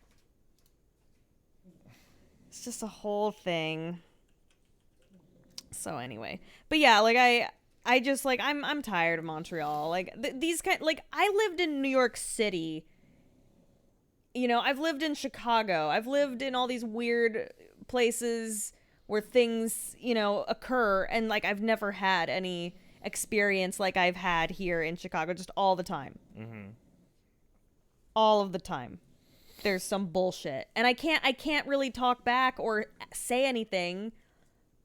It's just a whole thing. So anyway. But yeah, like, I just, like, I'm tired of Montreal. Like, I lived in New York City. You know, I've lived in Chicago. I've lived in all these weird places where things, you know, occur. And, like, I've never had any experience like I've had here in Chicago, just all the time. Mm-hmm. All of the time. There's some bullshit. And I can't really talk back or say anything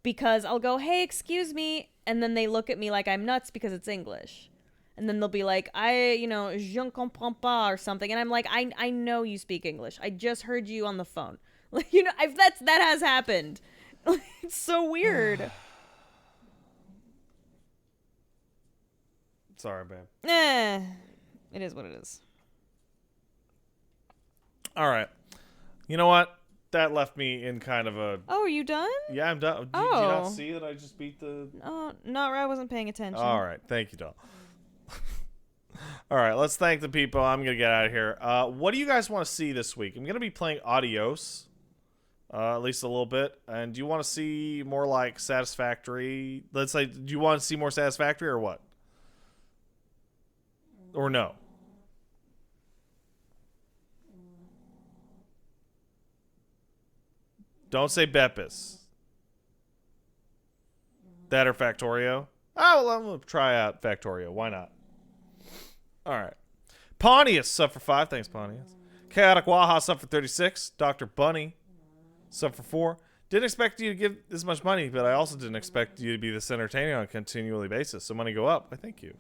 because I'll go, hey, excuse me. And then they look at me like I'm nuts because it's English. And then they'll be like, je ne comprends pas or something. And I'm like, I know you speak English. I just heard you on the phone. Like, you know, that has happened. It's so weird. Sorry, babe. It is what it is. All right. You know what? That left me in kind of a... Oh, are you done? Yeah, I'm done. Did you not see that I just beat the... Oh, not right. I wasn't paying attention. All right. Thank you, doll. All right. Let's thank the people. I'm going to get out of here. What do you guys want to see this week? I'm going to be playing Adios. At least a little bit. And do you want to see more like Satisfactory? Let's say, do you want to see more Satisfactory or what? Or no? Don't say Beppis. That or Factorio? Oh, well, I'm going to try out Factorio. Why not? All right. Pontius, sub for 5. Thanks, Pontius. Chaotic Waha, sub for 36. Dr. Bunny, sub for 4. Didn't expect you to give this much money, but I also didn't expect you to be this entertaining on a continually basis. So money go up. I thank you.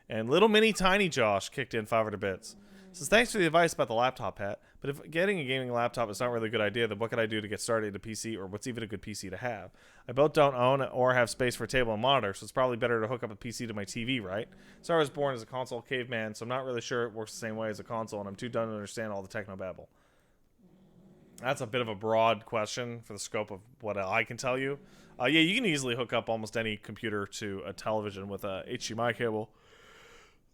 And Little Mini Tiny Josh kicked in 500 bits. Says, thanks for the advice about the laptop, Pat. But if getting a gaming laptop is not really a good idea, then what can I do to get started into PC, or what's even a good PC to have? I both don't own or have space for a table and monitor, so it's probably better to hook up a PC to my TV, right? So I was born as a console caveman, so I'm not really sure it works the same way as a console, and I'm too dumb to understand all the technobabble. That's a bit of a broad question for the scope of what I can tell you. Yeah, you can easily hook up almost any computer to a television with a HDMI cable.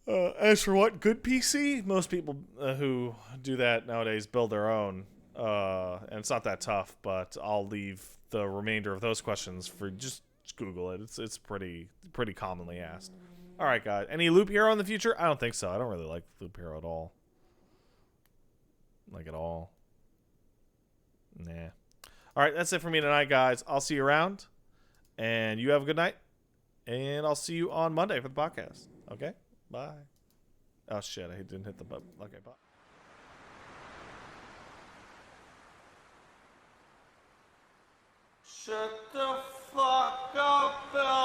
As for what good PC, most people who do that nowadays build their own, and it's not that tough. But I'll leave the remainder of those questions for just Google it. It's pretty commonly asked. All right, guys. Any Loop Hero in the future? I don't think so. I don't really like Loop Hero at all. Like at all. Nah. All right, that's it for me tonight, guys. I'll see you around, and you have a good night, and I'll see you on Monday for the podcast. Okay. Bye. Oh, shit. I didn't hit the button. Okay, bye. Shut the fuck up, Bill.